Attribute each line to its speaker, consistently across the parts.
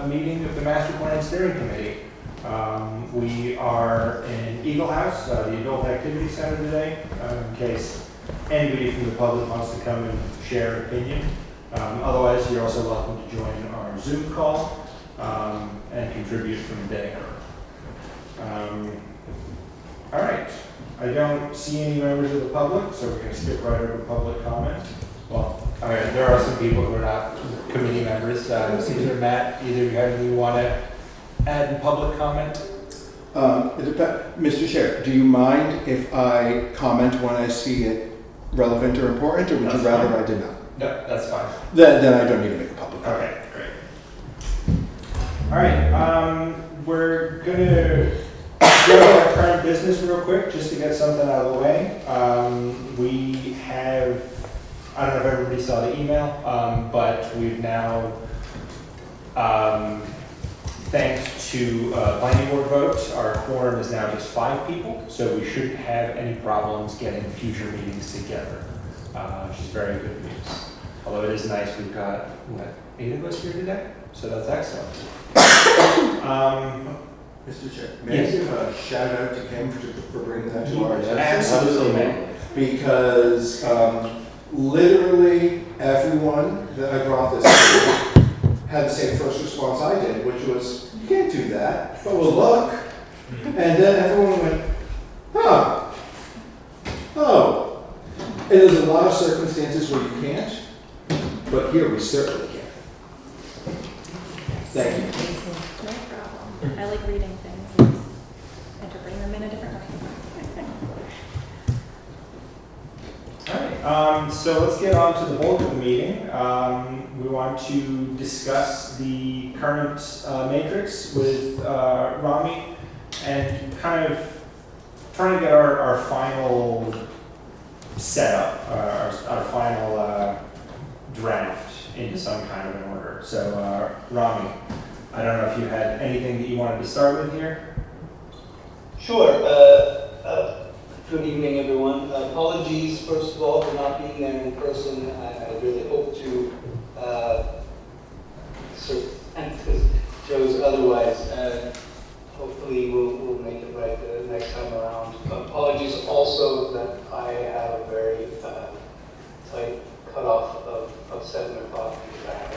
Speaker 1: meeting of the Master Plan Steering Committee. We are in Eagle House, the Adult Activity Center today, in case anybody from the public wants to come and share an opinion. Otherwise, you're also welcome to join our Zoom call and contribute from there. All right. I don't see any members of the public, so we're going to skip right over public comment. Well, all right, there are some people who are not committee members. Either Matt, either you have anything you want to add in public comment?
Speaker 2: Mr. Chair, do you mind if I comment when I see it relevant or important, or would you rather I did not?
Speaker 1: No, that's fine.
Speaker 2: Then I don't need to make a public comment.
Speaker 1: Okay, great. All right, we're going to go to our current business real quick, just to get something out of the way. We have, I don't know if everybody saw the email, but we've now, thanks to planning board vote, our quorum is now just 5 people, so we shouldn't have any problems getting future meetings together, which is very good news. Although it is nice, we've got, 8 of us here today? So that's excellent.
Speaker 2: Mr. Chair, may I give a shout out to Ken for bringing that to our attention?
Speaker 1: Absolutely, man.
Speaker 2: Because literally everyone that I brought this to had the same first response I did, which was, you can't do that, but we'll look. And then everyone went, oh. And there's a lot of circumstances where you can't, but here we certainly can. Thank you.
Speaker 3: No problem. I like reading things and to bring them in a different way.
Speaker 1: All right, so let's get on to the bulk of the meeting. We want to discuss the current matrix with Rami and kind of trying to get our final setup, our final draft into some kind of an order. So Rami, I don't know if you had anything that you wanted to start with here?
Speaker 4: Sure. Good evening, everyone. Apologies, first of all, for not being there in person. I really hope to, because Joe's otherwise, hopefully we'll make it right the next time around. Apologies also that I have a very tight cutoff of 7 o'clock because I have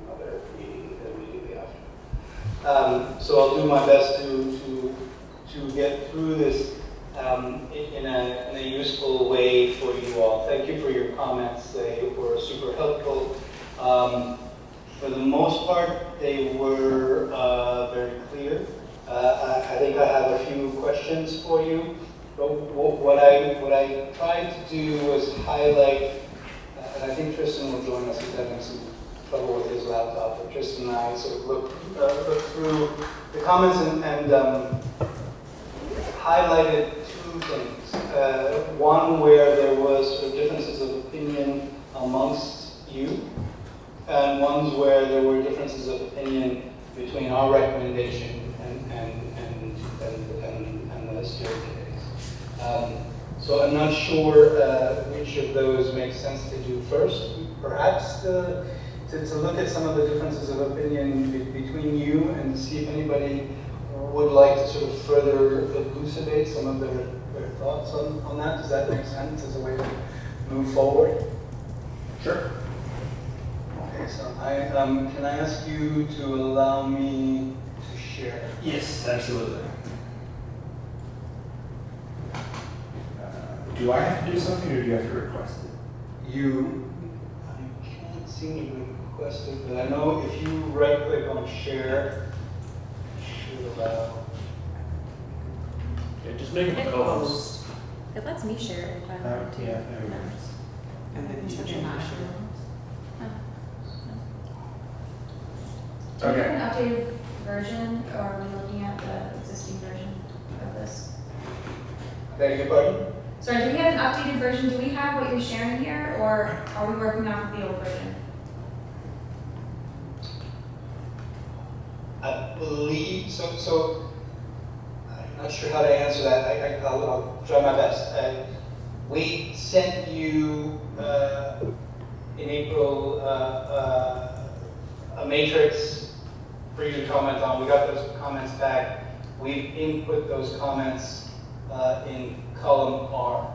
Speaker 4: another meeting immediately after. So I'll do my best to get through this in a useful way for you all. Thank you for your comments. They were super helpful. For the most part, they were very clear. I think I have a few questions for you. But what I tried to do was highlight, and I think Tristan will join us. He's having some trouble with his laptop. But Tristan and I sort of looked through the comments and highlighted 2 things. One where there was sort of differences of opinion amongst you, and ones where there were differences of opinion between our recommendation and the steering committees. So I'm not sure which of those makes sense to do first. Perhaps to look at some of the differences of opinion between you and see if anybody would like to sort of further elucidate some of their thoughts on that. Does that make sense as a way to move forward?
Speaker 1: Sure.
Speaker 4: Okay, so can I ask you to allow me to share?
Speaker 1: Yes, absolutely. Do I have to do something, or do you have to request it?
Speaker 4: I can't seem to request it, but I know if you right-click on share, it should allow.
Speaker 5: Yeah, just make it co-host.
Speaker 3: It lets me share it if I want to.
Speaker 1: Yeah, there we go.
Speaker 6: And then you can not share.
Speaker 3: Do we
Speaker 1: Okay.
Speaker 3: have an updated version, or are we looking at the existing version of this?
Speaker 4: Beg your pardon?
Speaker 3: Sorry, do we have an updated version? Do we have what you're sharing here, or are we working off of the old version?
Speaker 4: I believe so. So I'm not sure how to answer that. I'll try my best. We sent you in April a matrix for you to comment on. We got those comments back. We've input those comments in column R.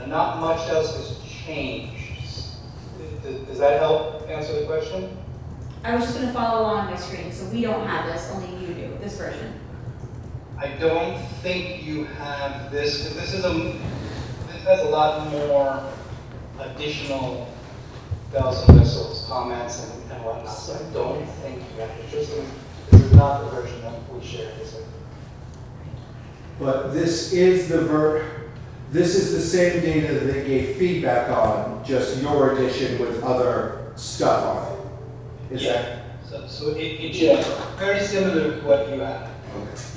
Speaker 4: Not much else has changed. Does that help answer the question?
Speaker 3: I was just gonna follow along my screen, so we don't have this, only you do, this version.
Speaker 4: I don't think you have this, because this has a lot more additional bells and whistles, comments and whatnot, so I don't think you have it. This is not the version that we shared, is it?
Speaker 2: But this is this is the same data that they gave feedback on, just your edition with other stuff on it. Is that?
Speaker 4: So it should be very similar to what you have.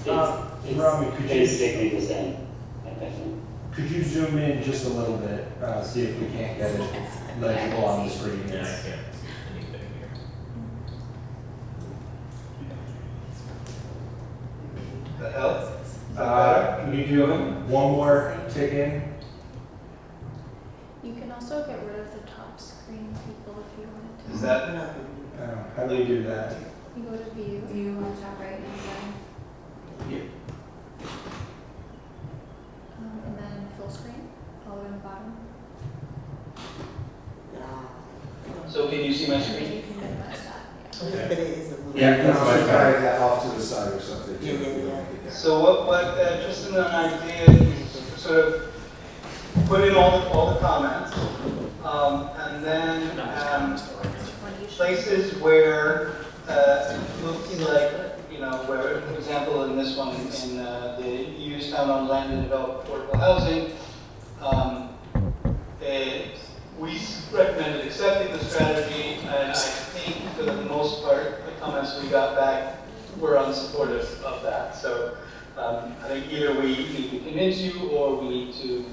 Speaker 1: Rami, could you,
Speaker 5: Basically the same, I think.
Speaker 1: could you zoom in just a little bit, see if we can't get it legible on the screen here?
Speaker 4: That helps?
Speaker 1: Can you do one more tick in?
Speaker 7: You can also get rid of the top screen people if you wanted to.
Speaker 4: Is that,
Speaker 1: How do we do that?
Speaker 7: You go to view.
Speaker 3: View on the top right hand side.
Speaker 7: And then full screen, all the way on the bottom.
Speaker 4: so can you see my
Speaker 7: And then
Speaker 4: screen?
Speaker 7: you can minimize that, yeah.
Speaker 1: Okay.
Speaker 6: But it is a little.
Speaker 1: Yeah,
Speaker 2: You can
Speaker 1: that's
Speaker 2: also
Speaker 1: much better.
Speaker 2: carry that off to the side or something. too,
Speaker 6: Yeah,
Speaker 2: if you
Speaker 6: yeah,
Speaker 2: don't get that.
Speaker 4: So just an idea, sort of put in all the comments, and then places where it looks like, where, for example, in this one, in the use town on land and develop affordable housing, we recommended accepting the strategy, and I think for the most part, the comments we got back were unsupportive of that. So I think either we need to convince you or we need to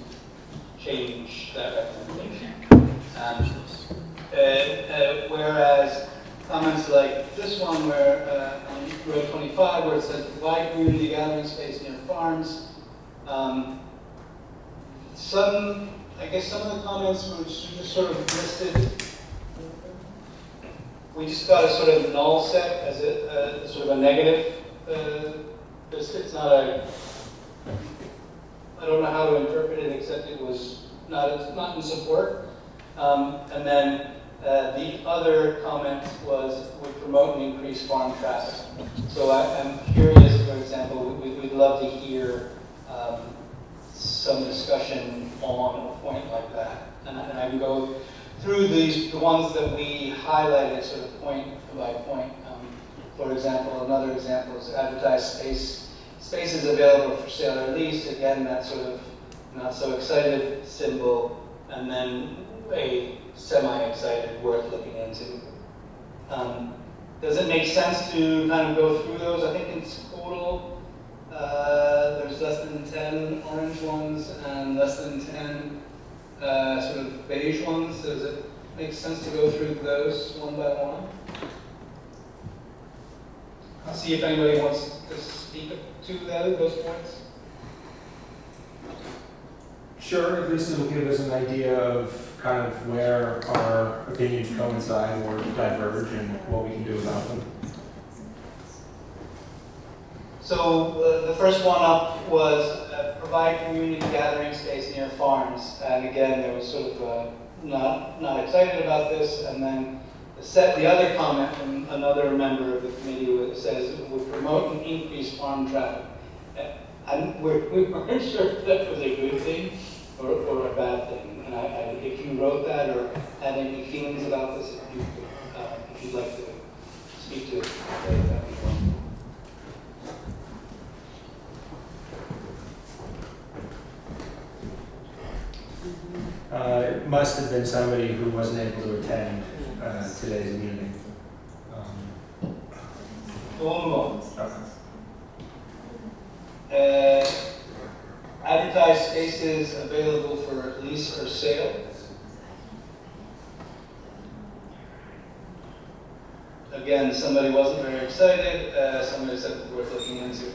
Speaker 4: change that recommendation. Whereas comments like this one, where on row 25, where it says provide community gathering space near farms, I guess some of the comments were just sort of listed. We just got a sort of null set as a sort of a negative. It's not a. I don't know how to interpret it except it was not in support. And then the other comment was would promote and increase farm traffic. So I'm curious, for example, we'd love to hear some discussion on a point like that. And I can go through the ones that we highlighted sort of point by point. For example, another example is advertised spaces available for sale or lease. Again, that sort of not so excited symbol, and then a semi-excited worth looking into. Does it make sense to kind of go through those? I think in total, there's less than 10 orange ones and less than 10 sort of beige ones. Does it make sense to go through those one by one? I'll see if anybody wants to speak to those points.
Speaker 1: Sure, at least it'll give us an idea of kind of where our opinions coincide or diverge and what we can do about them.
Speaker 4: So the first one up was provide community gathering space near farms. And again, there was sort of not excited about this. And then the other comment from another member of the committee says it would promote and increase farm traffic. And we weren't sure if that was a good thing or a bad thing. And if you wrote that or had any feelings about this, if you'd like to speak to it, that'd be fun.
Speaker 1: It must have been somebody who wasn't able to attend today's meeting.
Speaker 4: We'll move on. Advertised spaces available for lease or sale. Again, somebody wasn't very excited. Somebody said it was worth looking into.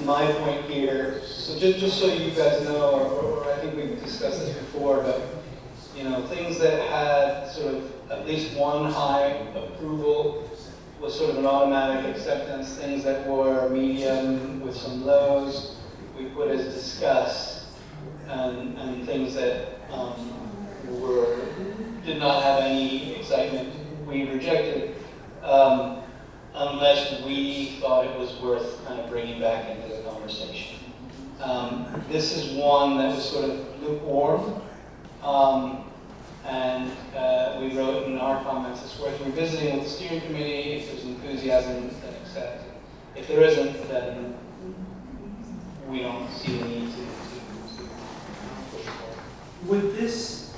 Speaker 4: My point here, so just so you guys know, or I think we've discussed this before, but things that had sort of at least one high approval was sort of an automatic acceptance. Things that were medium with some lows, we put as discussed, and things that did not have any excitement, we rejected, unless we thought it was worth kind of bringing back into the conversation. This is one that was sort of lukewarm, and we wrote in our comments, it's worth revisiting with the steering committee. If there's enthusiasm, then accept. If there isn't, then we don't see the need to push forward.
Speaker 1: Would this,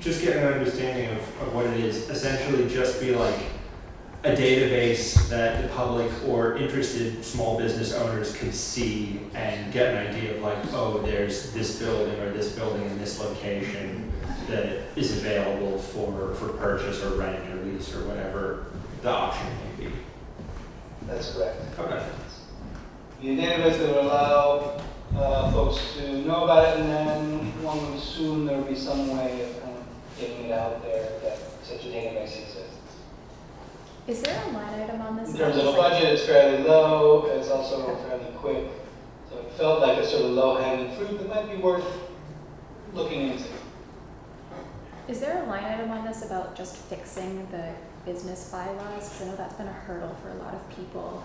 Speaker 1: just get an understanding of what it is, essentially just be like a database that the public or interested small business owners can see and get an idea of like, oh, there's this building or this building in this location that is available for purchase or rent or lease or whatever the option may be?
Speaker 4: That's correct.
Speaker 1: Okay.
Speaker 4: The database that would allow folks to know about it, and then one would assume there would be some way of kind of getting it out there that such a database exists.
Speaker 7: Is there a line item on this?
Speaker 4: In terms of a budget, it's fairly low. It's also fairly quick. So it felt like a sort of low-hanging fruit that might be worth looking into.
Speaker 7: Is there a line item on this about just fixing the business bylaws? Because I know that's been a hurdle for a lot of people.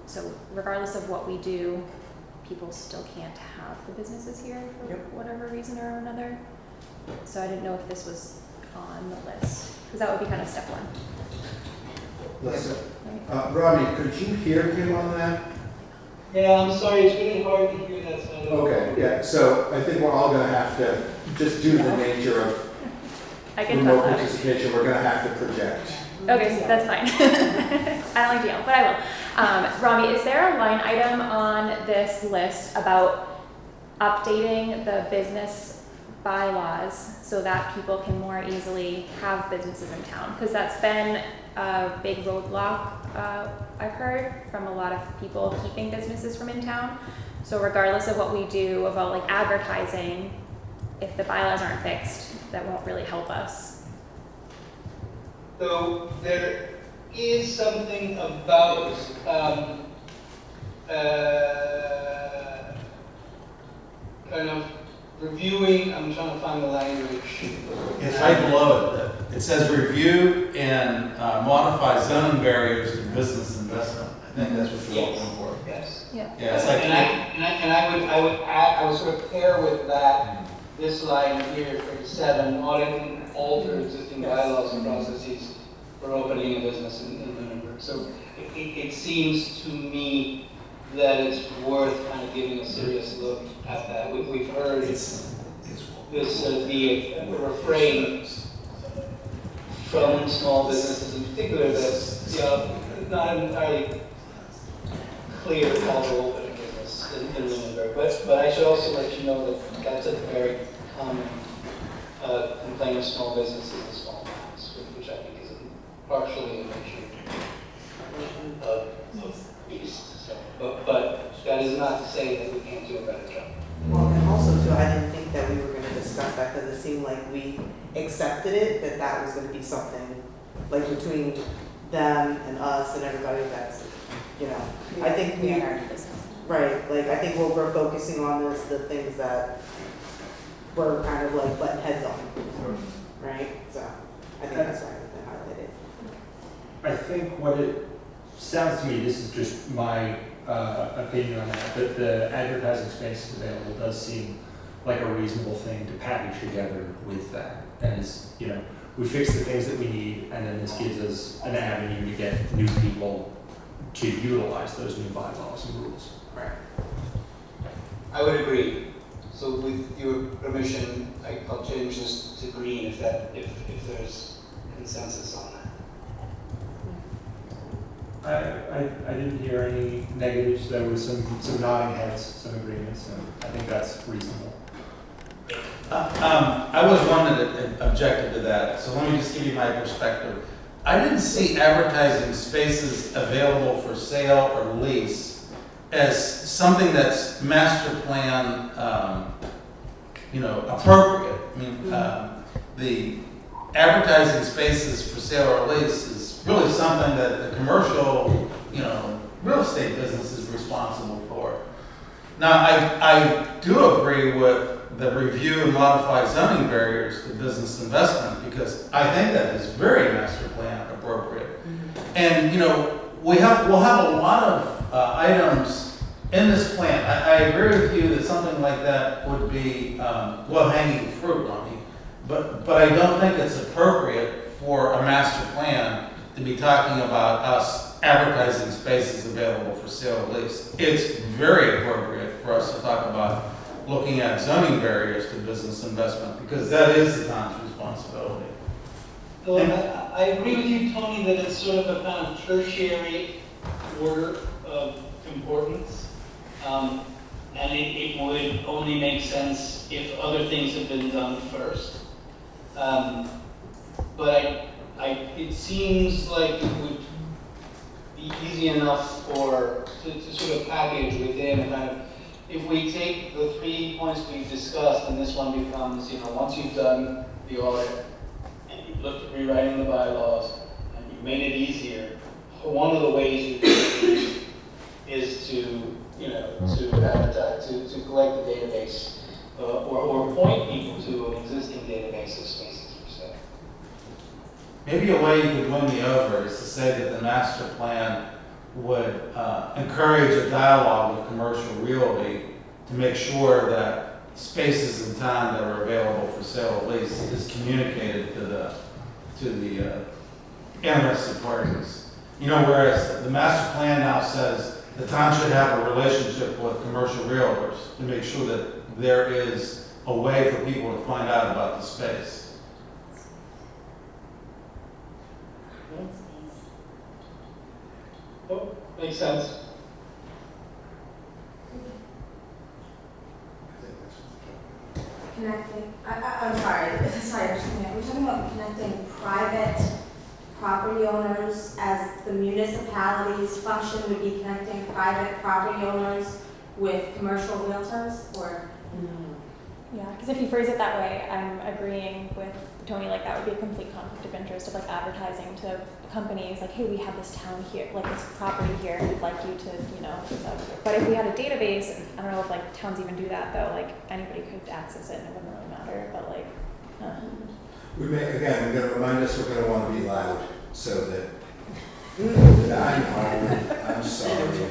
Speaker 7: So regardless of what we do, people still can't have the businesses here for whatever reason or another. So I didn't know if this was on the list, because that would be kind of step one.
Speaker 2: Listen,
Speaker 7: Right?
Speaker 2: Robbie, could you hear him on that?
Speaker 4: Yeah, I'm sorry. It's really hard to hear that side of the
Speaker 2: Okay, yeah, so I think we're all gonna have to, just due to the nature of
Speaker 7: I get
Speaker 2: remote
Speaker 7: that.
Speaker 2: participation, we're gonna have to project.
Speaker 7: Okay, so that's fine. I don't like to yell, but I will. Rami, is there a line item on this list about updating the business bylaws so that people can more easily have businesses in town? Because that's been a big roadblock, I've heard, from a lot of people keeping businesses from in town. So regardless of what we do about like advertising, if the bylaws aren't fixed, that won't really help us.
Speaker 4: So there is something about kind of reviewing. I'm trying to find the language.
Speaker 8: It's right below it. It says review and modify zoning barriers to business investment. I think that's what you're looking for.
Speaker 4: Yes.
Speaker 7: Yeah.
Speaker 8: Yeah, it's like.
Speaker 4: I would sort of pair with that this line here, 37, audit and alter existing bylaws and processes for opening a business in Lunenburg. So it seems to me that it's worth kind of giving a serious look at that. We've heard this be a refrain from small businesses in particular that's not entirely clear how to open a business in Lunenburg. But I should also let you know that that's a very common complaint of small businesses in small towns, which I think is partially a nature of East. So, but that is not to say that we can't do a better job.
Speaker 6: Well, and also too, I didn't think that we were gonna discuss that because it seemed like we accepted it, that was gonna be something like between them and us and everybody that's, you know, I think we, right, like I think what we're focusing on is the things that we're kind of like butting heads on, right? So I think that's why it's been highlighted.
Speaker 1: I think what it sounds to me, this is just my opinion on that, but the advertising spaces available does seem like a reasonable thing to package together with that. As, you know, we fix the things that we need, and then this gives us an avenue to get new people to utilize those new bylaws and rules.
Speaker 6: Right.
Speaker 4: I would agree. So with your permission, I'll change this to green if there's consensus on that.
Speaker 1: I didn't hear any negatives. There was some nodding heads, some agreements, so I think that's reasonable.
Speaker 8: I was one that objected to that, so let me just give you my perspective. I didn't see advertising spaces available for sale or lease as something that's master plan, appropriate. I mean, the advertising spaces for sale or lease is really something that the commercial, real estate business is responsible for. Now, I do agree with the review and modify zoning barriers to business investment, because I think that is very master plan appropriate. And, we'll have a lot of items in this plan. I agree with you that something like that would be low-hanging fruit on me, but I don't think it's appropriate for a master plan to be talking about us advertising spaces available for sale or lease. It's very appropriate for us to talk about looking at zoning barriers to business investment, because that is the town's responsibility.
Speaker 4: So I agree with you, Tony, that it's sort of a kind of tertiary order of importance. And it would only make sense if other things had been done first. But it seems like it would be easy enough to sort of package within kind of, if we take the 3 points we've discussed, and this one becomes, once you've done the audit and you've looked at rewriting the bylaws and you've made it easier, one of the ways you can do it is to advertise, to collect the database, or point people to an existing database of spaces for sale.
Speaker 8: Maybe a way you could win me over is to say that the master plan would encourage a dialogue with commercial realty to make sure that spaces in town that are available for sale or lease is communicated to the interested parties. Whereas the master plan now says the town should have a relationship with commercial realtors to make sure that there is a way for people to find out about the space.
Speaker 4: Oh, makes sense.
Speaker 3: Connecting, I'm sorry, I'm just thinking, we're talking about connecting private property owners as the municipality's function would be connecting private property owners with commercial realtors, or?
Speaker 7: Yeah, because if you phrase it that way, I'm agreeing with Tony, like that would be a complete conflict of interest of like advertising to companies, like, hey, we have this town here, like this property here, and we'd like you to, but if we had a database, I don't know if like towns even do that though, like anybody could access it and it wouldn't really matter, but like,
Speaker 2: We're gonna remind us we're gonna wanna be loud, so that, I know, I'm sorry.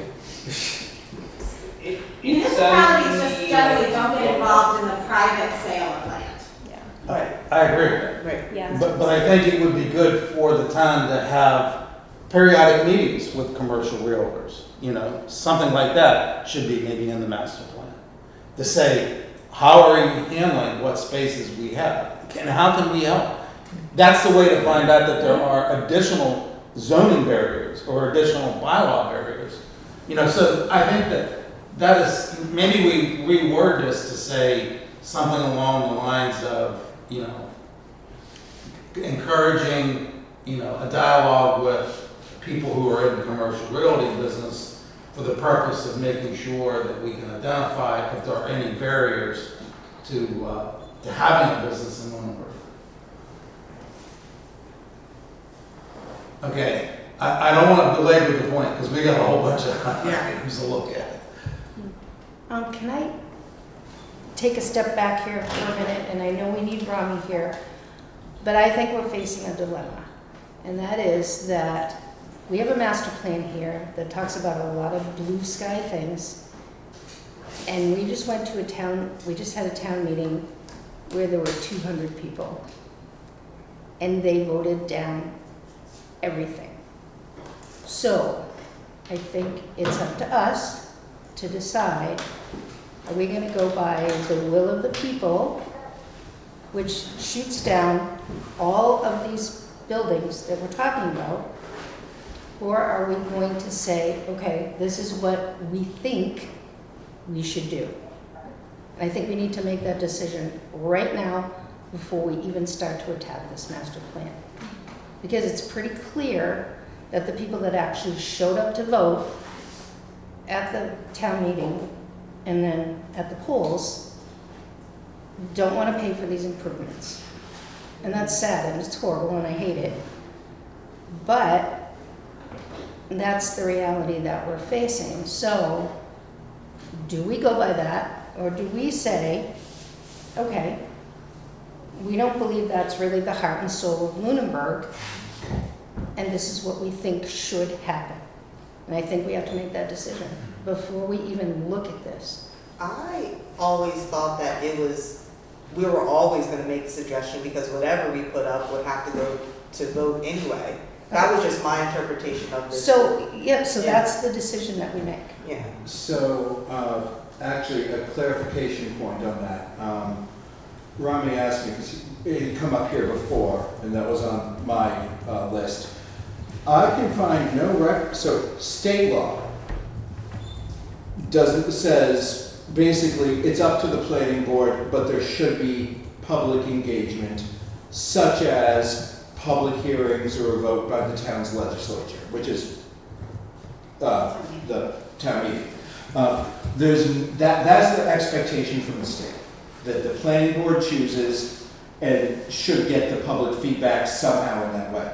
Speaker 3: Municipalities just generally don't get involved in the private sale of land.
Speaker 7: yeah,
Speaker 8: I agree with that.
Speaker 6: Right.
Speaker 7: yeah.
Speaker 8: But I think it would be good for the town to have periodic meetings with commercial realtors. Something like that should be maybe in the master plan. To say, how are you handling what spaces we have? And how can we help? That's the way to find out that there are additional zoning barriers or additional bylaw barriers. So I think that is, maybe we reword this to say something along the lines of, encouraging, a dialogue with people who are in the commercial realty business for the purpose of making sure that we can identify if there are any barriers to having a business in Lunenburg. Okay, I don't want to belabor the point because we got a whole bunch of items to look at.
Speaker 9: Can I take a step back here for a minute? And I know we need Rami here, but I think we're facing a dilemma. And that is that we have a master plan here that talks about a lot of blue sky things. And we just went to we just had a town meeting where there were 200 people. And they voted down everything. So I think it's up to us to decide, are we going to go by the will of the people, which shoots down all of these buildings that we're talking about, or are we going to say, okay, this is what we think we should do? I think we need to make that decision right now before we even start to attack this master plan. Because it's pretty clear that the people that actually showed up to vote at the town meeting and then at the polls don't want to pay for these improvements. And that's sad and it's horrible and I hate it. But that's the reality that we're facing. So do we go by that, or do we say, okay, we don't believe that's really the heart and soul of Lunenburg, and this is what we think should happen? And I think we have to make that decision before we even look at this.
Speaker 6: I always thought that we were always gonna make a suggestion because whatever we put up would have to go to vote anyway. That was just my interpretation of this.
Speaker 9: So, yeah, so
Speaker 6: Yeah.
Speaker 9: that's the decision that we make.
Speaker 6: Yeah.
Speaker 2: So, actually, a clarification point on that. Rami asked me, because it had come up here before, and that was on my list. I can find no so state law says, basically, it's up to the planning board, but there should be public engagement, such as public hearings or a vote by the town's legislature, which is the town meeting. That's the expectation from the state, that the planning board chooses and should get the public feedback somehow in that way.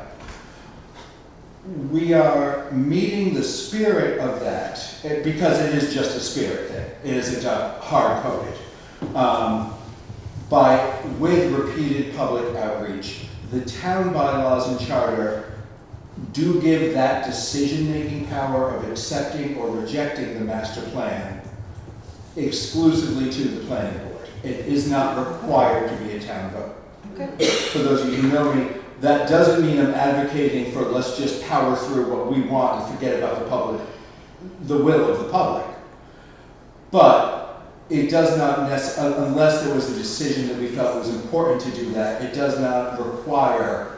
Speaker 2: We are meeting the spirit of that, because it is just a spirit thing. It isn't hard-coded. With repeated public outreach, the town bylaws and charter do give that decision-making power of accepting or rejecting the master plan exclusively to the planning board. It is not required to be a town vote.
Speaker 9: Okay.
Speaker 2: For those of you who know me, that doesn't mean I'm advocating for let's just power through what we want and forget about the will of the public. But it does not unless there was a decision that we felt was important to do that, it does not require,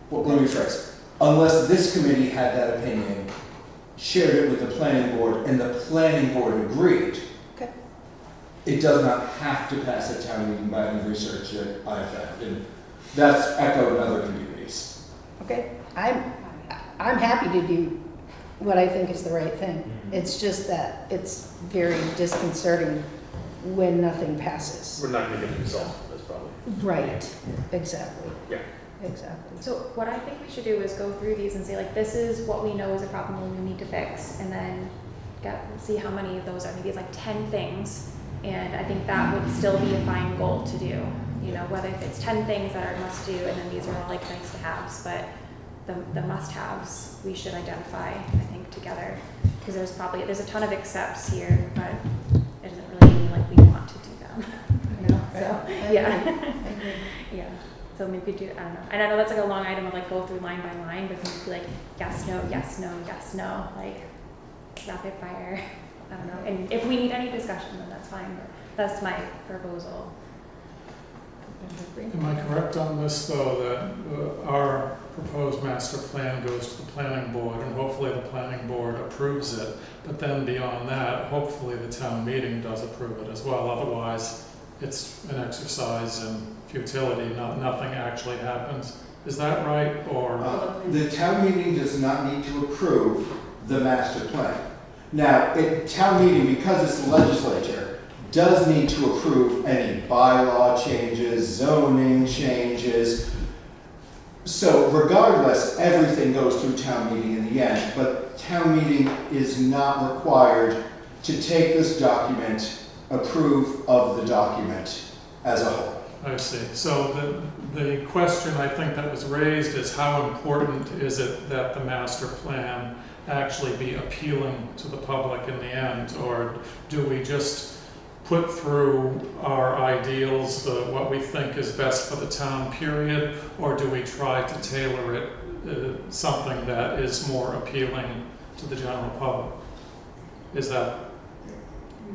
Speaker 2: well, let me rephrase, unless this committee had that opinion, shared it with the planning board, and the planning board agreed,
Speaker 9: Okay.
Speaker 2: it does not have to pass a town meeting by any research that I've found. And that's echoed in other communities.
Speaker 9: Okay, I'm happy to do what I think is the right thing. It's just that it's very disconcerting when nothing passes.
Speaker 10: We're not going to get a result from this, probably.
Speaker 9: Right, exactly.
Speaker 10: Yeah.
Speaker 9: Exactly.
Speaker 7: So what I think we should do is go through these and say, like, this is what we know is a problem and we need to fix, and then see how many of those are. Maybe it's like 10 things, and I think that would still be a fine goal to do. You know, whether if it's 10 things that are must do, and then these are all like nice to haves, but the must haves we should identify, I think, together, because there's a ton of accepts here, but it doesn't really mean like we want to do them. You know, so yeah. Yeah. So maybe do, I don't know. And I know that's like a long item of like go through line by line, but maybe like yes, no, yes, no, yes, no, like rapid fire. I don't know. And if we need any discussion, then that's fine. But that's my proposal.
Speaker 11: Am I correct on this, though, that our proposed master plan goes to the planning board, and hopefully the planning board approves it, but then beyond that, hopefully the town meeting does approve it as well, otherwise it's an exercise in futility, nothing actually happens. Is that right, or?
Speaker 2: The town meeting does not need to approve the master plan. Now, town meeting, because it's the legislature, does need to approve any bylaw changes, zoning changes. So regardless, everything goes through town meeting in the end, but town meeting is not required to take this document, approve of the document as a whole.
Speaker 11: I see. So the question I think that was raised is how important is it that the master plan actually be appealing to the public in the end, or do we just put through our ideals, what we think is best for the town, period, or do we try to tailor it something that is more appealing to the general public? Is that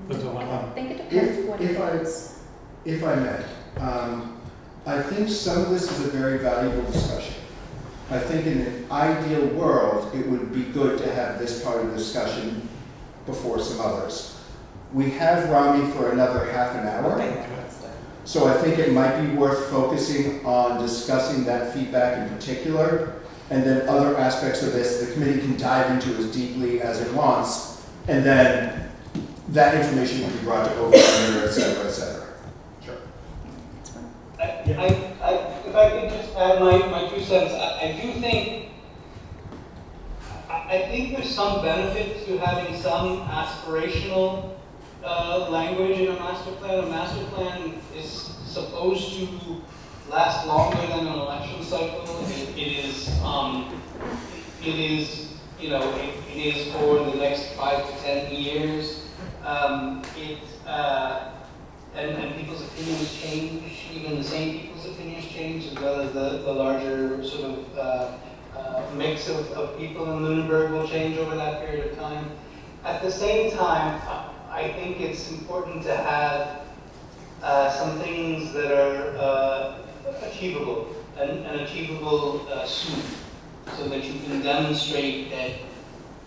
Speaker 11: the dilemma?
Speaker 7: I think it depends what it is.
Speaker 2: If I may, I think some of this is a very valuable discussion. I think in an ideal world, it would be good to have this part of the discussion before some others. We have Rami for another half an hour, so I think it might be worth focusing on discussing that feedback in particular, and then other aspects of this the committee can dive into as deeply as it wants, and then that information can be brought to open here, et cetera, et cetera.
Speaker 10: Sure.
Speaker 4: If I could just add my 2 cents, I do think I think there's some benefit to having some aspirational language in a master plan. A master plan is supposed to last longer than an election cycle. It is for the next 5 to 10 years. And people's opinions change, even the same people's opinions change, as well as the larger sort of mix of people in Lunenburg will change over that period of time. At the same time, I think it's important to have some things that are achievable and achievable soon, so that you can demonstrate that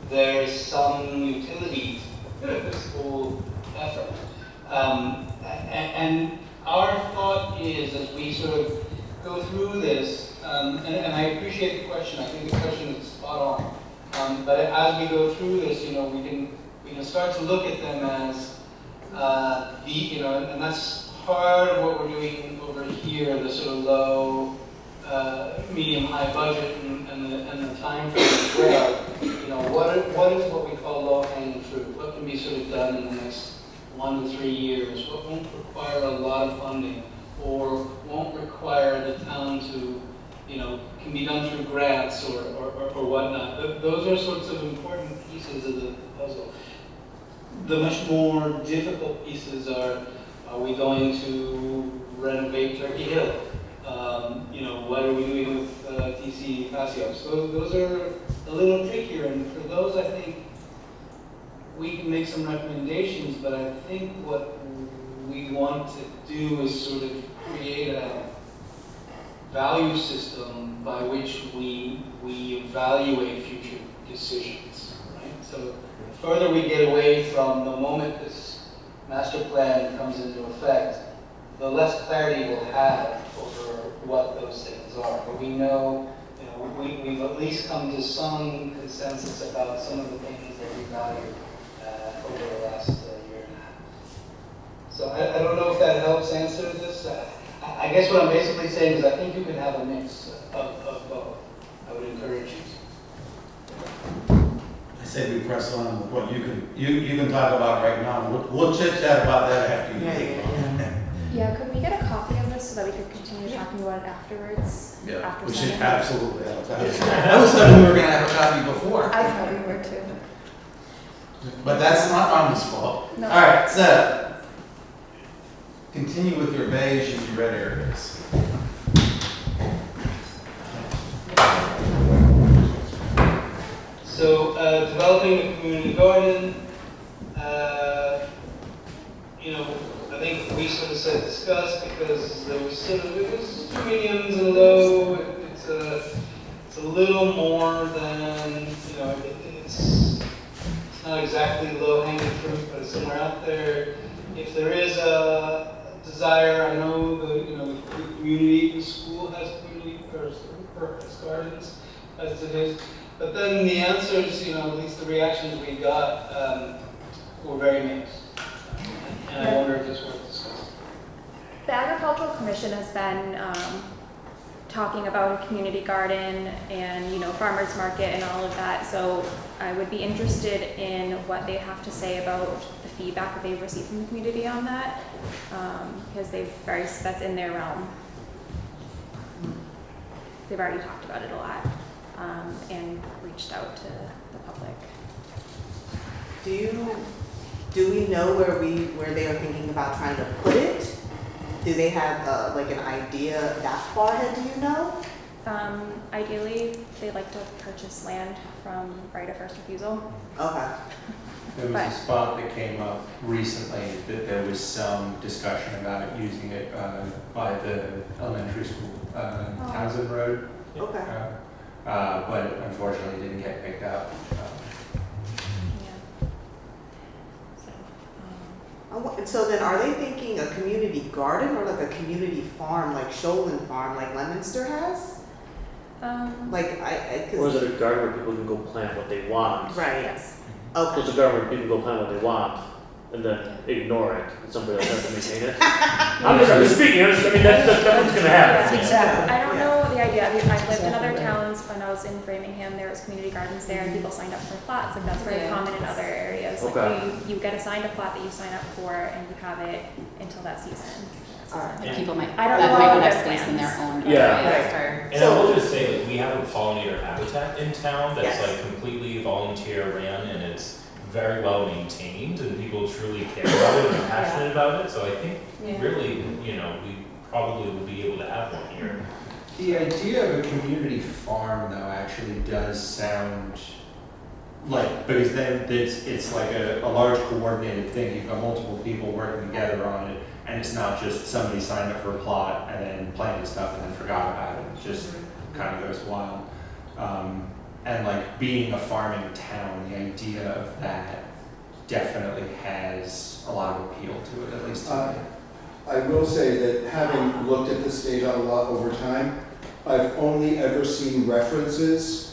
Speaker 4: there's some utility to this whole effort. And our thought is, as we sort of go through this, and I appreciate the question. I think the question is spot on. But as we go through this, we can start to look at them as and that's part of what we're doing over here, the sort of low, medium, high budget, and the time frame as well. What is what we call low hanging fruit? What can be sort of done in the next 1 to 3 years? What won't require a lot of funding, or won't require the town to, can be done through grants or whatnot. Those are sorts of important pieces of the puzzle. The much more difficult pieces are we going to renovate Turkey Hill? What are we doing with TC Passios? Those are a little trickier, and for those I think we can make some recommendations, but I think what we want to do is sort of create a value system by which we evaluate future decisions, right? So the further we get away from the moment this master plan comes into effect, the less clarity we'll have over what those things are. But we know, we've at least come to some consensus about some of the things that we value over the last year and a half. So I don't know if that helps answer this. I guess what I'm basically saying is I think you can have a mix of both. I would encourage you to.
Speaker 8: I say we press on with what you can talk about right now. We'll chit chat about that after you take on.
Speaker 7: Yeah, could we get a copy of this so that we could continue talking about it afterwards?
Speaker 8: Yeah,
Speaker 7: After
Speaker 8: we should
Speaker 7: signing?
Speaker 8: absolutely have a copy. I was hoping we were going to have a copy before,
Speaker 9: I thought we were too.
Speaker 8: but that's not Rami's fault.
Speaker 7: No.
Speaker 8: All right, so continue with your beige and your red areas.
Speaker 4: So developing the community garden, I think we sort of said discuss because there was it was 2 mediums and low. It's a little more than, it's not exactly low hanging fruit, but it's somewhere out there. If there is a desire, I know the community, the school has community purpose gardens, as it is. But then the answers, at least the reactions we got were very mixed. And I wonder if it's worth discussing.
Speaker 7: The Agricultural Commission has been talking about a community garden and, farmers market and all of that. So I would be interested in what they have to say about the feedback that they've received from the community on that, because that's in their realm. They've already talked about it a lot. And reached out to the public.
Speaker 6: Do we know where they are thinking about trying to put it? Do they have an idea that far ahead? Do you know?
Speaker 7: Ideally, they'd like to purchase land from right of first refusal.
Speaker 6: Okay.
Speaker 10: There was a spot that came up recently that there was some discussion about using it by the elementary school, Townsend Road.
Speaker 6: Okay.
Speaker 10: But unfortunately didn't get picked up.
Speaker 6: So then are they thinking a community garden or like a community farm, like Shoalin Farm, like Leominster has?
Speaker 10: Or is it a garden where people can go plant what they want?
Speaker 6: Right.
Speaker 7: Yes.
Speaker 10: So
Speaker 6: Okay.
Speaker 10: it's a garden where people go plant what they want and then ignore it, and somebody else has to maintain it? I'm just speaking, that's what's gonna happen.
Speaker 9: Exactly.
Speaker 7: I don't know the the idea. I've lived in other towns. When I was in Framingham, there was community gardens there, and people signed up for plots. Like that's very common in other areas. Like
Speaker 12: Okay.
Speaker 7: you get assigned a plot that you sign up for, and you have it until that season.
Speaker 13: And people might,
Speaker 7: I don't
Speaker 13: that
Speaker 7: know
Speaker 13: might
Speaker 7: all
Speaker 13: not
Speaker 7: their
Speaker 13: have space in their
Speaker 7: plans.
Speaker 13: own.
Speaker 12: Yeah.
Speaker 13: area.
Speaker 12: And I will just say, like, we have a pollinator habitat in town that's
Speaker 6: Yes.
Speaker 12: like completely volunteer ran, and it's very well maintained, and people truly care about it and are passionate about it, so I think really, you know, we probably will be able to have one here.
Speaker 10: The idea of a community farm though actually does sound like, because then it's like a large coordinated thing, you've got multiple people working together on it, and it's not just somebody signed up for a plot and then planted stuff and then forgot about it, it just kind of goes wild. And like being a farming town, the idea of that definitely has a lot of appeal to it, at least to me.
Speaker 2: I will say that having looked at this data a lot over time, I've only ever seen references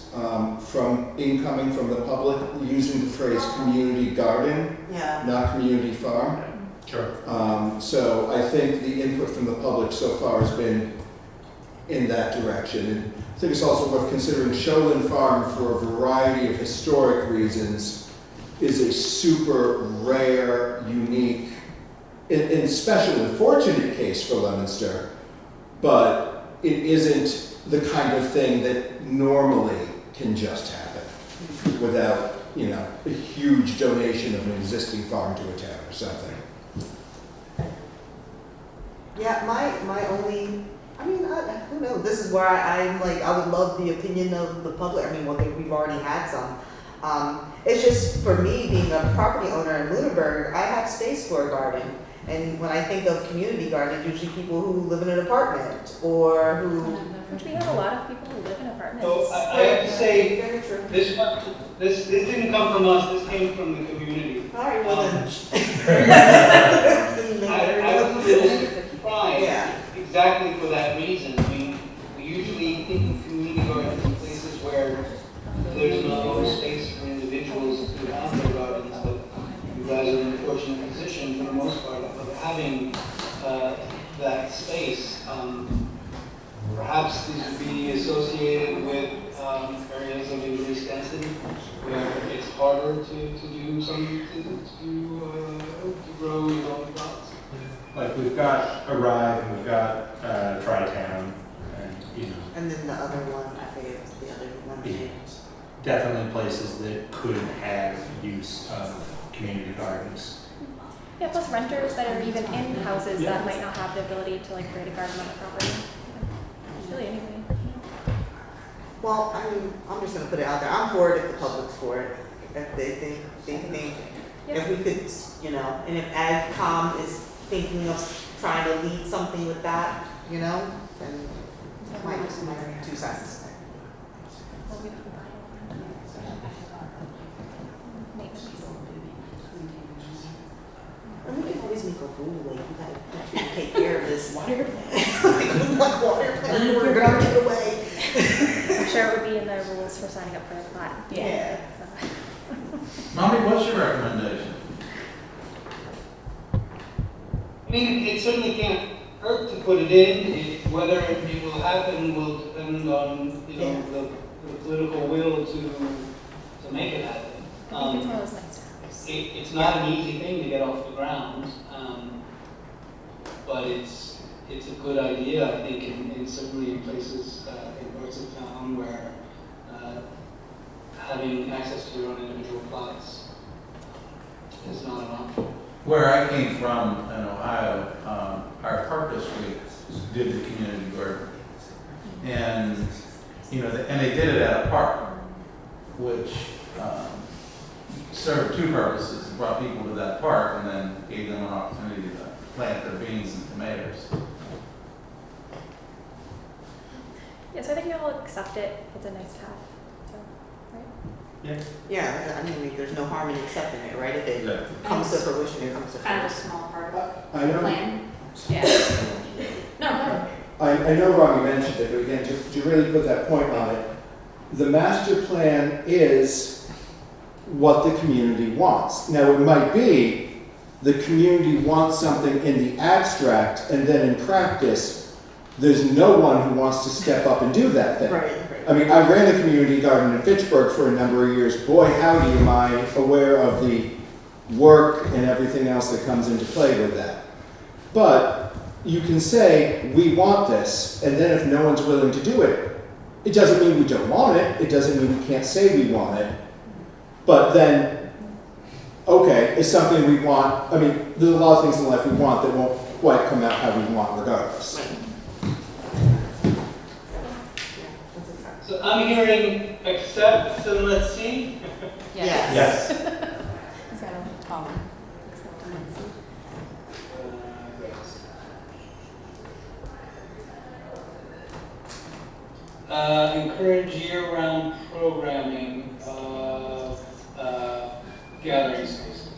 Speaker 2: incoming from the public using the phrase community garden,
Speaker 6: Yeah.
Speaker 2: not community farm.
Speaker 10: Sure.
Speaker 2: So I think the input from the public so far has been in that direction. And I think it's also worth considering Shoalin Farm, for a variety of historic reasons, is a super rare, unique, and special and fortunate case for Leominster, but it isn't the kind of thing that normally can just happen without, you know, a huge donation of an existing farm to a town or something.
Speaker 6: Yeah, my only, I mean, I don't know, this is where I'm like, I would love the opinion of the public, I mean, well, we've already had some. It's just, for me, being a property owner in Lunenburg, I have space for a garden. And when I think of community gardens, usually people who live in an apartment, or who.
Speaker 7: Which we have a lot of people who live in apartments.
Speaker 4: So I have to say,
Speaker 6: Very true.
Speaker 4: this didn't come from us, this came from the community.
Speaker 6: All right, well then.
Speaker 4: I was a little surprised,
Speaker 6: Yeah.
Speaker 4: exactly for that reason. I mean, we usually think of community gardens as places where there's no space for individuals to have their gardens, but you guys are in a fortunate position for the most part of having that space. Perhaps these would be associated with areas of increased density where it's harder to do some, to grow your own crops.
Speaker 10: Like we've got Arrive and we've got Tri-Town, and you know,
Speaker 6: And then the other one, I forget the other one.
Speaker 10: Yeah. Definitely places that could have use of community gardens.
Speaker 7: Yeah, plus renters that are even in houses that might not have the ability to like create a garden on the property. Really anybody.
Speaker 6: Well, I mean, I'm just gonna put it out there, I'm for it if the public's for it. If they think, if we could, you know, and if AgCom is thinking of trying to lead something with that, you know, then that might just be my 2 cents. And we can always make a rule, like, we gotta take care of this water plant. Like water plant, we're gonna get away.
Speaker 7: I'm sure it would be in the rules for signing up for a plot.
Speaker 6: Yeah.
Speaker 8: Mommy, what's your recommendation?
Speaker 4: I mean, it certainly can't hurt to put it in. Whether it will happen will depend on, you know, the political will to make it happen.
Speaker 7: I think it's one of those nice times.
Speaker 4: It's not an easy thing to get off the ground, but it's a good idea, I think, in certainly in places, in parts of town where having access to your own individual plots is not an option.
Speaker 8: Where I came from in Ohio, our park district did the community garden. And, you know, and they did it at a park, which served 2 purposes. It brought people to that park and then gave them an opportunity to plant their beans and tomatoes.
Speaker 7: Yeah, so I think we all accept it. It's a nice to have. So, right?
Speaker 10: Yeah.
Speaker 6: Yeah, I mean, like, there's no harm in accepting it, right? If it
Speaker 8: Yeah.
Speaker 6: comes to fruition, it comes to
Speaker 13: Kind of a
Speaker 6: fruition.
Speaker 13: small part of
Speaker 2: I
Speaker 13: the
Speaker 2: know,
Speaker 13: plan. Yeah. No, go ahead.
Speaker 2: I know Ronnie mentioned it, but again, to really put that point on it, the master plan is what the community wants. Now, it might be the community wants something in the abstract, and then in practice, there's no one who wants to step up and do that thing.
Speaker 6: Right.
Speaker 2: I mean, I ran a community garden in Fitchburg for a number of years. Boy, howdy am I aware of the work and everything else that comes into play with that. But you can say, we want this, and then if no one's willing to do it, it doesn't mean we don't want it, it doesn't mean we can't say we want it, but then, okay, it's something we want. I mean, there's a lot of things in life we want that won't quite come out how we want regardless.
Speaker 4: So I'm hearing accept and let's see.
Speaker 6: Yes.
Speaker 1: Yes.
Speaker 13: Is that a problem? Acceptance.
Speaker 4: Encourage year-round programming of gathering spaces.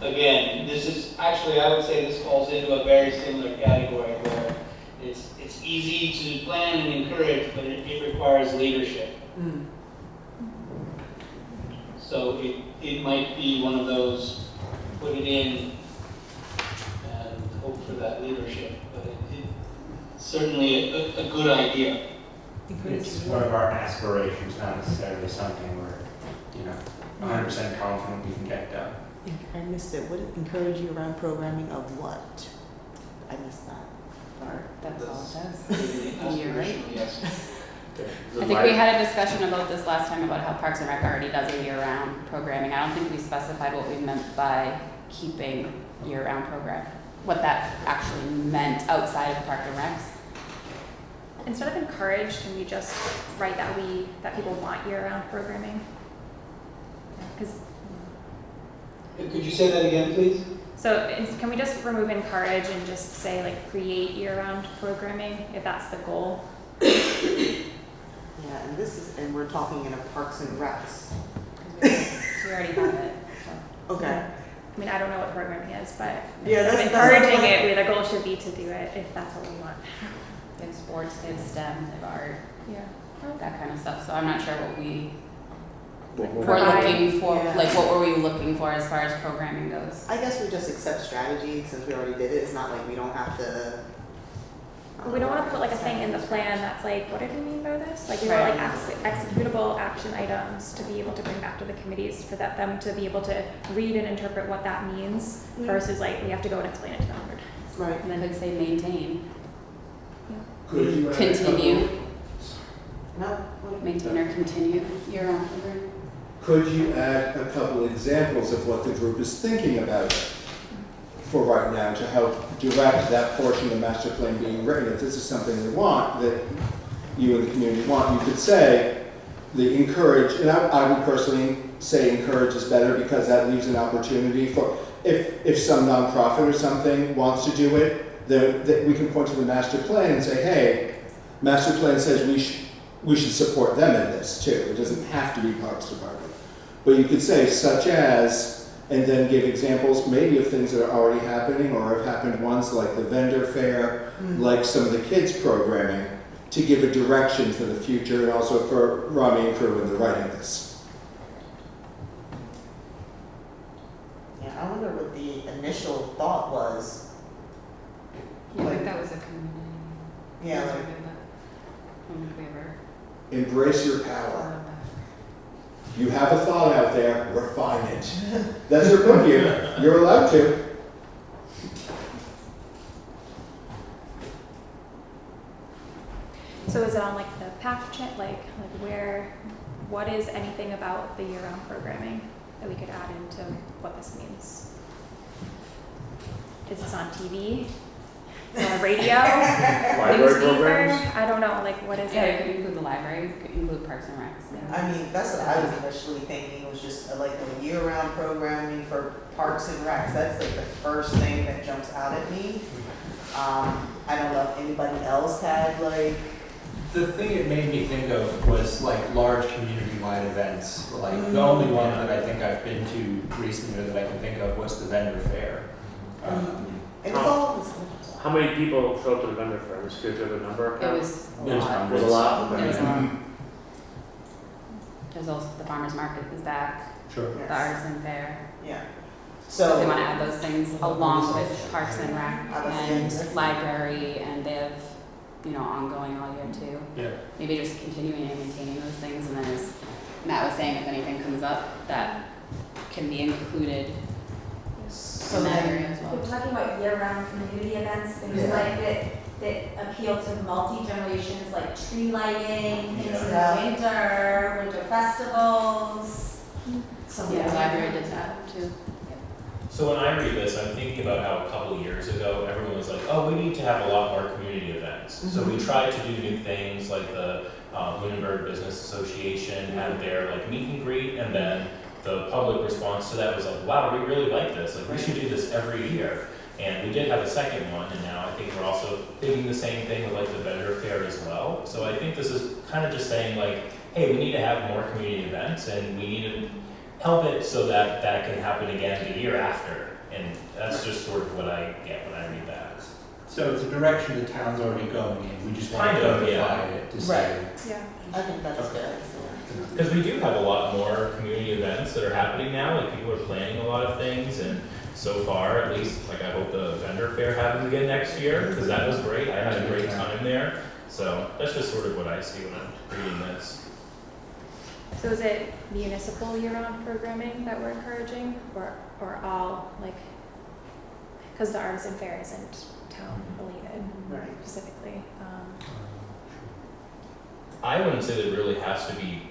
Speaker 4: Again, this is actually, I would say this falls into a very similar category where it's easy to plan and encourage, but it requires leadership.
Speaker 6: Mm.
Speaker 4: So it might be one of those, put it in and hope for that leadership, but it's certainly a good idea.
Speaker 10: It's one of our aspirations, not necessarily something we're, 100% confident we can get done.
Speaker 6: I missed it. What is encourage you around programming of what? I missed that part.
Speaker 13: That's all it says. You're right.
Speaker 4: Yes.
Speaker 13: I think we had a discussion about this last time about how Parks and Rec already does a year-round programming. I don't think we specified what we meant by keeping year-round program, what that actually meant outside of Park and Recs.
Speaker 7: Instead of encourage, can we just write that people want year-round programming? Because
Speaker 4: Could you say that again, please?
Speaker 7: can we just remove encourage and just say like create year-round programming if that's the goal?
Speaker 6: Yeah, and we're talking in a Parks and Recs.
Speaker 13: We already have it. So.
Speaker 6: Okay.
Speaker 7: I mean, I don't know what programming is, but
Speaker 6: Yeah, that's
Speaker 7: encouraging
Speaker 6: not-
Speaker 7: it, the goal should be to do it if that's what we want.
Speaker 13: They have sports, they have STEM, they have art,
Speaker 7: Yeah.
Speaker 13: that kind of stuff. So I'm not sure what we were
Speaker 7: Provide-
Speaker 13: looking for,
Speaker 6: Yeah.
Speaker 13: like what were we looking for as far as programming goes?
Speaker 6: I guess we just accept strategy since we already did it. It's not like we don't have to.
Speaker 7: But we don't want to put like a thing in the plan that's like, what did we mean by this? Like, we want like executable action items to be able to bring back to the committees for them to be able to read and interpret what that means versus like we have to go and explain it to them.
Speaker 6: Right.
Speaker 13: And then could say maintain,
Speaker 2: Could you add a
Speaker 13: continue,
Speaker 2: couple-
Speaker 6: No.
Speaker 13: maintain or continue year-round programming.
Speaker 2: Could you add a couple examples of what the group is thinking about for right now to help direct that portion of the master plan being written? If this is something we want, that you and the community want, you could say the encourage, and I would personally say encourage is better because that leaves an opportunity for, if some nonprofit or something wants to do it, then we can point to the master plan and say, hey, master plan says we should support them in this too. It doesn't have to be Parks Department. But you could say such as, and then give examples maybe of things that are already happening or have happened once, like the vendor fair, like some of the kids programming, to give a direction for the future and also for Rami and crew in the writing this.
Speaker 6: Yeah, I wonder what the initial thought was.
Speaker 13: Yeah, I
Speaker 6: Like-
Speaker 13: think that was a community.
Speaker 6: Yeah,
Speaker 13: I
Speaker 6: like-
Speaker 13: don't think we ever
Speaker 2: Embrace your power.
Speaker 13: thought of that.
Speaker 2: You have a thought out there, refine it. That's your purview. You're allowed to.
Speaker 7: So is it on like the path check, like where, what is anything about the year-round programming that we could add into what this means? Is this on TV? Is it on the radio?
Speaker 10: Library
Speaker 7: Newspaper?
Speaker 10: programs?
Speaker 7: I don't know, like what is
Speaker 13: Yeah,
Speaker 7: it?
Speaker 13: it could include the library, it could include Parks and Recs. Yeah.
Speaker 6: I mean, that's what I was initially thinking, was just like a year-round programming for Parks and Recs. That's like the first thing that jumps out at me. I don't know if anybody else had like,
Speaker 10: The thing it made me think of was like large community-wide events. Like the only one that I think I've been to recently that I can think of was the vendor fair.
Speaker 6: and it's all,
Speaker 14: How many people showed up to the vendor fair? Was there a number?
Speaker 13: It was a
Speaker 10: It was
Speaker 13: lot.
Speaker 10: hundreds.
Speaker 14: Was a lot?
Speaker 13: It was a
Speaker 14: Okay.
Speaker 13: lot. There's also the farmer's market is back,
Speaker 10: Sure.
Speaker 13: the artisan fair.
Speaker 6: yeah.
Speaker 13: So if they
Speaker 6: So,
Speaker 13: wanna add those things along with Parks and Rec and
Speaker 6: Obviously.
Speaker 13: library, and they have, ongoing all year too.
Speaker 10: Yeah.
Speaker 13: Maybe just continuing and maintaining those things, and then as Matt was saying, if anything comes up, that can be included
Speaker 6: so
Speaker 13: in that
Speaker 6: then,
Speaker 13: area as well.
Speaker 3: We're talking about year-round community events, things
Speaker 6: Yeah.
Speaker 3: like that appeal to multi-generations, like tree lighting, things in
Speaker 6: Yeah.
Speaker 3: the winter festivals.
Speaker 13: Yeah, the library did that too.
Speaker 12: So when I read this, I'm thinking about how a couple of years ago, everyone was like, oh, we need to have a lot more community events. So we tried to do new things like the Lunenburg Business Association had their like meet and greet, and then the public response to that was like, wow, we really like this, like we should do this every year. And we did have a second one, and now I think we're also thinking the same thing with like the vendor fair as well. So I think this is kind of just saying like, hey, we need to have more community events, and we need to help it so that that can happen again the year after. And that's just sort of what I get when I read that.
Speaker 8: So it's a direction the town's already going in, we just want
Speaker 12: Kind
Speaker 8: to
Speaker 12: of, yeah.
Speaker 8: codify it to say.
Speaker 7: Yeah.
Speaker 6: I think that's
Speaker 8: Okay.
Speaker 6: good.
Speaker 12: Because we do have a lot more community events that are happening now, like people are planning a lot of things, and so far, at least, like I hope the vendor fair happens again next year, because that was great, I had a great time there. So that's just sort of what I see when I'm reading this.
Speaker 7: So is it municipal year-round programming that we're encouraging, or all, like, because the artisan fair isn't town related
Speaker 6: Right.
Speaker 7: specifically.
Speaker 12: I wouldn't say that it really has to be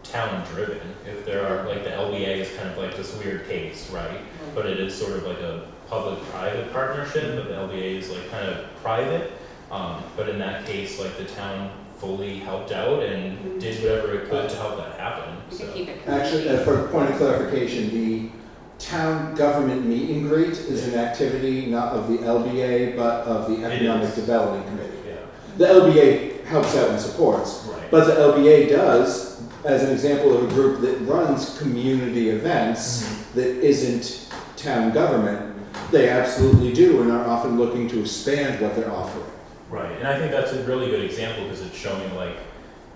Speaker 12: town driven. If there are, like the LBA is kind of like this weird case, right? But it is sort of like a public-private partnership, but the LBA is like kind of private. But in that case, like the town fully helped out and did whatever it could to help that happen,
Speaker 13: We
Speaker 12: so.
Speaker 13: could keep it.
Speaker 2: Actually, for point of clarification, the town government meet and greet is an activity not of the LBA, but of the Economic
Speaker 12: is.
Speaker 2: Development Committee.
Speaker 12: Yeah,
Speaker 2: The LBA helps out and supports,
Speaker 12: right.
Speaker 2: but the LBA does, as an example of a group that runs community events that isn't town government, they absolutely do and are often looking to expand what they're offering.
Speaker 12: Right, and I think that's a really good example because it's showing like,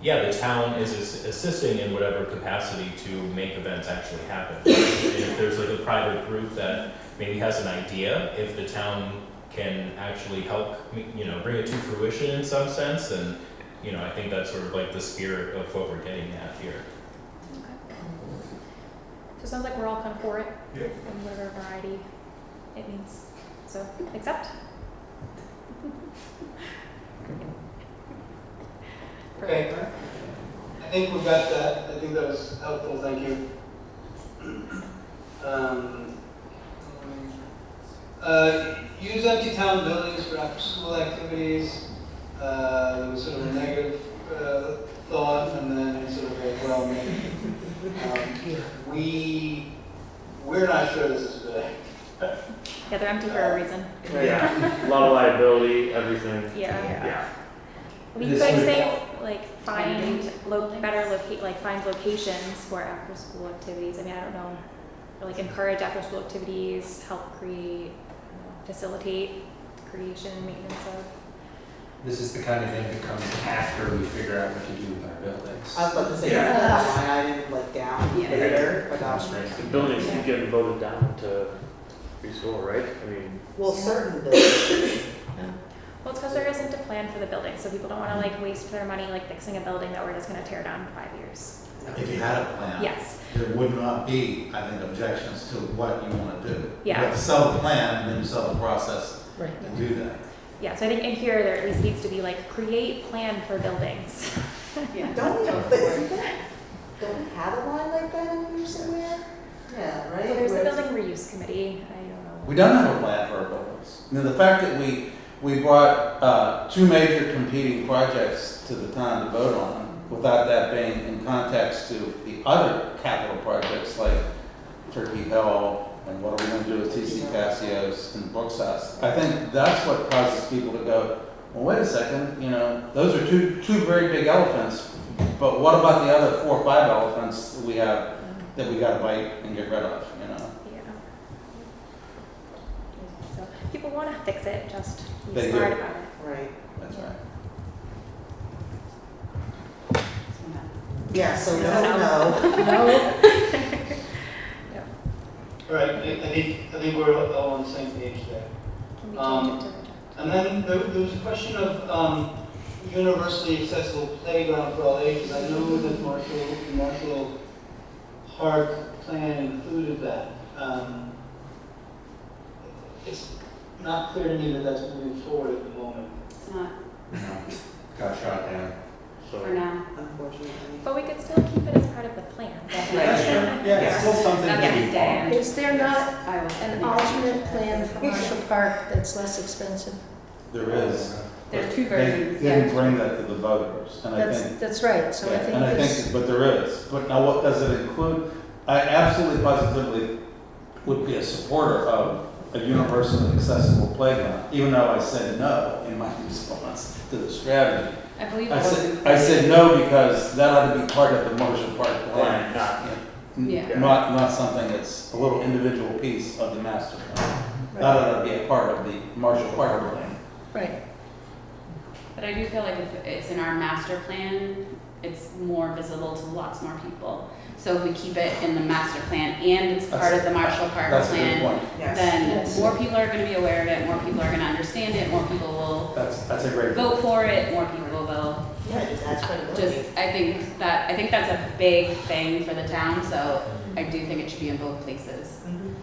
Speaker 12: yeah, the town is assisting in whatever capacity to make events actually happen. And if there's like a private group that maybe has an idea, if the town can actually help, bring it to fruition in some sense, then, I think that's sort of like the spirit of what we're getting at here.
Speaker 7: So it sounds like we're all kind of for it,
Speaker 8: Yeah.
Speaker 7: in whatever variety it means. So, accept?
Speaker 4: Okay, I think we've got that. I think that was helpful, thank you. Use empty town buildings for after-school activities. There was sort of a negative thought, and then sort of a well-made. We're not sure this is good.
Speaker 7: Yeah, they're empty for a reason.
Speaker 14: Yeah, a lot of liability, everything.
Speaker 7: Yeah.
Speaker 14: Yeah.
Speaker 7: We
Speaker 8: This
Speaker 7: could
Speaker 8: would-
Speaker 7: say, like, find find locations for after-school activities. I mean, I don't know, or like encourage after-school activities, help create, facilitate creation, maintenance of.
Speaker 8: This is the kind of thing that comes after we figure out what to do with our buildings.
Speaker 6: I was about to say,
Speaker 14: Yeah.
Speaker 6: that line item like down
Speaker 13: Yeah.
Speaker 6: later, but
Speaker 14: The buildings keep getting voted down to restore, right? I mean,
Speaker 6: well, certain buildings.
Speaker 7: Well, it's because there isn't a plan for the building, so people don't want to like waste their money like fixing a building that we're just going to tear down in 5 years.
Speaker 8: If you had a plan.
Speaker 7: Yes.
Speaker 8: There would not be, I think, objections to what you want to do.
Speaker 7: Yeah.
Speaker 8: You have to sell the plan, and then you sell the process
Speaker 9: Right.
Speaker 8: and do that.
Speaker 7: Yeah, so I think in here there at least needs to be like create plan for buildings.
Speaker 13: Yeah.
Speaker 6: Don't we, but isn't that, don't we have a line like that in here somewhere? Yeah, right?
Speaker 7: So there's the
Speaker 6: Where-
Speaker 7: building reuse committee. I don't know.
Speaker 8: We don't have a plan for our buildings. Now, the fact that we brought two major competing projects to the town to vote on, without that being in context to the other capital projects like Turkey Hill, and what are we gonna do with TC Passios and Brooks House? I think that's what causes people to go, well, wait a second, those are two very big elephants, but what about the other 4 or 5 elephants that we have that we gotta bite and get rid of,
Speaker 7: Yeah. So people want to fix it, just be
Speaker 8: They
Speaker 7: smart
Speaker 8: do.
Speaker 7: about it.
Speaker 6: Right,
Speaker 8: That's right.
Speaker 6: yeah, so
Speaker 7: No.
Speaker 6: no, no.
Speaker 9: No,
Speaker 4: All right, I think we're all on the same page there.
Speaker 7: Can we change it to
Speaker 4: And then there was a question of universally accessible playground for all ages. I know that Marshall Park plan included that. It's not clear to me that that's moving forward at the moment.
Speaker 13: It's not
Speaker 10: No, got shot down.
Speaker 13: for now.
Speaker 6: Unfortunately.
Speaker 7: But we could still keep it as part of the plan.
Speaker 1: Yeah, it's still something
Speaker 13: That
Speaker 1: to
Speaker 13: can
Speaker 1: be
Speaker 13: stay.
Speaker 9: Is there not
Speaker 13: I will.
Speaker 9: an alternate plan for Marshall Park that's less expensive?
Speaker 8: There is.
Speaker 13: There's two
Speaker 8: They
Speaker 13: versions.
Speaker 8: didn't bring that to the voters, and I think.
Speaker 9: That's right, so I
Speaker 8: Yeah,
Speaker 9: think
Speaker 8: and I
Speaker 9: this,
Speaker 8: think, but there is. But now what does it include? I absolutely positively would be a supporter of a universally accessible playground, even though I said no in my response to the strategy.
Speaker 13: I believe
Speaker 8: I
Speaker 13: that was
Speaker 8: said no because that ought to be part of the Marshall Park plan.
Speaker 13: Yeah.
Speaker 8: Not something that's a little individual piece of the master plan. That ought to be a part of the Marshall Park plan.
Speaker 9: right.
Speaker 13: But I do feel like if it's in our master plan, it's more visible to lots more people. So if we keep it in the master plan and it's part of the Marshall Park
Speaker 8: That's a good
Speaker 13: plan,
Speaker 8: point.
Speaker 6: Yes.
Speaker 13: then
Speaker 9: Yes.
Speaker 13: more people are gonna be aware of it, more people are gonna understand it, more people will
Speaker 8: That's a great.
Speaker 13: vote for it, more people will
Speaker 6: Yeah, it just adds credibility.
Speaker 13: just, I think that's a big thing for the town, so I do think it should be in both places.
Speaker 6: Mhm.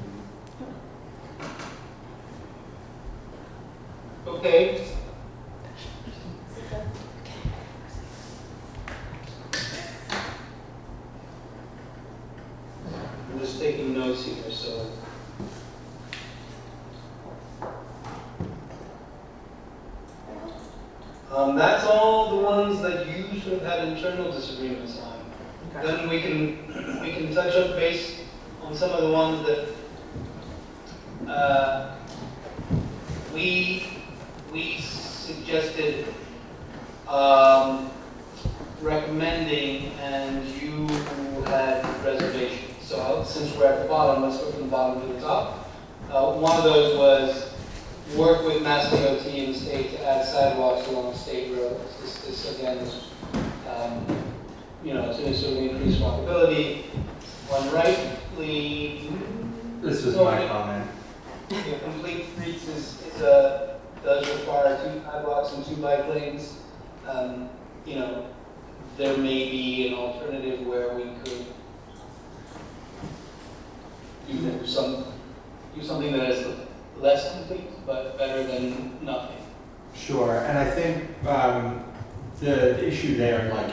Speaker 4: Okay. I'm just taking notes here, so. That's all the ones that you should have had internal disagreements on.
Speaker 6: Okay.
Speaker 4: Then we can touch up base on some of the ones that we suggested recommending, and you had reservations. So since we're at the bottom, let's go from the bottom to the top. One of those was work with Mass DOT and the state to add sidewalks along state roads. This again is, to sort of increase walkability. One rightly.
Speaker 10: This was my comment.
Speaker 4: Yeah, complete streets does require 2 sidewalks and 2 bike lanes. There may be an alternative where we could do something that is less complete, but better than nothing.
Speaker 10: Sure, and I think the issue there, like,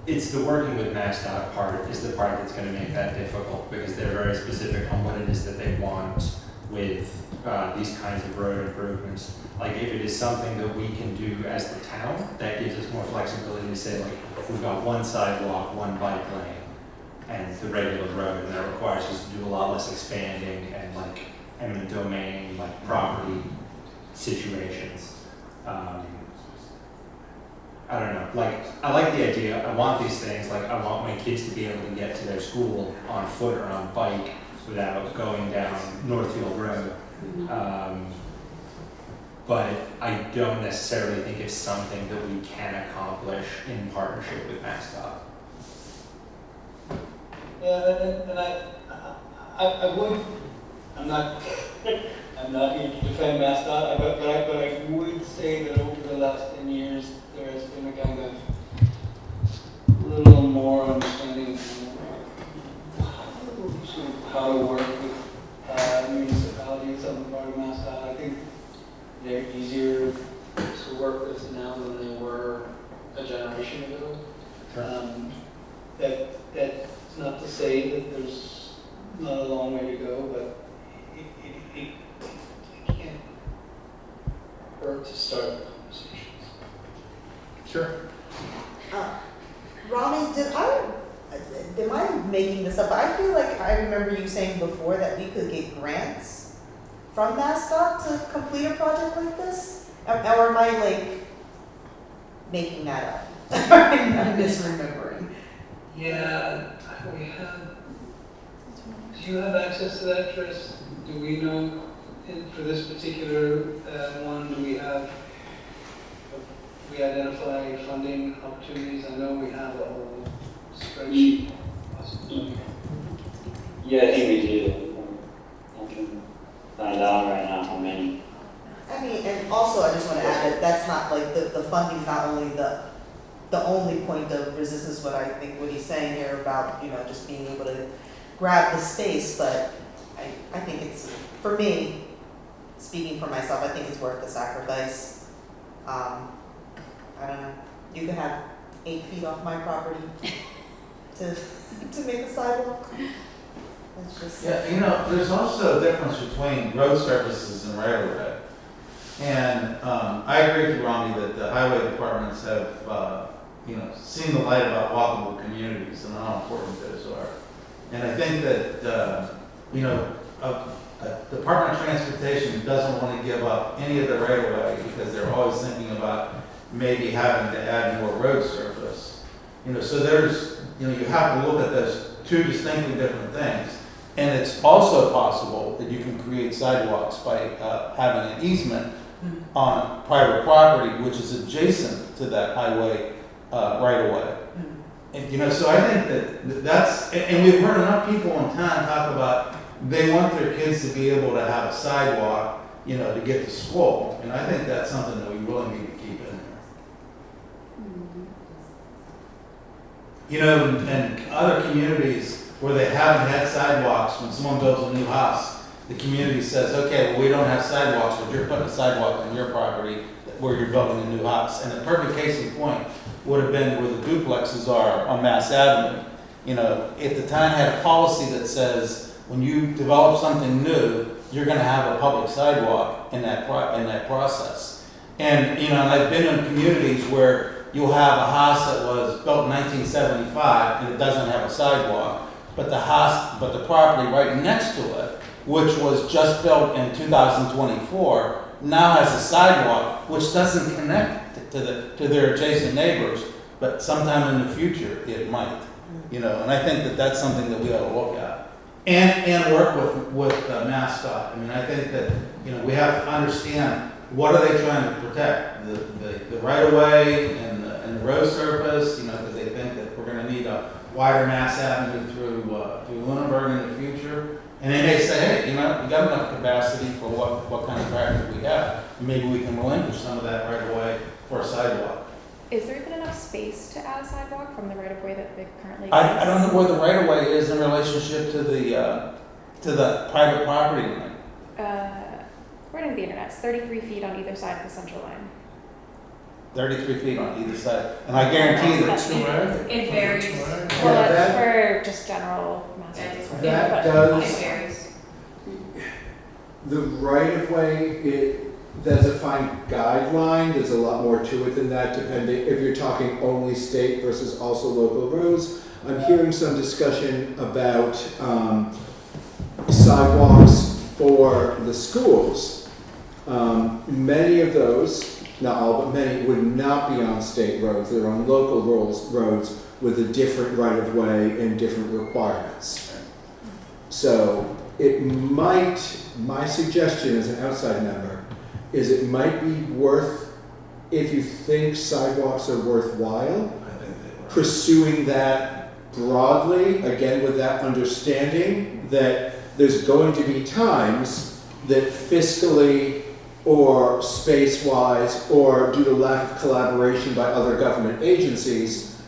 Speaker 10: it's the working with MassDOT part is the part that's going to make that difficult because they're very specific on what it is that they want with these kinds of road improvements. Like if it is something that we can do as the town, that gives us more flexibility to say like, we've got 1 sidewalk, 1 bike lane, and the regular road, and that requires us to do a lot less expanding and like eminent domain, like property situations. I don't know, like, I like the idea, I want these things, like, I want my kids to be able to get to their school on foot or on bike without going down Northfield Road. But I don't necessarily think it's something that we can accomplish in partnership with MassDOT.
Speaker 4: Yeah, and I would, I'm not here to defend MassDOT, but I would say that over the last 10 years, there has been a kind of little more understanding of how to work with municipalities on the part of MassDOT. I think they're easier to work with now than they were a generation ago. That's not to say that there's not a long way to go, but it can't hurt to start the conversations.
Speaker 10: Sure.
Speaker 6: Rami, am I making this up? I feel like I remember you saying before that we could get grants from MassDOT to complete a project like this? Or am I like making that up? I'm misremembering.
Speaker 4: Yeah, we have. Do you have access to that, Tris? Do we know for this particular one? We identify funding opportunities? I know we have a whole spreadsheet.
Speaker 5: Yeah, I think we do.
Speaker 6: think what he's saying here about, just being able to grab the space, but I think it's, for me, speaking for myself, I think it's worth the sacrifice. I don't know, you could have 8 feet off my property to make a sidewalk. That's just.
Speaker 8: Yeah, there's also a difference between road surfaces and right of way. And I agree with Rami that the highway departments have, seen the light about walkable communities and how important those are. And I think that, a Department of Transportation doesn't want to give up any of the right of way because they're always thinking about maybe having to add more road surface. So there's, you have to look at those two distinctly different things. And it's also possible that you can create sidewalks by having an easement on private property, which is adjacent to that highway right of way. And, so I think that's, and we've heard enough people in town talk about they want their kids to be able to have a sidewalk, to get to school. And I think that's something that we really need to keep in there. And other communities where they haven't had sidewalks, when someone builds a new house, the community says, okay, well, we don't have sidewalks, but you're putting a sidewalk on your property where you're building a new house. And the perfect case in point would have been where the duplexes are on Mass Avenue. If the town had a policy that says, when you develop something new, you're going to have a public sidewalk in that process. And and I've been in communities where you'll have a house that was built in 1975 and it doesn't have a sidewalk, but the property right next to it, which was just built in 2024, now has a sidewalk which doesn't connect to their adjacent neighbors, but sometime in the future it might. And I think that that's something that we ought to look at. And work with MassDOT. I think that we have to understand what are they trying to protect, the right of way and the road surface, because they think that we're going to need a wider Mass Avenue through Lunenburg in the future. And they may say, hey, we got enough capacity for what kind of traffic we have. Maybe we can relinquish some of that right of way for a sidewalk.
Speaker 7: Is there even enough space to add a sidewalk from the right of way that they currently exists?
Speaker 8: I don't know where the right of way is in relationship to the private property line.
Speaker 7: According to the internet, it's 33 feet on either side of the central line.
Speaker 8: 33 feet on either side. And I guarantee that
Speaker 3: It varies.
Speaker 7: Well,
Speaker 2: Yeah,
Speaker 7: that's for just general mass.
Speaker 2: That does, the right of way, there's a fine guideline, there's a lot more to it than that, depending if you're talking only state versus also local roads. I'm hearing some discussion about sidewalks for the schools. Many of those, not all, but many would not be on state roads. They're on local roads with a different right of way and different requirements. So my suggestion as an outside member is it might be worth, if you think sidewalks are worthwhile, pursuing that broadly, again with that understanding that there's going to be times that fiscally or space-wise or due to lack of collaboration by other government agencies,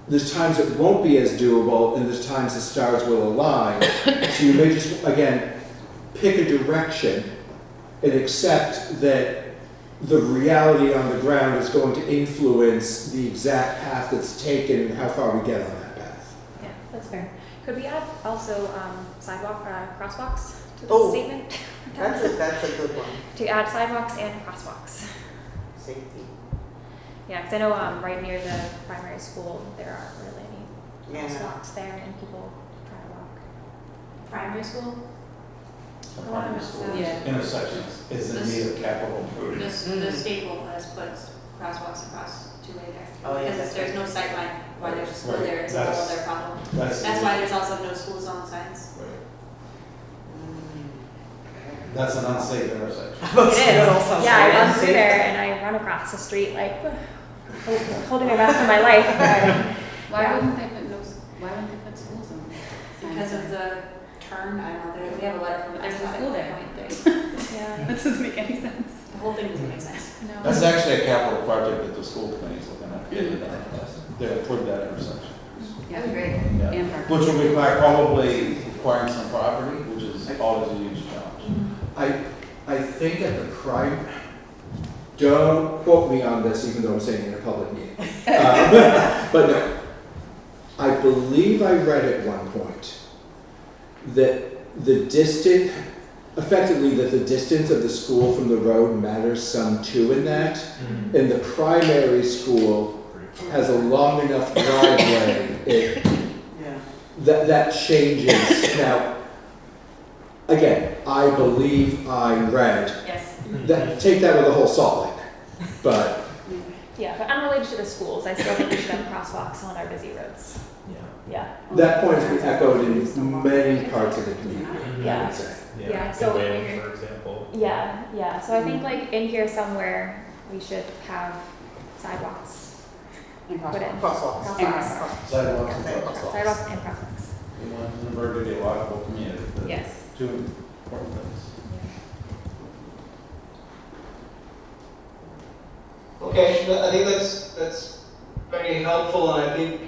Speaker 2: there's times it won't be as doable and there's times the stars will align. So you may just, again, pick a direction and accept that the reality on the ground is going to influence the exact path that's taken and how far we get on that path.
Speaker 7: Yeah, that's fair. Could we add also sidewalk crosswalks to the
Speaker 6: Oh.
Speaker 7: statement?
Speaker 6: That's a good one.
Speaker 7: To add sidewalks and crosswalks.
Speaker 6: Safety.
Speaker 7: Yeah, because I know right near the primary school there aren't really any
Speaker 6: Yeah.
Speaker 7: crosswalks there and people try to walk.
Speaker 3: Primary school?
Speaker 7: The one in South.
Speaker 3: Yeah.
Speaker 8: Intersections is in need of capital improvement.
Speaker 3: The state will has put crosswalks across two-way there.
Speaker 6: Oh, yeah,
Speaker 3: Because there's no sight line why there's a school
Speaker 8: Right.
Speaker 3: there, it's a whole
Speaker 8: That's-
Speaker 3: other problem.
Speaker 8: That's
Speaker 3: That's why there's also no school zone signs.
Speaker 8: That's an unsafe intersection.
Speaker 7: It is. Yeah, I run through there and I run across the street like holding my breath for my life.
Speaker 13: Why
Speaker 7: Yeah.
Speaker 13: wouldn't they put school zones?
Speaker 3: Because of the turn, I don't know, we have a letter from the.
Speaker 13: There's a school there.
Speaker 7: Yeah.
Speaker 13: That doesn't make any sense.
Speaker 3: The whole thing doesn't make sense.
Speaker 7: No.
Speaker 8: That's actually a capital project that the school committee is looking at getting done. They approved that intersection. Yeah.
Speaker 13: And parking.
Speaker 8: Which will require, probably requiring some property, which is always a huge challenge.
Speaker 2: I think at the prime, don't quote me on this, even though I'm saying it in a public meeting. But no, I believe I read at one point that the distance, effectively that the distance of the school from the road matters some too in that. And the primary school has a long enough driveway,
Speaker 6: Yeah.
Speaker 2: that changes. Now, again, I believe I read,
Speaker 7: Yes.
Speaker 2: that, take that with a whole salt lick, but
Speaker 7: Yeah, but unrelated to the schools, I still think we should have crosswalks on our busy roads. Yeah.
Speaker 2: that point has been echoed in many parts of the community, I
Speaker 7: Yeah.
Speaker 2: would say.
Speaker 7: Yeah, so
Speaker 12: Wayne,
Speaker 7: we're-
Speaker 12: for example.
Speaker 7: Yeah. So I think like in here somewhere, we should have sidewalks.
Speaker 13: And
Speaker 7: Put in.
Speaker 6: Crosswalks.
Speaker 13: And
Speaker 7: Crosswalks.
Speaker 13: crosswalks.
Speaker 8: Sidewalks and
Speaker 6: Okay.
Speaker 8: crosswalks.
Speaker 7: Sidewalks and crosswalks.
Speaker 8: We want Lunenburg to be a walkable community. The
Speaker 7: Yes.
Speaker 8: Two important things.
Speaker 4: Okay, I think that's very helpful, and I think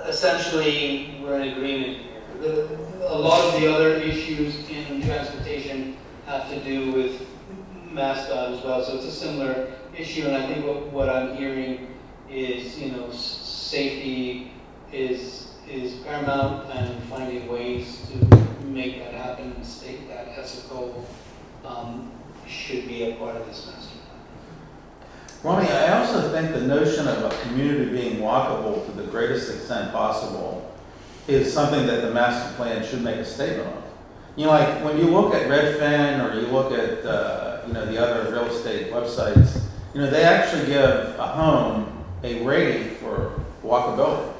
Speaker 4: essentially we're in agreement here. A lot of the other issues in transportation have to do with MassDOT as well, so it's a similar issue, and I think what I'm hearing is, safety is paramount, and finding ways to make that happen and state that as a goal should be a part of this master plan.
Speaker 8: Ronnie, I also think the notion of a community being walkable to the greatest extent possible is something that the master plan should make a statement of. Like when you look at Redfin or you look at, the other real estate websites, they actually give a home a rating for walkability,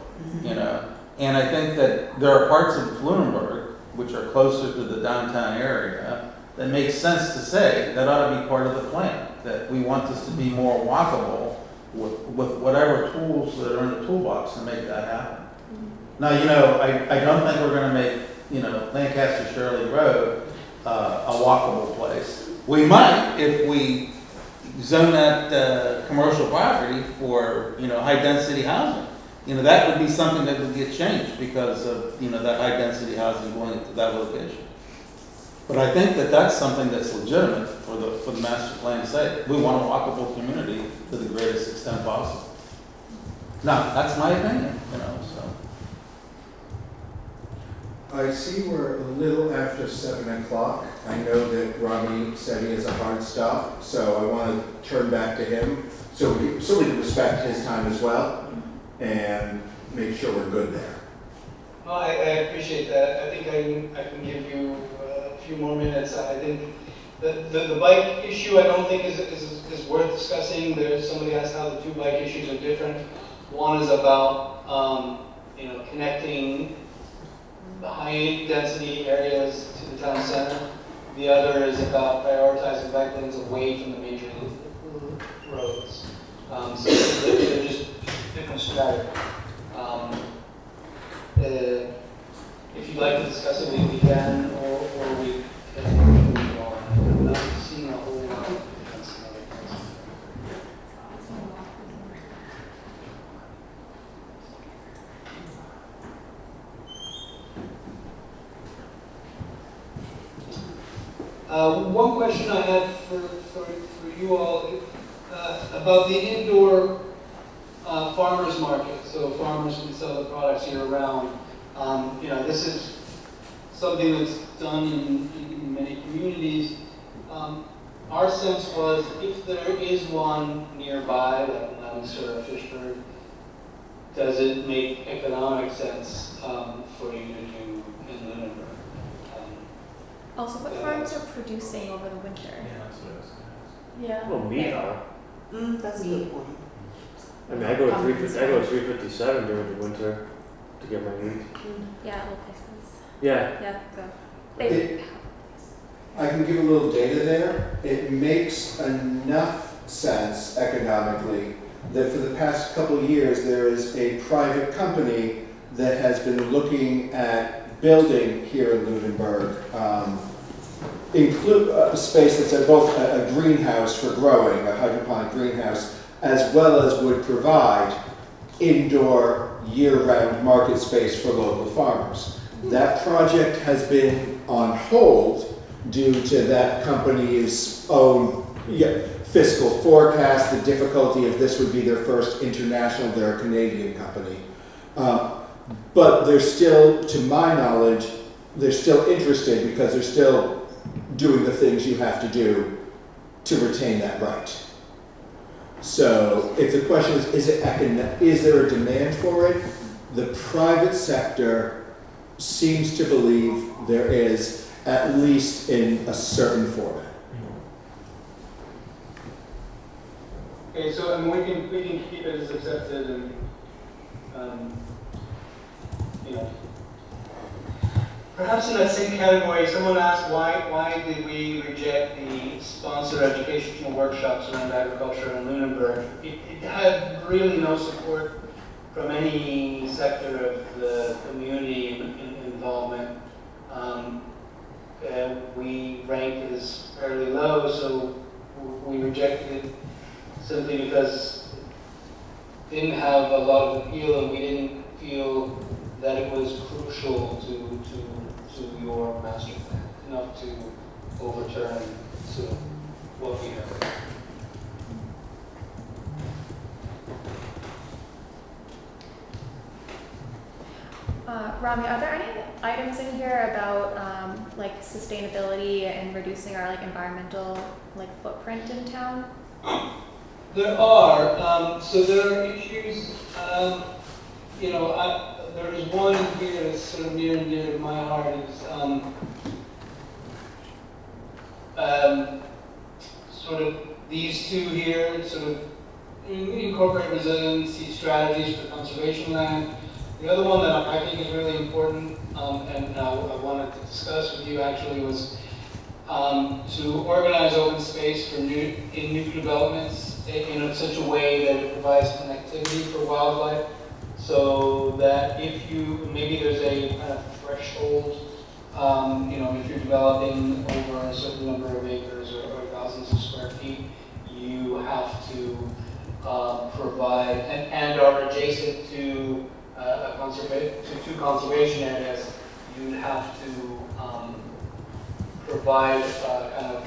Speaker 8: And I think that there are parts of Lunenburg, which are closer to the downtown area, that makes sense to say that ought to be part of the plan, that we want this to be more walkable with whatever tools that are in the toolbox to make that happen. Now, I don't think we're going to make, Lancaster Shirley Road a walkable place. We might if we zone that commercial property for, high-density housing. That would be something that would get changed because of, that high-density housing going to that location. But I think that that's something that's legitimate for the master plan to say. We want a walkable community to the greatest extent possible. Now, that's my opinion, so.
Speaker 2: I see we're a little after 7 o'clock. I know that Rami said he has a hard stop, so I want to turn back to him so we can respect his time as well and make sure we're good there.
Speaker 4: No, I appreciate that. I think I can give you a few more minutes. I think the bike issue I don't think is worth discussing. Somebody asked how the two bike issues are different. One is about connecting the high density areas to the town center. The other is about prioritizing bike lanes away from the major roads. So they're just different strategy. If you'd like to discuss it, we can, or we can move on. I'm not seeing a whole lot of difference in other places. One question I had for you all about the indoor farmers market. So farmers can sell the products year round. This is something that's done in many communities. Our sense was if there is one nearby, like Leominster or Fitchburg, does it make economic sense for you to do in Lunenburg?
Speaker 7: Also, what farms are producing over the winter?
Speaker 12: Yeah, that's what I was gonna ask.
Speaker 7: Yeah.
Speaker 14: Well, meat are.
Speaker 6: That's a good point.
Speaker 14: I mean, I go to 357 during the winter to get my meat.
Speaker 7: Yeah, little places.
Speaker 14: Yeah.
Speaker 7: Yeah, go.
Speaker 2: I can give a little data there. It makes enough sense economically that for the past couple of years there is a private company that has been looking at building here in Lunenburg, include a space that's both a greenhouse for growing, a hydroponic greenhouse, as well as would provide indoor, year-round market space for local farmers. That project has been on hold due to that company's own fiscal forecast, the difficulty of this would be their first international, they're a Canadian company. But they're still, to my knowledge, they're still interested because they're still doing the things you have to do to retain that right. So if the question is there a demand for it? The private sector seems to believe there is, at least in a certain format.
Speaker 4: Okay, so we can keep it as accepted and, perhaps in that same category, someone asked why did we reject the sponsored educational workshops around agriculture in Lunenburg? It had really no support from any sector of the community involvement. We ranked it as fairly low, so we rejected it simply because it didn't have a lot of appeal, and we didn't feel that it was crucial to your master plan enough to overturn sort of what we have.
Speaker 7: Rami, are there any items in here about like sustainability and reducing our like environmental like footprint in town?
Speaker 4: There are. So there are issues. There is one here that's sort of near and dear to my heart. Is sort of these two here. Sort of incorporate resiliency strategies for conservation land. The other one that I think is really important, and I wanted to discuss with you actually, was to organize open space for new developments in such a way that it provides connectivity for wildlife, so that if you, maybe there's a kind of threshold, if you're developing over a certain number of acres or thousands of square feet, you have to provide, and are adjacent to two conservation areas, you'd have to provide kind of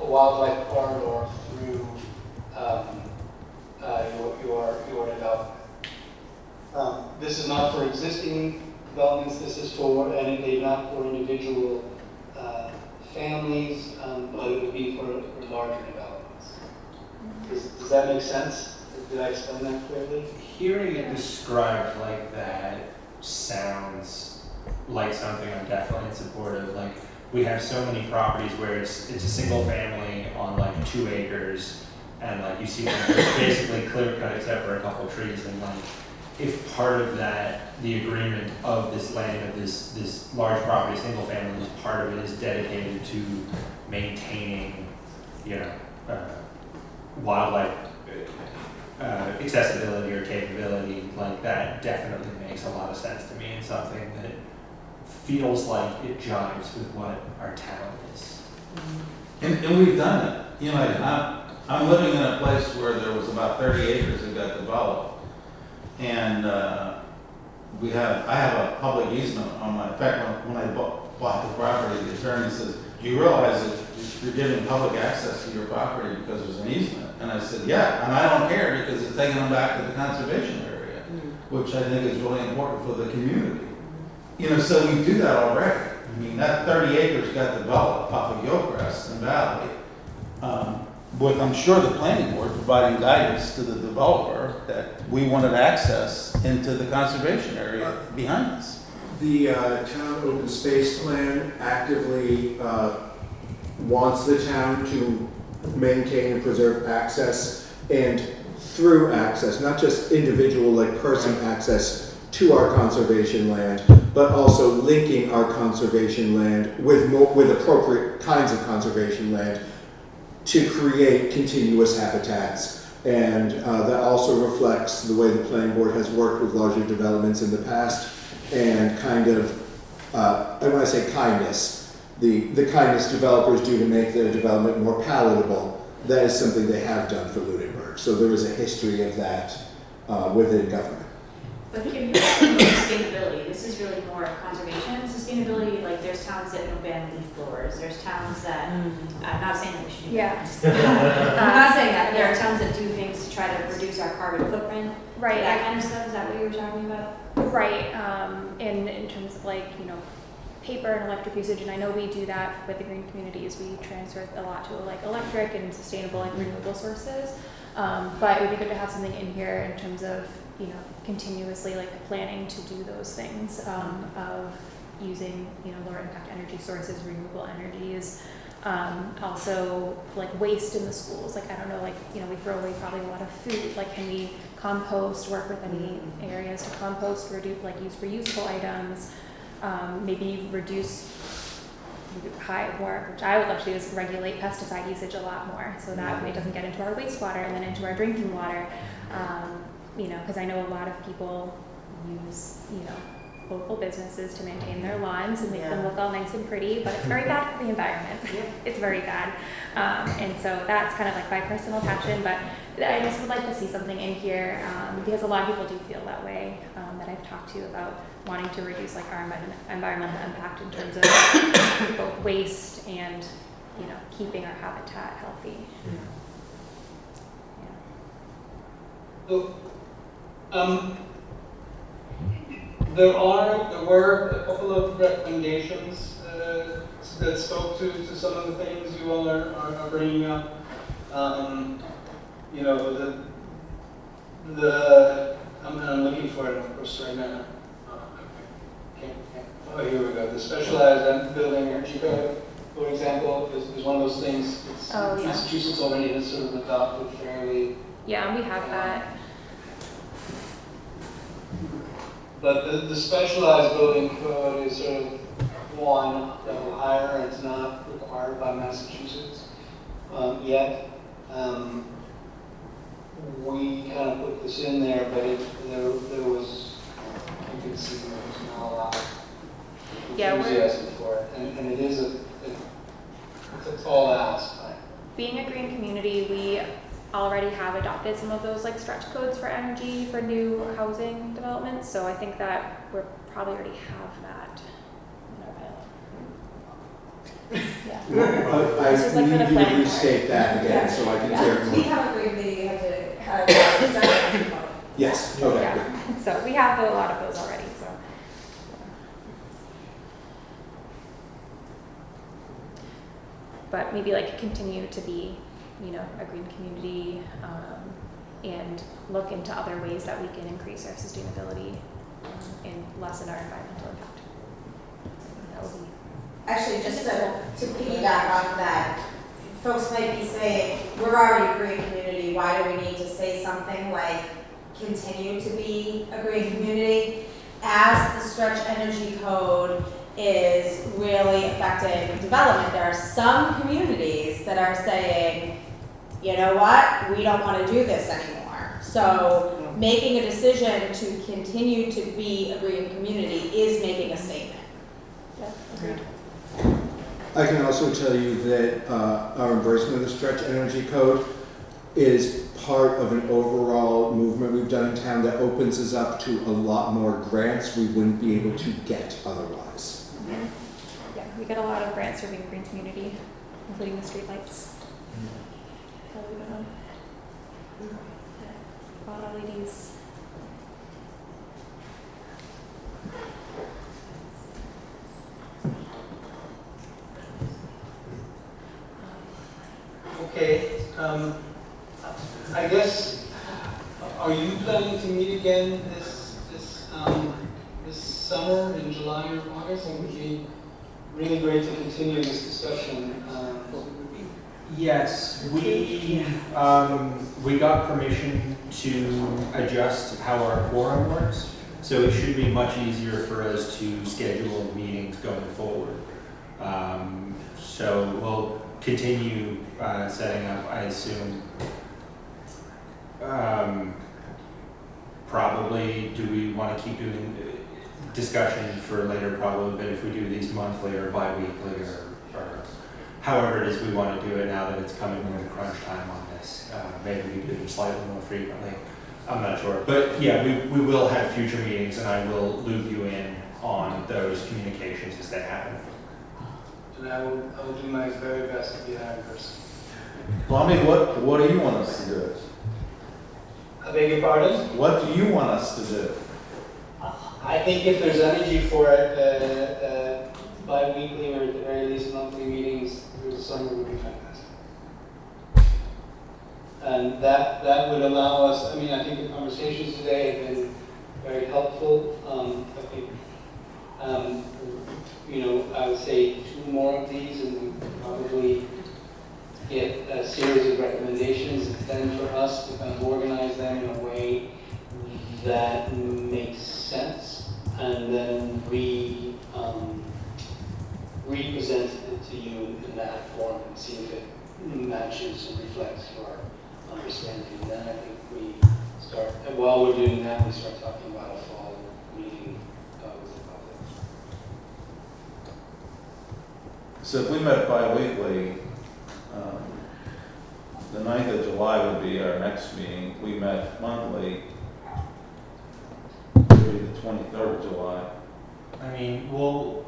Speaker 4: a wildlife corridor through your development. This is not for existing developments. This is for not for individual families, but it would be for larger developments. Does that make sense? Did I explain that clearly?
Speaker 10: Hearing it described like that sounds like something I'm definitely in support of. Like, we have so many properties where it's a single family on like 2 acres, and like you see them basically clear cut except for a couple of trees, and like if part of that, the agreement of this land, of this large property, single family, part of it is dedicated to maintaining, wildlife accessibility or capability, like that definitely makes a lot of sense to me, and something that feels like it jives with what our town is.
Speaker 8: And we've done it. I'm living in a place where there was about 30 acres that got developed, and I have a public easement on my. In fact, when I bought the property, the attorney says, "Do you realize that you're giving public access to your property because there's an easement?" And I said, "Yeah, and I don't care because it's taking them back to the conservation area, which I think is really important for the community." So we do that already. I mean, that 30 acres got developed off of Gilchrist and Valley, with, I'm sure, the planning board providing guidance to the developer that we wanted access into the conservation area behind us.
Speaker 2: The town open space plan actively wants the town to maintain and preserve access, and through access, not just individual like person access to our conservation land, but also linking our conservation land with appropriate kinds of conservation land to create continuous habitats. And that also reflects the way the planning board has worked with larger developments in the past, and kind of, and when I say kindness, the kindness developers do to make their development more palatable, that is something they have done for Lunenburg. So there is a history of that within government.
Speaker 15: But Kim, you're talking about sustainability. This is really more conservation. Sustainability, like there's towns that don't ban leaf blowers. There's towns that, I'm not saying that we should do that. I'm not saying that. There are towns that do things to try to reduce our carbon footprint.
Speaker 7: Right.
Speaker 15: That kind of stuff. Is that what you were talking about?
Speaker 7: Right, in terms of like, you know, paper and electric usage, and I know we do that with the green communities. We transfer a lot to like electric and sustainable and renewable sources. But it would be good to have something in here in terms of, you know, continuously like planning to do those things of using, you know, lower impact energy sources, renewable energies. Also like waste in the schools. Like, I don't know, like, you know, we throw away probably a lot of food. Like, can we compost, work with any areas to compost, reduce, like use reusable items, maybe reduce high work, which I would love to do is regulate pesticide usage a lot more so that it doesn't get into our wastewater and then into our drinking water. You know, because I know a lot of people use, you know, local businesses to maintain their lawns and make them look all nice and pretty, but it's very bad for the environment. It's very bad. And so that's kind of like my personal passion, but I just would like to see something in here because a lot of people do feel that way that I've talked to about wanting to reduce like our environmental impact in terms of both waste and, you know, keeping our habitat healthy.
Speaker 4: So, there were a couple of recommendations that spoke to some of the things you all are bringing up. You know, I'm looking for it, of course, right now. Oh, here we go. The specialized building energy code, for example, is one of those things. Massachusetts already has sort of adopted fairly.
Speaker 7: Yeah, we have that.
Speaker 4: But the specialized building code is sort of one level higher, and it's not required by Massachusetts yet. We kind of put this in there, but there was, you could see there was not a lot of enthusiasm for it, and it is it's a tall ask. Right?
Speaker 7: Being a green community, we already have adopted some of those like stretch codes for energy for new housing developments. So I think that we're probably already have that in our bylaw.
Speaker 2: I need you to restate that again so I can hear
Speaker 3: We
Speaker 2: more.
Speaker 3: have a green committee, have to,
Speaker 2: Yes, okay.
Speaker 7: Yeah. So we have a lot of those already, so. But maybe like continue to be, you know, a green community and look into other ways that we can increase our sustainability and lessen our environmental impact. That would be
Speaker 3: actually, just to piggyback off that, folks might be saying, we're already a green community, why do we need to say something like continue to be a green community? As the stretch energy code is really affecting development, there are some communities that are saying, you know what, we don't want to do this anymore. So making a decision to continue to be a green community is making a statement.
Speaker 7: Yeah, agreed.
Speaker 2: I can also tell you that our embracement of the stretch energy code is part of an overall movement we've done in town that opens us up to a lot more grants we wouldn't be able to get otherwise.
Speaker 7: Yeah, we get a lot of grants for being a green community, including the streetlights. A lot of LEDs.
Speaker 4: Okay. I guess, are you planning to meet again this summer in July or August? It would be really great to continue this discussion.
Speaker 1: Yes, we got permission to adjust how our quorum works, so it should be much easier for us to schedule meetings going forward. So we'll continue setting up, I assume. Probably, do we want to keep doing discussion for later? Probably, but if we do these monthly or bi-weekly or however it is we want to do it now that it's coming to crunch time on this, maybe we do them slightly more frequently.
Speaker 10: I'm not sure, but yeah, we will have future meetings and I will loop you in on those communications as they happen.
Speaker 4: And I will do my very best to be there in person.
Speaker 8: Kwame, what do you want us to do?
Speaker 4: I beg your pardon?
Speaker 8: What do you want us to do?
Speaker 4: I think if there's energy for it, bi-weekly or at the very least monthly meetings through the summer would be fantastic. And that would allow us, I mean, I think the conversations today have been very helpful. I think, I would say 2 more of these and we probably get a series of recommendations, and then for us to kind of organize them in a way that makes sense, and then represent it to you in that form and see if it matches and reflects your understanding. And then I think we start, and while we're doing that, we start talking about a fall meeting with the public.
Speaker 8: So if we met bi-weekly, the 9th of July would be our next meeting. We met monthly, it would be the 23rd of July.
Speaker 10: I mean, we'll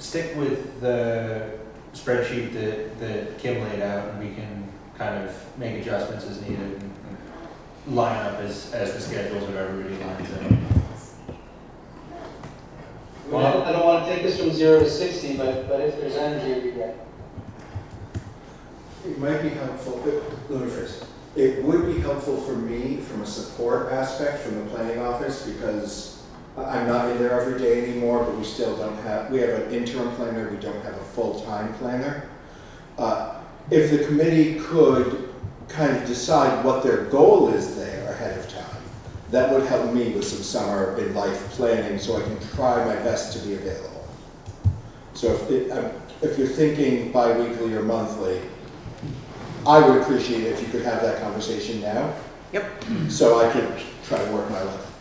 Speaker 10: stick with the spreadsheet that Kim laid out and we can kind of make adjustments as needed and line up as the schedules of everybody lines up.
Speaker 4: I don't want to take this from 0 to 60, but if there's energy, it'd be great.
Speaker 2: It might be helpful, let me phrase it. It would be helpful for me from a support aspect from the planning office because I'm not in there every day anymore, but we still don't have, we have an interim planner, we don't have a full-time planner. If the committee could kind of decide what their goal is there ahead of time, that would help me with some summer in life planning so I can try my best to be available. So if you're thinking bi-weekly or monthly, I would appreciate it if you could have that conversation now.
Speaker 6: Yep.
Speaker 2: So I could try to work my life.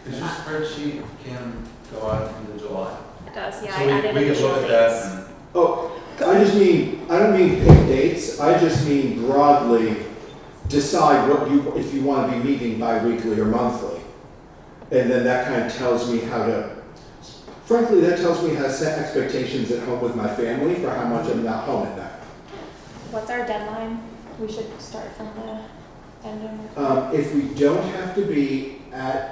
Speaker 8: Does your spreadsheet can go out into July?
Speaker 7: It does, yeah,
Speaker 8: So
Speaker 7: I added
Speaker 8: we can
Speaker 7: additional
Speaker 8: look at
Speaker 7: dates.
Speaker 8: that and
Speaker 2: Oh, I don't mean pick dates, I just mean broadly decide if you want to be meeting bi-weekly or monthly. And then that kind of tells me frankly, that tells me how to set expectations at home with my family for how much I'm not home at night.
Speaker 7: What's our deadline? We should start from the end of.
Speaker 2: If we don't have to be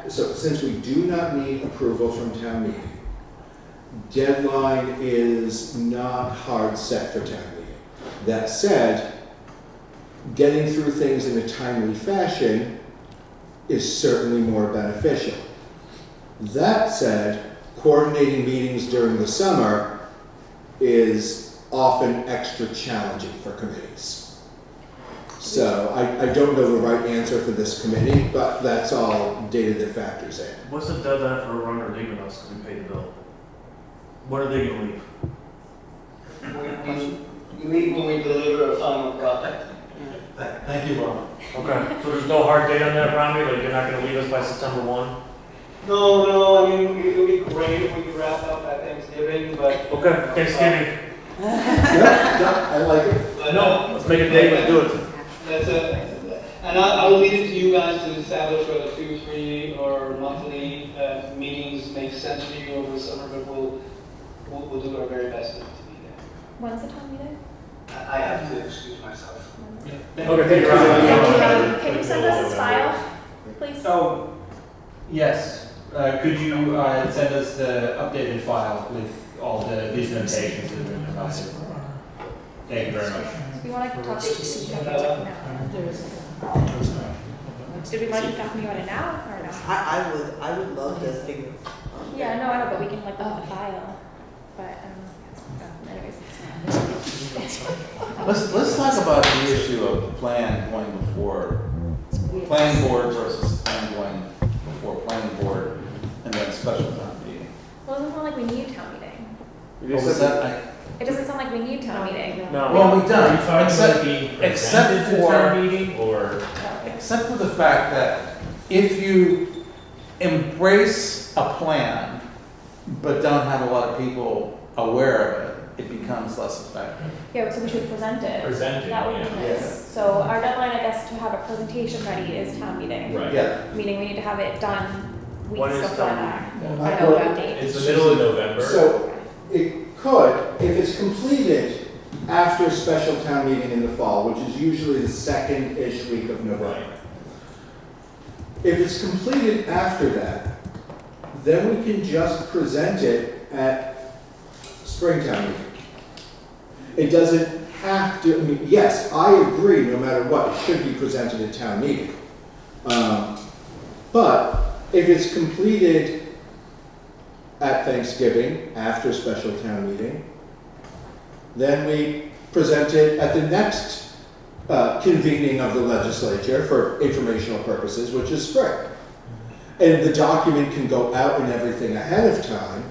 Speaker 2: since we do not need approval from town meeting, deadline is not hard set for town meeting. That said, getting through things in a timely fashion is certainly more beneficial. That said, coordinating meetings during the summer is often extra challenging for committees. So I don't know the right answer for this committee, but that's all data that factors in.
Speaker 14: What's the deadline for a runner leaving us because we paid the bill? When are they gonna leave?
Speaker 4: We leave when we deliver a final product.
Speaker 8: thank you, Ron.
Speaker 14: Okay, so there's no hard date on that, Rami? Like you're not gonna leave us by September 1?
Speaker 4: No, I mean, it would be great if we could wrap up at Thanksgiving, but.
Speaker 14: Okay, Thanksgiving.
Speaker 2: Yeah, I like it.
Speaker 4: But,
Speaker 14: No, let's make a date, let's do it.
Speaker 4: And I will leave it to you guys to establish whether 2, 3, or monthly meetings make sense for you over the summer, but we'll do our very best to be there.
Speaker 7: When's the town meeting?
Speaker 4: I have to excuse myself.
Speaker 14: Okay, thank you, Rami.
Speaker 7: Can you send us this file, please?
Speaker 10: Oh, yes. Could you send us the updated file with all these notations that have been provided? Thank you very much.
Speaker 7: We want to talk to you now. Did we want to talk to you about it now or no?
Speaker 6: I would love to figure.
Speaker 7: Yeah, no, I know, but we can like look at the file. But anyways.
Speaker 8: Let's talk about the issue of the plan going before, planning board versus plan going before planning board and then special town meeting.
Speaker 7: Well, it doesn't sound like we need town meeting.
Speaker 8: What was that?
Speaker 7: It doesn't sound like we need town meeting.
Speaker 14: No.
Speaker 8: Well, we don't,
Speaker 12: Except
Speaker 8: for
Speaker 12: town meeting or
Speaker 8: except for the fact that if you embrace a plan but don't have a lot of people aware of it, it becomes less effective.
Speaker 7: Yeah, so we should present it.
Speaker 12: Present it,
Speaker 7: That would be
Speaker 12: yeah.
Speaker 7: nice. So our deadline, I guess, to have a presentation ready is town meeting.
Speaker 12: Right.
Speaker 8: Yeah,
Speaker 7: Meaning we need to have it done
Speaker 14: When
Speaker 7: weeks
Speaker 14: is
Speaker 7: before
Speaker 14: town
Speaker 7: that.
Speaker 2: meeting?
Speaker 7: I know that date.
Speaker 12: It's the middle of November.
Speaker 2: So it could, if it's completed after special town meeting in the fall, which is usually the second-ish week of November. If it's completed after that, then we can just present it at Springtown meeting. It doesn't have to, I mean, yes, I agree, no matter what, it should be presented at town meeting. But if it's completed at Thanksgiving, after special town meeting, then we present it at the next convening of the legislature for informational purposes, which is spring. And the document can go out and everything ahead of time,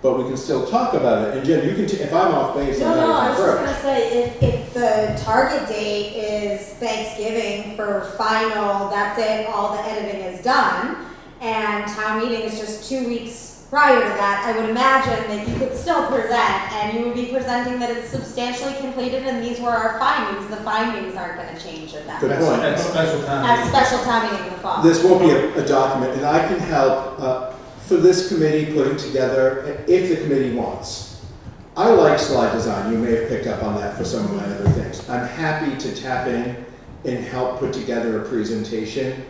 Speaker 2: but we can still talk about it. And Jen, you can, if I'm off base,
Speaker 3: No,
Speaker 2: I'm
Speaker 3: no, I
Speaker 2: not
Speaker 3: was just
Speaker 2: first.
Speaker 3: gonna say, if the target date is Thanksgiving for final, that's it, all the editing is done, and town meeting is just 2 weeks prior to that, I would imagine that you could still present, and you would be presenting that it's substantially completed, and these were our findings. The findings aren't gonna change at that
Speaker 2: Good
Speaker 3: point.
Speaker 2: point.
Speaker 8: at special time.
Speaker 3: At special town meeting in the fall.
Speaker 2: This won't be a document, and I can help for this committee putting together, if the committee wants. I like slide design, you may have picked up on that for some of my other things. I'm happy to tap in and help put together a presentation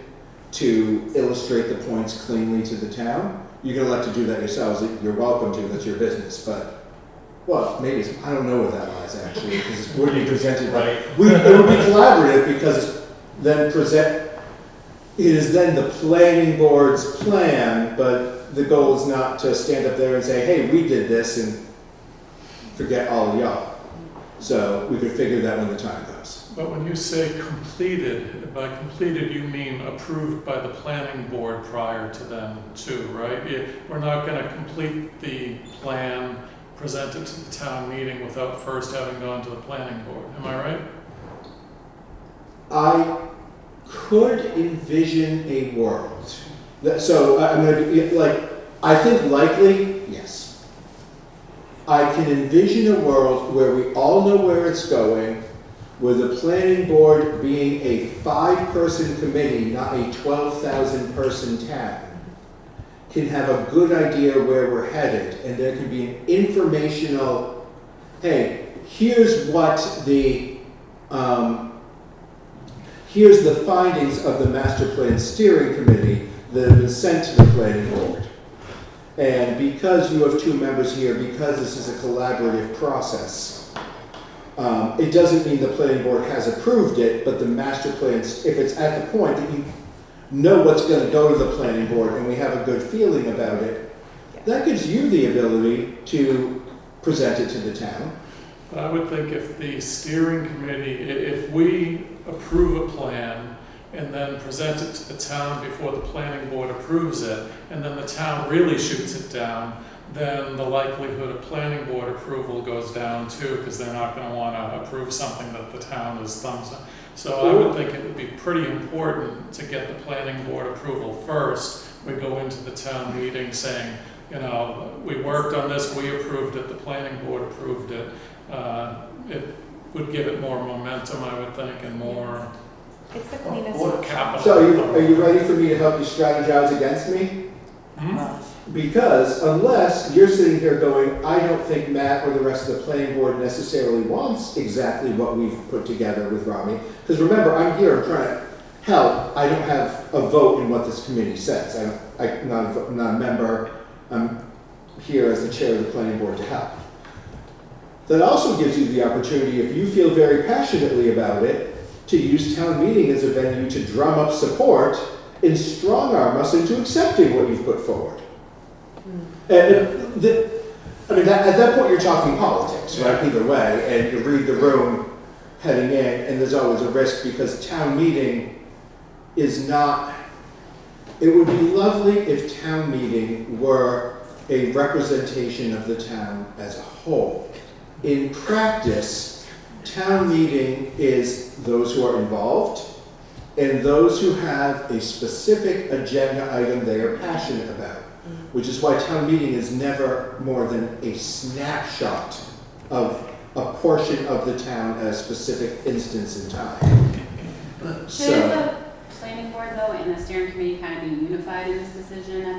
Speaker 2: to illustrate the points cleanly to the town. You can elect to do that yourselves, you're welcome to, that's your business, but, well, maybe it's, I don't know where that lies actually, because it's would be presented by, it would be collaborative because it's then it is then the planning board's plan, but the goal is not to stand up there and say, hey, we did this and forget all of y'all. So we could figure that when the time comes.
Speaker 11: But when you say completed, by completed you mean approved by the planning board prior to them too, right? We're not gonna complete the plan, present it to the town meeting without first having gone to the planning board, am I right?
Speaker 2: I could envision a world. So I'm gonna be like, I think likely, yes. I can envision a world where we all know where it's going, with the planning board being a 5-person committee, not a 12,000-person town, can have a good idea where we're headed, and there can be an informational, hey, here's what here's the findings of the master plan steering committee that have been sent to the planning board. And because you have 2 members here, because this is a collaborative process, it doesn't mean the planning board has approved it, but the master plan, if it's at the point that you know what's going to go to the planning board and we have a good feeling about it, that gives you the ability to present it to the town.
Speaker 11: But I would think if the steering committee, if we approve a plan and then present it to the town before the planning board approves it, and then the town really shoots it down, then the likelihood of planning board approval goes down too, because they're not going to want to approve something that the town is thumbs up. So I would think it would be pretty important to get the planning board approval first. We go into the town meeting saying, you know, we worked on this, we approved it, the planning board approved it. It would give it more momentum, I would think, and more
Speaker 7: It's the cleanest.
Speaker 11: capital.
Speaker 2: So are you ready for me to help you strategize against me? Because unless you're sitting here going, I don't think Matt or the rest of the planning board necessarily wants exactly what we've put together with Rami. Because remember, I'm here, I'm trying to help. I don't have a vote in what this committee says. I'm not a member. I'm here as the chair of the planning board to help. That also gives you the opportunity, if you feel very passionately about it, to use town meeting as a venue to drum up support and strong arm us into accepting what you've put forward. And at that point you're talking politics, right? Either way, and you read the room heading in, and there's always a risk because town meeting is not. It would be lovely if town meeting were a representation of the town as a whole. In practice, town meeting is those who are involved and those who have a specific agenda item they are passionate about, which is why town meeting is never more than a snapshot of a portion of the town at a specific instance in time.
Speaker 13: Shouldn't
Speaker 2: So,
Speaker 13: the planning board though and the steering committee kind of be unified in this decision?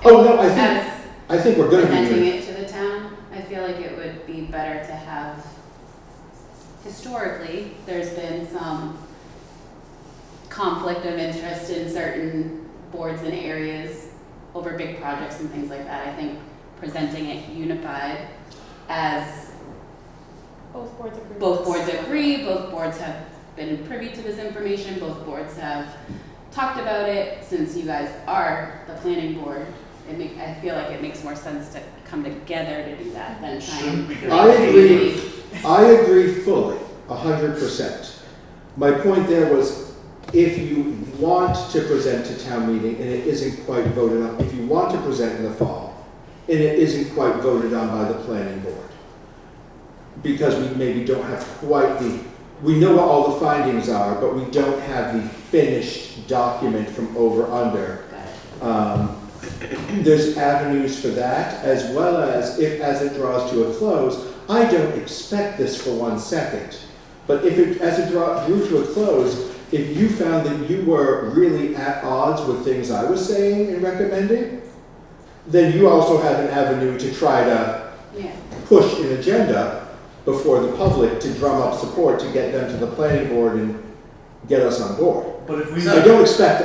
Speaker 2: oh no,
Speaker 13: As
Speaker 2: I think we're gonna
Speaker 13: presenting
Speaker 2: be,
Speaker 13: it to the town, I feel like it would be better to have, historically, there's been some conflict of interest in certain boards and areas over big projects and things like that. I think presenting it unified as
Speaker 7: Both boards agree.
Speaker 13: both boards agree, both boards have been privy to this information, both boards have talked about it. Since you guys are the planning board, I feel like it makes more sense to come together to do that than trying to.
Speaker 2: I agree fully, 100%. My point there was, if you want to present to town meeting and it isn't quite voted on, if you want to present in the fall and it isn't quite voted on by the planning board, because we maybe don't have quite we know what all the findings are, but we don't have the finished document from over under. There's avenues for that, as well as if, as it draws to a close, I don't expect this for 1 second, but if it, as it drew to a close, if you found that you were really at odds with things I was saying and recommending, then you also have an avenue to try to push an agenda before the public to drum up support to get them to the planning board and get us on board.
Speaker 14: But if we
Speaker 2: I don't expect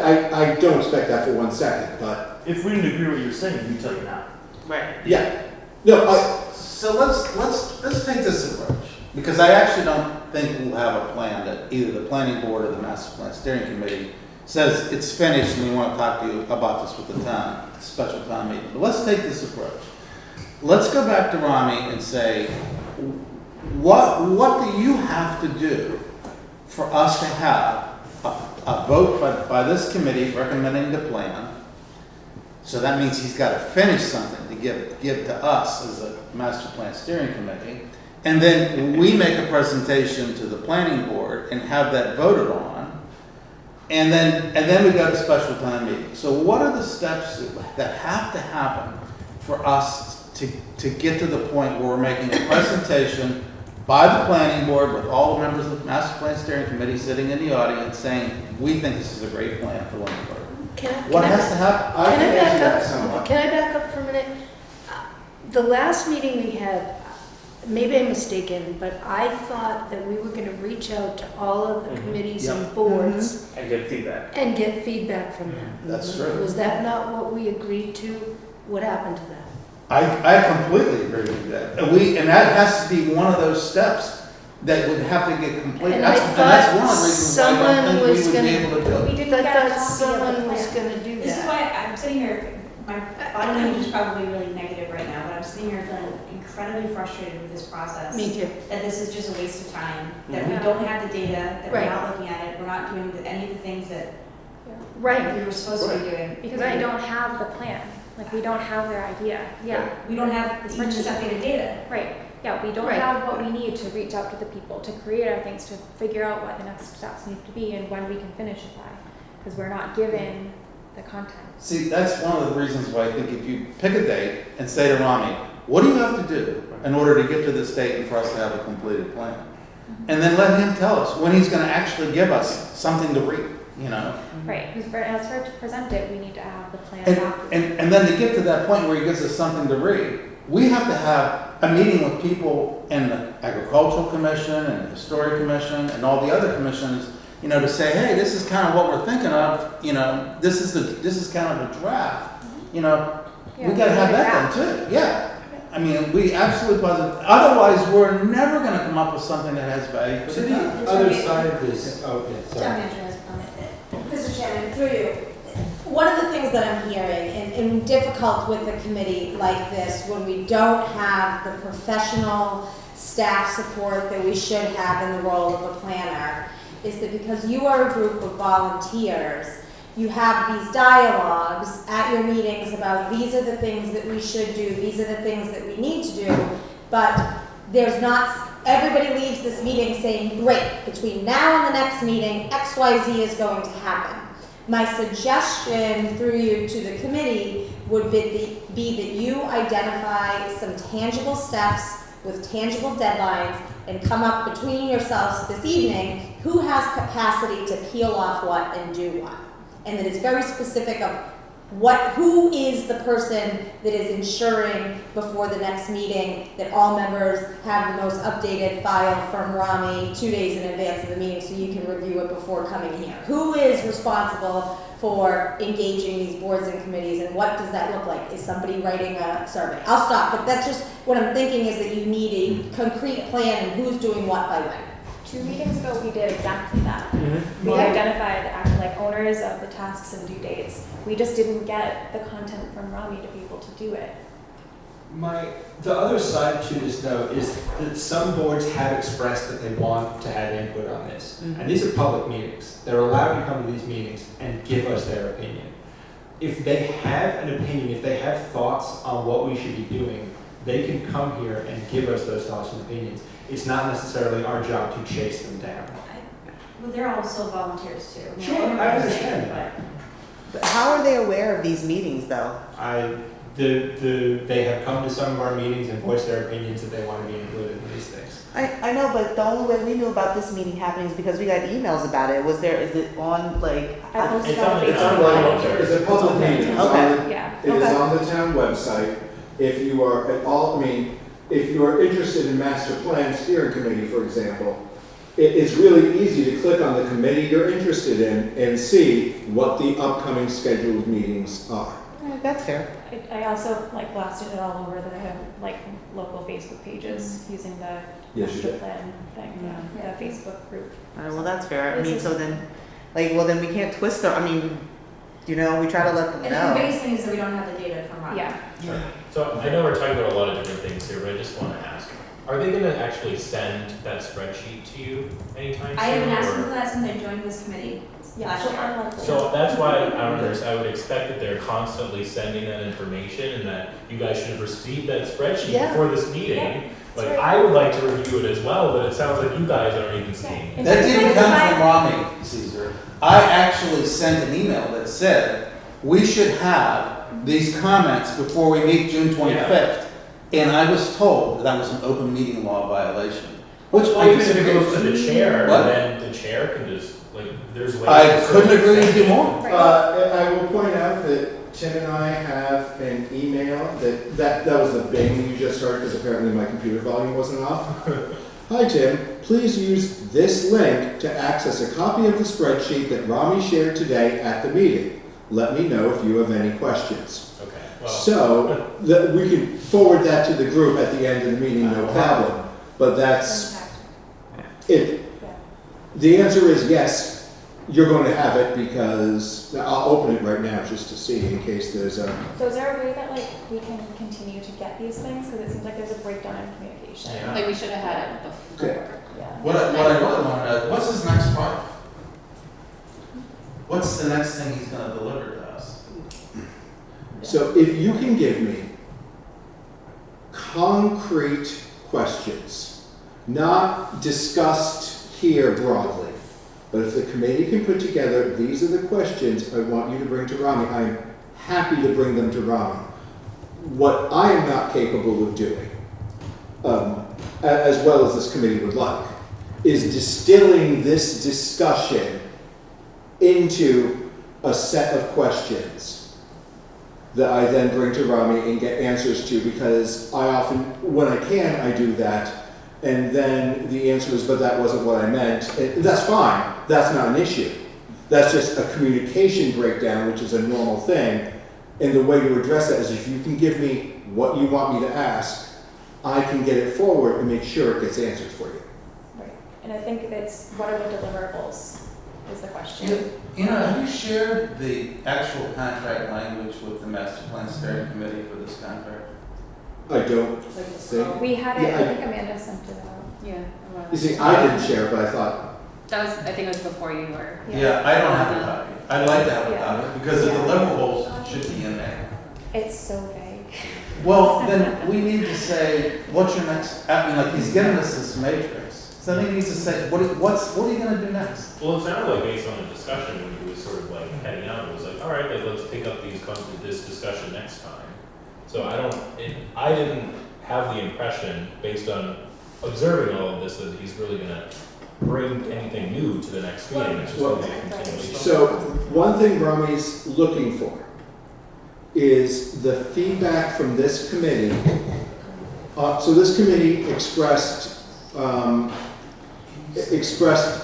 Speaker 2: that for 1 second, but
Speaker 14: if we didn't agree with what you're saying, we tell you now.
Speaker 6: Right.
Speaker 2: yeah. No,
Speaker 8: So let's take this approach, because I actually don't think we'll have a plan that either the planning board or the master plan steering committee says it's finished and we want to talk to you about this with the town, special town meeting. But let's take this approach. Let's go back to Rami and say, what do you have to do for us to have a vote by this committee recommending the plan? So that means he's got to finish something to give to us as a master plan steering committee. And then we make a presentation to the planning board and have that voted on. And then we go to special town meeting. So what are the steps that have to happen for us to get to the point where we're making a presentation by the planning board with all the members of the master plan steering committee sitting in the audience saying, we think this is a great plan for Lunenburg? What has to happen?
Speaker 9: Can I back up for a minute? The last meeting we had, maybe I'm mistaken, but I thought that we were gonna reach out to all of the committees and boards
Speaker 14: And get feedback.
Speaker 9: and get feedback from them.
Speaker 2: That's true.
Speaker 9: Was that not what we agreed to? What happened to that?
Speaker 8: I completely agree with that. And that has to be one of those steps that would have to get completed.
Speaker 9: And I
Speaker 8: That's one of the
Speaker 9: thought
Speaker 8: reasons why I don't
Speaker 9: someone
Speaker 8: think we
Speaker 9: was
Speaker 8: would be
Speaker 9: gonna-
Speaker 8: able to do it.
Speaker 15: We didn't
Speaker 9: I
Speaker 15: get a
Speaker 9: thought
Speaker 15: copy of the
Speaker 9: someone was
Speaker 15: plan.
Speaker 9: gonna do
Speaker 15: This is
Speaker 9: that.
Speaker 15: why I'm sitting here, my body language is probably really negative right now, but I'm sitting here feeling incredibly frustrated with this process.
Speaker 9: Me too.
Speaker 15: That this is just a waste of time, that we
Speaker 7: Mhm.
Speaker 15: don't have the data, that we're
Speaker 9: Right.
Speaker 15: not looking at it, we're not doing any of the things that
Speaker 9: Right.
Speaker 15: we were supposed to be doing.
Speaker 7: Because we don't have the plan, like, we don't have their idea, yeah.
Speaker 15: We don't have
Speaker 7: It's
Speaker 15: even
Speaker 7: much
Speaker 15: just
Speaker 7: easier.
Speaker 15: updated data.
Speaker 7: Right, yeah, we don't
Speaker 9: Right.
Speaker 7: have what we need to reach out to the people, to create our things, to figure out what the next steps need to be and when we can finish it by, because we're not given the content.
Speaker 8: See, that's one of the reasons why I think if you pick a date and say to Rami, what do you have to do in order to get to this date and for us to have a completed plan? And then let him tell us when he's gonna actually give us something to read, you know?
Speaker 7: Right, because as for to present it, we need to have the plan
Speaker 8: And,
Speaker 7: documented.
Speaker 8: and then to get to that point where he gives us something to read, we have to have a meeting with people in the Agricultural Commission and the Historic Commission and all the other commissions, you know, to say, hey, this is kind of what we're thinking of, you know, this is kind of a draft, you know,
Speaker 7: Yeah,
Speaker 8: we gotta have
Speaker 7: need a
Speaker 8: that
Speaker 7: draft.
Speaker 8: done too, yeah. I mean, we absolutely positive, otherwise we're never gonna come up with something that has value for
Speaker 10: To
Speaker 8: the
Speaker 10: the
Speaker 8: town.
Speaker 10: other side of this, okay,
Speaker 3: Town
Speaker 10: sorry.
Speaker 3: manager has a comment. Mr. Chairman, through you, one of the things that I'm hearing, and difficult with a committee like this, when we don't have the professional staff support that we should have in the role of a planner, is that because you are a group of volunteers, you have these dialogues at your meetings about these are the things that we should do, these are the things that we need to do, but there's not, everybody leaves this meeting saying, great, between now and the next meeting, X, Y, Z is going to happen. My suggestion through you to the committee would be that you identify some tangible steps with tangible deadlines and come up between yourselves this evening, who has capacity to peel off what and do what. And that it's very specific of who is the person that is ensuring before the next meeting that all members have the most updated file from Rami 2 days in advance of the meeting so you can review it before coming here. Who is responsible for engaging these boards and committees, and what does that look like? Is somebody writing a survey? I'll stop, but that's just what I'm thinking is that you need a concrete plan and who's doing what by when.
Speaker 7: 2 meetings ago, we did exactly that.
Speaker 10: Mm-hmm.
Speaker 7: We identified like owners of the tasks and due dates. We just didn't get the content from Rami to be able to do it.
Speaker 1: The other side to this though is that some boards have expressed that they want to have input on this. And these are public meetings. They're allowed to come to these meetings and give us their opinion. If they have an opinion, if they have thoughts on what we should be doing, they can come here and give us those thoughts and opinions. It's not necessarily our job to chase them down.
Speaker 15: Well, they're also volunteers too. mean,
Speaker 1: Sure,
Speaker 15: know
Speaker 1: I
Speaker 15: what you're
Speaker 1: understand
Speaker 15: saying,
Speaker 1: that.
Speaker 6: But how are they aware of these meetings though?
Speaker 1: They have come to some of our meetings and voiced their opinions that they want to be included in these things.
Speaker 6: I know, but the only way we knew about this meeting happening is because we got emails about it. Is it on like?
Speaker 7: I posted
Speaker 12: It's
Speaker 7: on
Speaker 12: on- it's on
Speaker 7: Facebook.
Speaker 12: Rami.
Speaker 2: It's a public meeting. It's
Speaker 6: Okay.
Speaker 2: on the-
Speaker 7: Yeah.
Speaker 2: It is
Speaker 6: Okay.
Speaker 2: on the town website. If you are at all, if you are interested in master plan steering committee, for example, it's really easy to click on the committee you're interested in and see what the upcoming scheduled meetings are.
Speaker 6: That's fair.
Speaker 7: I also like blasted it all over the like local Facebook pages using the
Speaker 2: Yes, you
Speaker 7: master
Speaker 2: did.
Speaker 7: plan thing, the Facebook group.
Speaker 6: All right, well, that's fair.
Speaker 7: This is-
Speaker 6: So then, then we can't twist our, we try to let them
Speaker 15: And the
Speaker 6: know.
Speaker 15: biggest thing is that we don't have the data from Rami.
Speaker 7: Yeah.
Speaker 12: Sure. So I know we're talking about a lot of different things here, but I just want to ask, are they going to actually send that spreadsheet to you anytime soon?
Speaker 15: I haven't asked them
Speaker 12: or-
Speaker 15: for that since I joined this committee
Speaker 7: Yeah,
Speaker 15: last
Speaker 7: so
Speaker 15: year.
Speaker 7: unlikely.
Speaker 12: So that's why I would expect that they're constantly sending that information and that you guys should have received that spreadsheet
Speaker 7: Yeah.
Speaker 12: before this meeting.
Speaker 7: Yeah,
Speaker 12: Like,
Speaker 7: right.
Speaker 12: I would like to review it as well, but it sounds like you guys aren't even seeing it.
Speaker 8: That didn't come from Rami, Caesar. I actually sent an email that said, we should have these comments before we meet June 25th. And I was told that was an open meeting law violation, which
Speaker 12: Well,
Speaker 8: I
Speaker 12: even if it
Speaker 8: disagree
Speaker 12: goes to the chair,
Speaker 8: What?
Speaker 12: then the chair can just, there's ways.
Speaker 8: I
Speaker 12: to
Speaker 8: couldn't
Speaker 12: sort of
Speaker 8: agree with
Speaker 12: send
Speaker 8: you
Speaker 12: it.
Speaker 8: more.
Speaker 2: I will point out that Tim and I have an email that was the bing you just heard because apparently my computer volume wasn't off. Hi Tim, please use this link to access a copy of the spreadsheet that Rami shared today at the meeting. Let me know if you have any questions.
Speaker 12: Okay, well,
Speaker 2: So we can forward that to the group at the end of the meeting, no problem. But that's it. The answer is yes, you're going to have it because I'll open it right now just to see in case there's a.
Speaker 7: So is there a way that like we can continue to get these things? Because it seems like there's a breakdown in communication.
Speaker 12: Yeah.
Speaker 13: Like we should have had it before.
Speaker 2: Okay.
Speaker 7: Yeah.
Speaker 8: What I really want to know, what's his next part? What's the next thing he's going to deliver to us?
Speaker 2: So if you can give me concrete questions, not discussed here broadly, but if the committee can put together, these are the questions I want you to bring to Rami, I'm happy to bring them to Rami. What I am not capable of doing, as well as this committee would like, is distilling this discussion into a set of questions that I then bring to Rami and get answers to, because I often, when I can, I do that, and then the answer is, but that wasn't what I meant. And that's fine, that's not an issue. That's just a communication breakdown, which is a normal thing, and the way to address that is if you can give me what you want me to ask, I can get it forward and make sure it gets answered for you.
Speaker 7: Right. And I think it's what are the deliverables is the question.
Speaker 8: You know, have you shared the actual contract language with the master plan steering committee for this contract?
Speaker 2: I don't think.
Speaker 7: We had it,
Speaker 2: Yeah,
Speaker 7: I think Amanda sent it out.
Speaker 13: Yeah.
Speaker 2: You see, I didn't share, but I thought,
Speaker 13: I think it was before you were.
Speaker 8: Yeah, I don't have a copy. I'd like to have a
Speaker 7: Yeah.
Speaker 8: copy because the
Speaker 7: Yeah.
Speaker 8: deliverables should be in there.
Speaker 7: It's so vague.
Speaker 8: Well, then we need to say, what's your next, like he's giving us this matrix. So then he needs to say, what are you gonna do next?
Speaker 12: well, it sounded like based on the discussion, when he was sort of like heading out, it was like, all right, let's pick up this discussion next time. So I didn't have the impression, based on observing all of this, that he's really gonna bring anything new to the next meeting. It's just gonna be a continuation.
Speaker 2: So one thing Rami's looking for is the feedback from this committee. So this committee expressed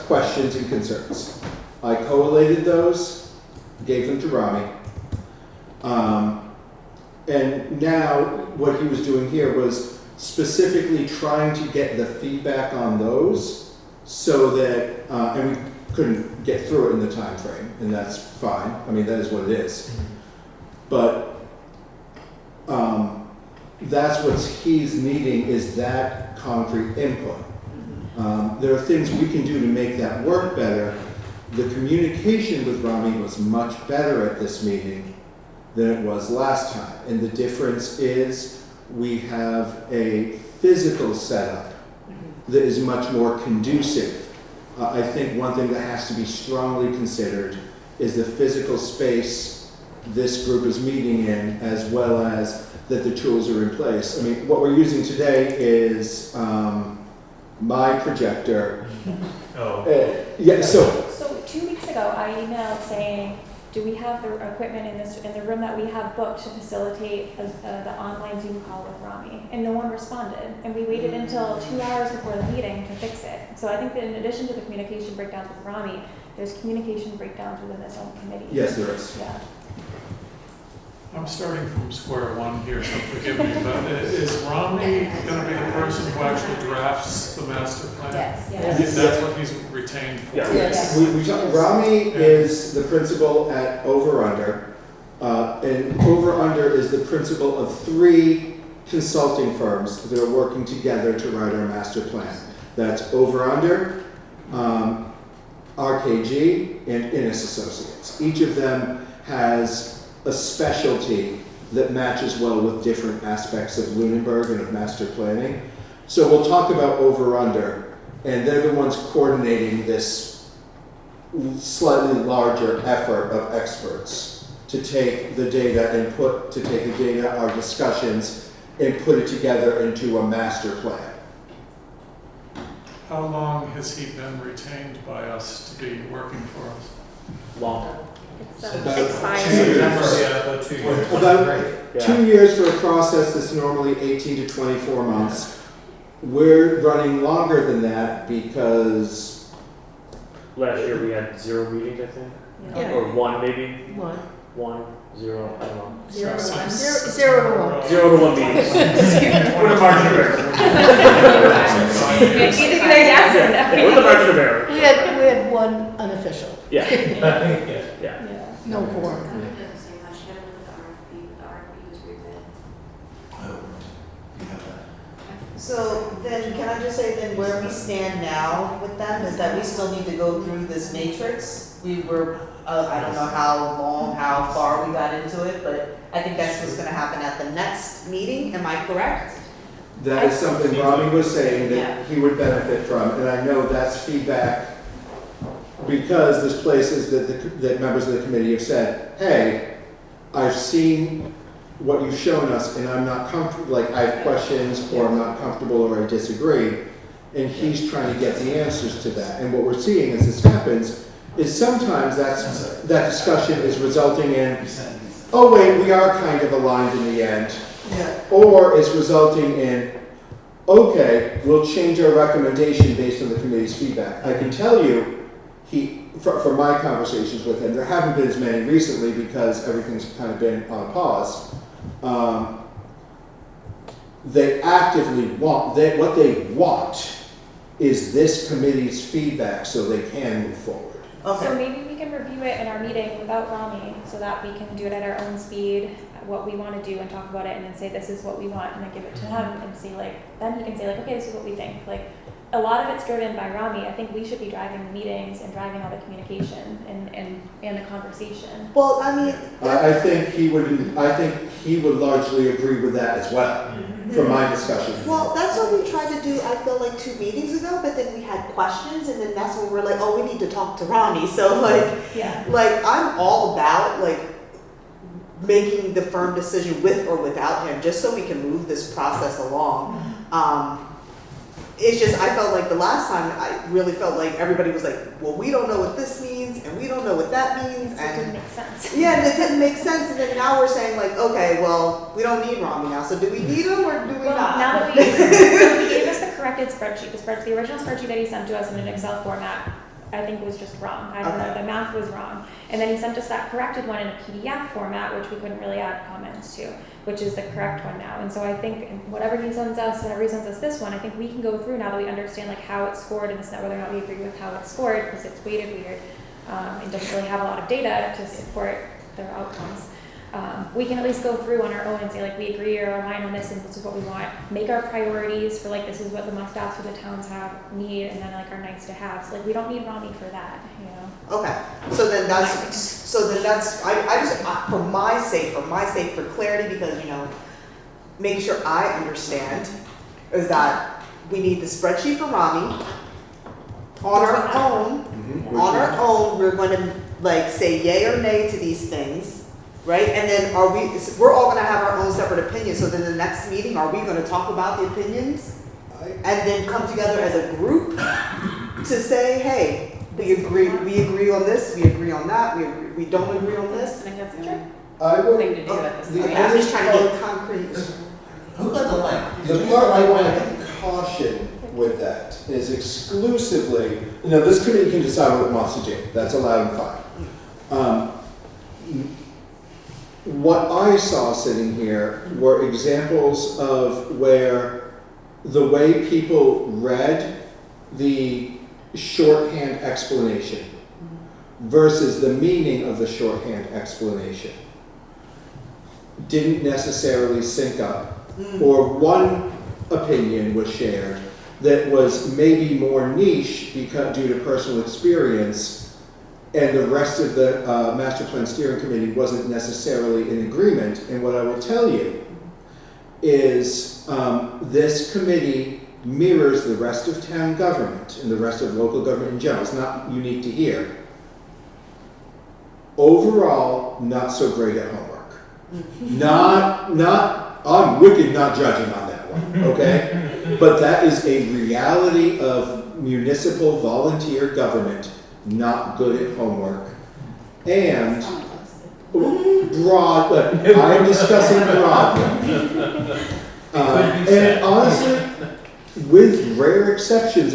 Speaker 2: questions and concerns. I collated those, gave them to Rami. And now what he was doing here was specifically trying to get the feedback on those so that, and we couldn't get through it in the time frame, and that's fine. I mean, that is what it is. But that's what he's needing, is that concrete input. There are things we can do to make that work better. The communication with Rami was much better at this meeting than it was last time. And the difference is we have a physical setup that is much more conducive. I think one thing that has to be strongly considered is the physical space this group is meeting in, as well as that the tools are in place. I mean, what we're using today is my projector. Yeah, so
Speaker 7: 2 weeks ago, I emailed saying, do we have the equipment in the room that we have booked to facilitate the online Zoom call with Rami? And no one responded. And we waited until 2 hours before the meeting to fix it. So I think that in addition to the communication breakdowns with Rami, there's communication breakdowns within this own committee.
Speaker 2: yes, there is.
Speaker 7: Yeah.
Speaker 11: I'm starting from square one here, so forgive me, but is Rami gonna be the person who actually drafts the master plan?
Speaker 15: Yes.
Speaker 11: That's what he's retained for?
Speaker 15: Yes.
Speaker 2: Rami is the principal at Over Under, and Over Under is the principal of 3 consulting firms that are working together to write our master plan. That's Over Under, RKG, and Innes Associates. Each of them has a specialty that matches well with different aspects of Lunenburg and of master planning. So we'll talk about Over Under, and they're the ones coordinating this slightly larger effort of experts to take the data our discussions, and put it together into a master plan.
Speaker 11: How long has he been retained by us to be working for us?
Speaker 14: Long.
Speaker 7: It's
Speaker 2: About
Speaker 7: expired.
Speaker 2: 2 years.
Speaker 12: About 2 years.
Speaker 2: About 2 years for a process that's normally 18 to 24 months. We're running longer than that because
Speaker 14: Last year we had 0 meetings, I think,
Speaker 9: Yeah.
Speaker 14: or 1 maybe,
Speaker 9: One.
Speaker 14: 1, 0, I don't know.
Speaker 9: 0 to 1.
Speaker 11: Since-
Speaker 9: 0 to 1.
Speaker 14: 0 to 1 meetings. With a margin of error.
Speaker 7: Either yes or no.
Speaker 14: With a margin of error.
Speaker 9: We had one unofficial.
Speaker 14: Yeah.
Speaker 12: Yeah.
Speaker 14: Yeah.
Speaker 9: No quorum.
Speaker 15: It doesn't say much, you gotta look at the RFP, the RFP was rebid.
Speaker 6: So then, can I just say then where we stand now with them is that we still need to go through this matrix. We were, I don't know how far we got into it, but I think that's what's gonna happen at the next meeting, am I correct?
Speaker 2: that is something Rami was saying
Speaker 6: Yeah.
Speaker 2: that he would benefit from. And I know that's feedback because there's places that members of the committee have said, hey, I've seen what you've shown us and I'm not comfortable, like I have questions or I'm not comfortable or I disagree. And he's trying to get the answers to that. And what we're seeing as this happens is sometimes that discussion is resulting in, oh wait, we are kind of aligned in the end.
Speaker 6: Yeah.
Speaker 2: Or it's resulting in, okay, we'll change our recommendation based on the committee's feedback. I can tell you, from my conversations with him, there haven't been as many recently because everything's kind of been on a pause. They actively want, what they want is this committee's feedback so they can move forward.
Speaker 7: So maybe we can review it in our meeting without Rami, so that we can do it at our own speed, what we want to do and talk about it, and then say this is what we want, and then give it to him and see then he can say okay, this is what we think. A lot of it's driven by Rami. I think we should be driving the meetings and driving all the communication and the conversation.
Speaker 6: Well, I mean.
Speaker 2: I think he would largely agree with that as well, from my discussions.
Speaker 6: Well, that's what we tried to do, I feel like 2 meetings ago, but then we had questions and then that's when we're like, oh, we need to talk to Ronnie. So
Speaker 7: Yeah.
Speaker 6: I'm all about making the firm decision with or without him, just so we can move this process along. It's just, I felt like the last time, I really felt like everybody was like, well, we don't know what this means, and we don't know what that means,
Speaker 7: It
Speaker 6: and
Speaker 7: didn't make sense.
Speaker 6: yeah, and it didn't make sense, and then now we're saying like, okay, well, we don't need Rami now, so do we need him or do we
Speaker 7: Well,
Speaker 6: not?
Speaker 7: now that so he gave us the corrected spreadsheet, the original spreadsheet that he sent to us in an Excel format, I think was just wrong. I don't know,
Speaker 6: Okay.
Speaker 7: the math was wrong. And then he sent us that corrected one in a PDF format, which we couldn't really add comments to, which is the correct one now. And so I think whenever he sends us this one, I think we can go through now that we understand like how it's scored and whether or not we agree with how it's scored, because it's weighted weird. It doesn't really have a lot of data to support their outcomes. We can at least go through on our own and say like we agree or align on this and this is what we want. Make our priorities for like this is what the must-haves for the towns need, and then like our nice to haves. Like we don't need Rami for that, you know.
Speaker 6: Okay, so then that's, I just, for my sake, for clarity, because, you know, making sure I understand is that we need the spreadsheet for Rami. On our own, we're gonna like say yay or nay to these things, right? And then we're all gonna have our own separate opinions, so then the next meeting, are we gonna talk about the opinions? And then come together as a group to say, hey, we agree on this, we agree on that, we don't agree on
Speaker 13: I
Speaker 6: this?
Speaker 13: think that's the
Speaker 2: I will,
Speaker 13: thing to do at this
Speaker 2: the
Speaker 13: point.
Speaker 6: I'm just trying to
Speaker 2: only
Speaker 6: get concrete.
Speaker 8: Who got the link?
Speaker 2: The part I want to caution with that is exclusively, you know, this committee can decide what it wants to do. That's allowed and fine. What I saw sitting here were examples of where the way people read the shorthand explanation versus the meaning of the shorthand explanation didn't necessarily sync up, or one opinion was shared that was maybe more niche because due to personal experience, and the rest of the master plan steering committee wasn't necessarily in agreement. And what I will tell you is this committee mirrors the rest of town government and the rest of local government in general. It's not unique to here. Overall, not so great at homework. I'm wicked not judging on that one, okay? But that is a reality of municipal volunteer government, not good at homework. And broad, but I'm discussing broadly. And honestly, with rare exceptions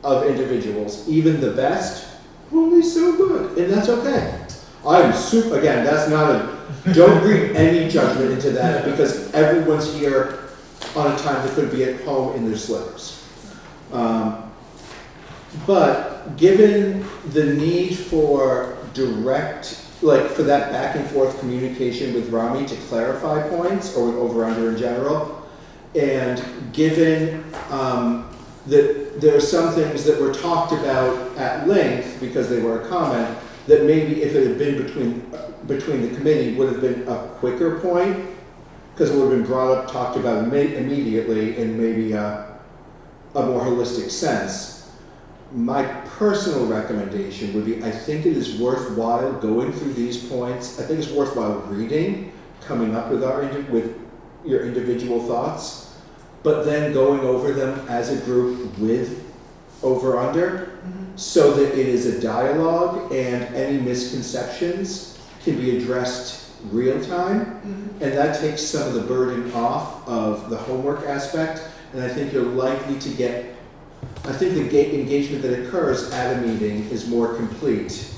Speaker 2: of individuals, even the best, only so good, and that's okay. I'm super, again, that's not don't read any judgment into that, because everyone's here on a time that could be at home in their slippers. But given the need for direct, like for that back and forth communication with Rami to clarify points, or with over-under in general, and given that there are some things that were talked about at length because they were a comment, that maybe if it had been between the committee would have been a quicker point, because it would have been brought up, talked about immediately in maybe a more holistic sense. My personal recommendation would be, I think it is worthwhile going through these points. I think it's worthwhile reading, coming up with your individual thoughts, but then going over them as a group with over-under, so that it is a dialogue and any misconceptions can be addressed real time. And that takes some of the burden off of the homework aspect. And I think you're likely to get, I think the engagement that occurs at a meeting is more complete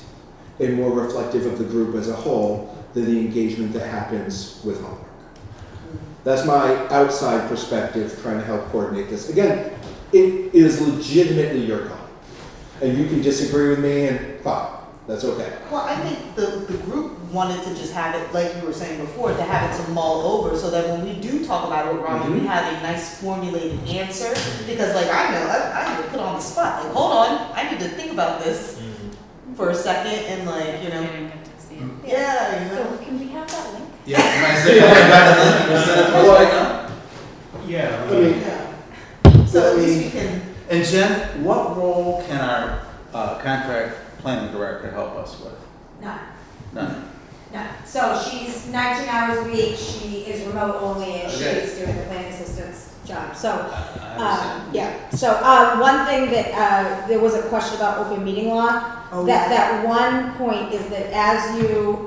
Speaker 2: and more reflective of the group as a whole than the engagement that happens with homework. That's my outside perspective, trying to help coordinate this. Again, it is legitimately your call. And you can disagree with me, and fine, that's okay.
Speaker 6: Well, I think the group wanted to just have it, like you were saying before, to have it to mull over, so that when we do talk about it with Rami, we have a nice formulated answer. Because like I know, I get put on the spot. Like, hold on, I need to think about this for a second, and like, you know. Yeah, you know.
Speaker 7: So can we have that link?
Speaker 8: Yeah, can I say that? Can I send it to us right now?
Speaker 1: Yeah.
Speaker 2: I mean,
Speaker 6: Yeah. So at least we can.
Speaker 8: And Jen, what role can our contract planning director help us with?
Speaker 15: None.
Speaker 8: None.
Speaker 3: No, so she's 19 hours a week, she is remote only, and
Speaker 8: Okay.
Speaker 3: she's doing the planning assistant's job, so.
Speaker 8: I understand.
Speaker 3: Yeah, so, one thing that, there was a question about open meeting law.
Speaker 6: Oh,
Speaker 3: That one point is that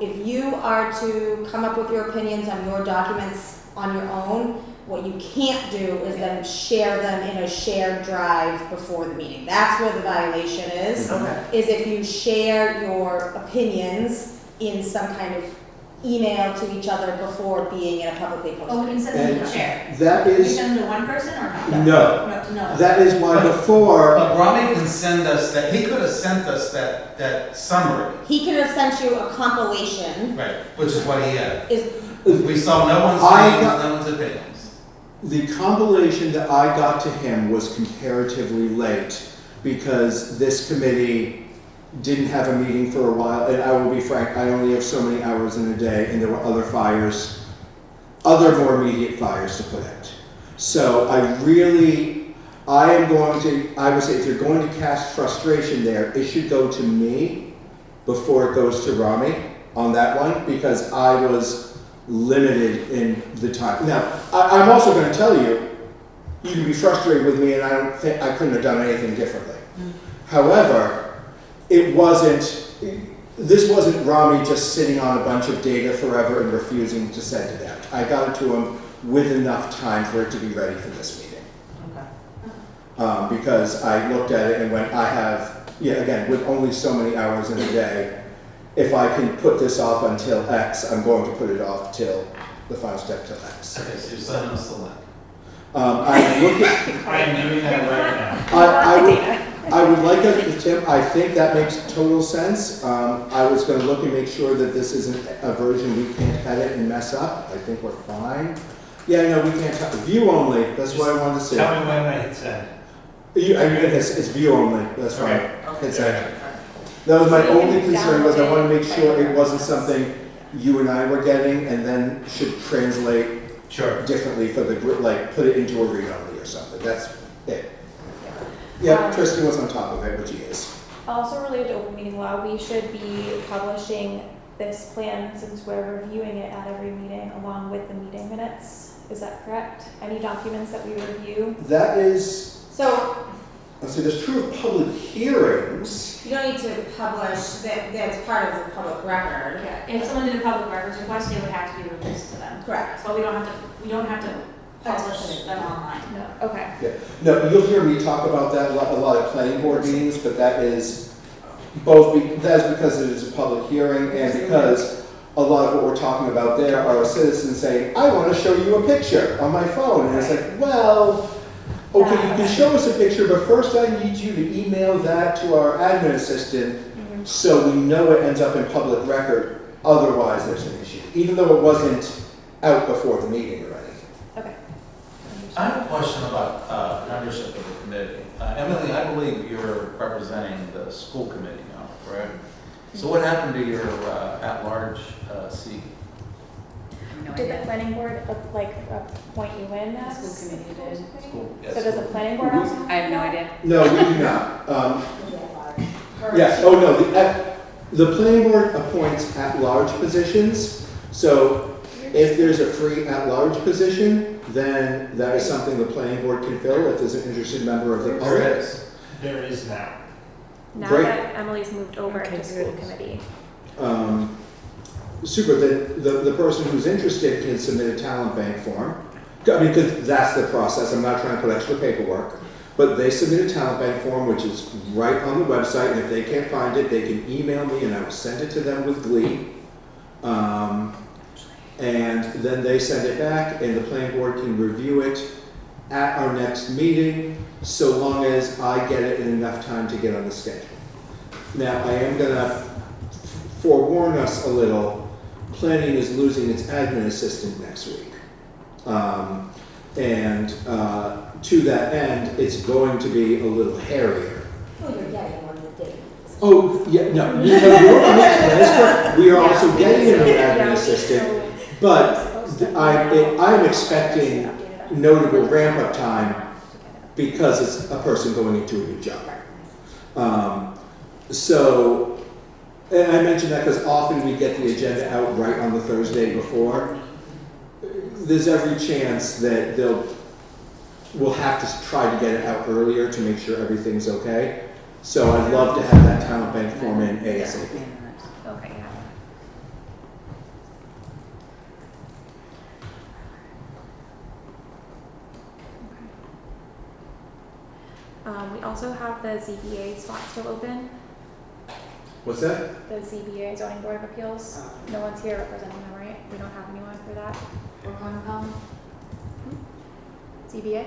Speaker 3: if you are to come up with your opinions on your documents on your own, what you can't do is then share them in a shared drive before the meeting. That's where the violation is.
Speaker 6: Okay.
Speaker 3: Is if you share your opinions in some kind of email to each other before being in a publicly posted.
Speaker 15: Oh, we can send them to the chair.
Speaker 2: That
Speaker 15: Can we
Speaker 2: is,
Speaker 15: send them to one person or not?
Speaker 2: no,
Speaker 15: No.
Speaker 2: that is why before,
Speaker 8: But Rami can send us that, he could have sent us that summary,
Speaker 3: He could have sent you a compilation.
Speaker 8: right, which is what he had.
Speaker 3: Is
Speaker 8: We saw no one's
Speaker 2: I
Speaker 8: names,
Speaker 2: got-
Speaker 8: no one's opinions.
Speaker 2: the compilation that I got to him was comparatively late because this committee didn't have a meeting for a while, and I will be frank, I only have so many hours in a day, and there were other fires, other more immediate fires to put out. So I would say if you're going to cast frustration there, it should go to me before it goes to Rami on that one, because I was limited in the time. Now, I'm also going to tell you, you can be frustrated with me, and I don't think I couldn't have done anything differently. However, this wasn't Rami just sitting on a bunch of data forever and refusing to send it out. I got it to him with enough time for it to be ready for this meeting.
Speaker 6: Okay.
Speaker 2: Because I looked at it and went, again, with only so many hours in a day, if I can put this off until X, I'm going to put it off till the final step till X.
Speaker 8: Okay, so you're sending us the link.
Speaker 2: I look at,
Speaker 10: I am doing that right now.
Speaker 2: I would like us, Tim, I think that makes total sense. I was gonna look and make sure that this isn't a version we can't edit and mess up. I think we're fine. Yeah, no, we can't, view only, that's what I wanted to say.
Speaker 10: Tell me when I hit send.
Speaker 2: It's view only, that's fine.
Speaker 10: Okay.
Speaker 2: Hit send. That was my only concern, was I wanted to make sure it wasn't something you and I were getting and then should translate
Speaker 10: Sure.
Speaker 2: differently for the group, like put it into a read-only or something, that's it. Yeah, Tristan was on top of it, which he is.
Speaker 7: Also related to open meeting law, we should be publishing this plan since we're reviewing it at every meeting along with the meeting minutes. Is that correct? Any documents that we review?
Speaker 2: That is,
Speaker 3: So,
Speaker 2: let's see, that's true of public hearings.
Speaker 3: you don't need to publish, that's part of the public record.
Speaker 15: Yeah, if someone did a public records request, it would have to be released to them.
Speaker 3: Correct.
Speaker 15: But we don't have to publish them online.
Speaker 7: No. Okay.
Speaker 2: Yeah. No, you'll hear me talk about that a lot at planning board meetings, but that is that's because it is a public hearing and because a lot of what we're talking about there are citizens saying, I want to show you a picture on my phone. And it's like, well, okay, you can show us a picture, but first I need you to email that to our admin assistant so we know it ends up in public record. Otherwise, there's an issue, even though it wasn't out before the meeting or anything.
Speaker 7: Okay.
Speaker 8: I have a question about membership of the committee. Emily, I believe you're representing the school committee now, correct? So what happened to your at-large seat?
Speaker 13: No
Speaker 7: Did the
Speaker 13: idea.
Speaker 7: planning board appoint you in
Speaker 13: The
Speaker 7: as?
Speaker 13: school committee did.
Speaker 8: School, yes.
Speaker 7: So does the planning board also?
Speaker 13: I have no idea.
Speaker 2: No, we do not. Yeah, oh no, the planning board appoints at-large positions, so if there's a free at-large position, then that is something the planning board can fill if there's an interested member of the
Speaker 8: There
Speaker 2: public.
Speaker 8: is.
Speaker 10: There is now.
Speaker 7: Now
Speaker 2: Great.
Speaker 7: that Emily's moved over
Speaker 9: Okay,
Speaker 7: to school
Speaker 9: good.
Speaker 7: committee.
Speaker 2: Super, then the person who's interested can submit a talent bank form. I mean, because that's the process, I'm not trying to put extra paperwork. But they submit a talent bank form, which is right on the website, and if they can't find it, they can email me and I will send it to them with glee. And then they send it back and the planning board can review it at our next meeting, so long as I get it in enough time to get on the schedule. Now, I am gonna forewarn us a little, planning is losing its admin assistant next week. To that end, it's going to be a little hairier.
Speaker 3: Oh, you're getting one that did.
Speaker 2: Oh, yeah, no, you're right, that is correct. We are also getting a new admin assistant, but I'm expecting notable ramp-up time because it's a person going into a new job. So And I mention that because often we get the agenda out right on the Thursday before. There's every chance that we'll have to try to get it out earlier to make sure everything's okay. So I'd love to have that town bank form in ASAP.
Speaker 7: Okay, yeah. We also have the ZBA spot still open,
Speaker 2: What's that?
Speaker 7: the ZBA zoning board of appeals. No one's here representing them, right? We don't have anyone for that.
Speaker 15: Or Concom?
Speaker 7: ZBA?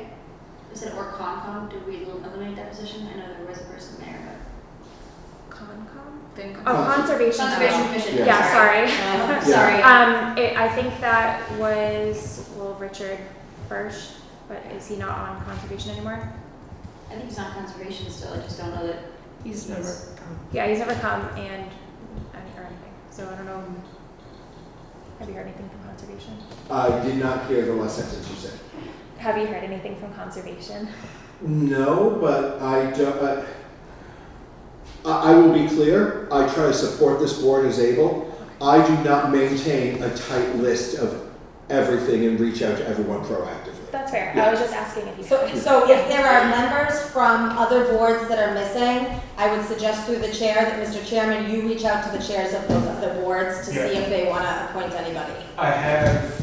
Speaker 15: Is it or Concom? Did we eliminate that position? I know there was a person there,
Speaker 7: Concom?
Speaker 15: but.
Speaker 7: Oh, Conservation.
Speaker 15: Conservation Commission.
Speaker 7: Yeah, sorry.
Speaker 15: Sorry.
Speaker 7: I think that was, Richard Birch, but is he not on conservation anymore?
Speaker 15: I think he's on conservation still, I just don't know that.
Speaker 9: He's never come.
Speaker 7: Yeah, he's never come or anything, so I don't know. Have you heard anything from conservation?
Speaker 2: I did not hear the last sentence you said.
Speaker 7: Have you heard anything from conservation?
Speaker 2: No, but I will be clear. I try to support this board as able. I do not maintain a tight list of everything and reach out to everyone proactively.
Speaker 7: That's fair.
Speaker 2: Yeah.
Speaker 7: I was just asking if you.
Speaker 3: So if there are members from other boards that are missing, I would suggest through the chair that, Mr. Chairman, you reach out to the chairs of those other boards to see if they want to appoint anybody.
Speaker 1: I have,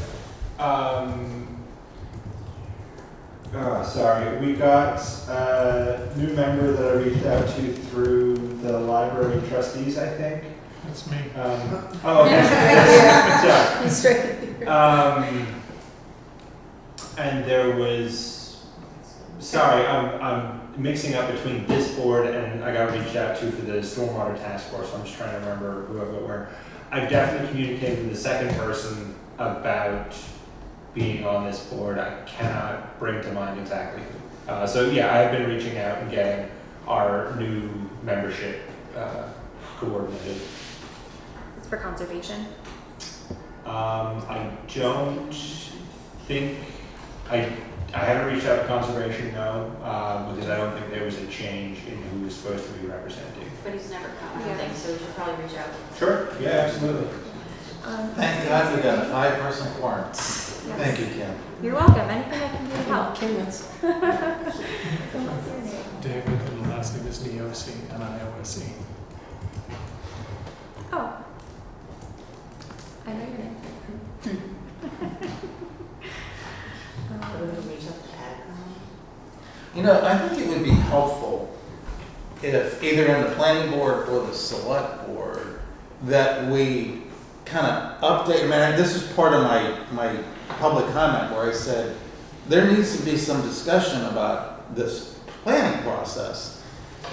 Speaker 1: sorry, we got a new member that I reached out to through the library trustees, I think.
Speaker 11: That's me.
Speaker 1: Okay.
Speaker 9: He's straight.
Speaker 1: And there was, sorry, I'm mixing up between this board and I got reached out to for the stormwater task force. I'm just trying to remember whoever where. I've definitely communicated with the second person about being on this board. I cannot bring to mind exactly who. So yeah, I've been reaching out and getting our new membership coordinated.
Speaker 7: It's for conservation.
Speaker 1: I don't think, I haven't reached out to conservation, no, because I don't think there was a change in who was supposed to be representing.
Speaker 15: But he's never come, I
Speaker 7: Yeah.
Speaker 15: think, so we should probably reach out.
Speaker 1: Sure, yeah, absolutely.
Speaker 8: Thank God we got a 5-person quorum. Thank you, Kim.
Speaker 7: You're welcome. Anything I can do to help.
Speaker 9: Kim's.
Speaker 7: What's your name?
Speaker 11: David, and the last name is Niosi, N-I-O-S-E.
Speaker 7: Oh. I know your name.
Speaker 8: You know, I think it would be helpful if either in the planning board or the select board that we kind of update, I mean, this is part of my public comment where I said there needs to be some discussion about this planning process.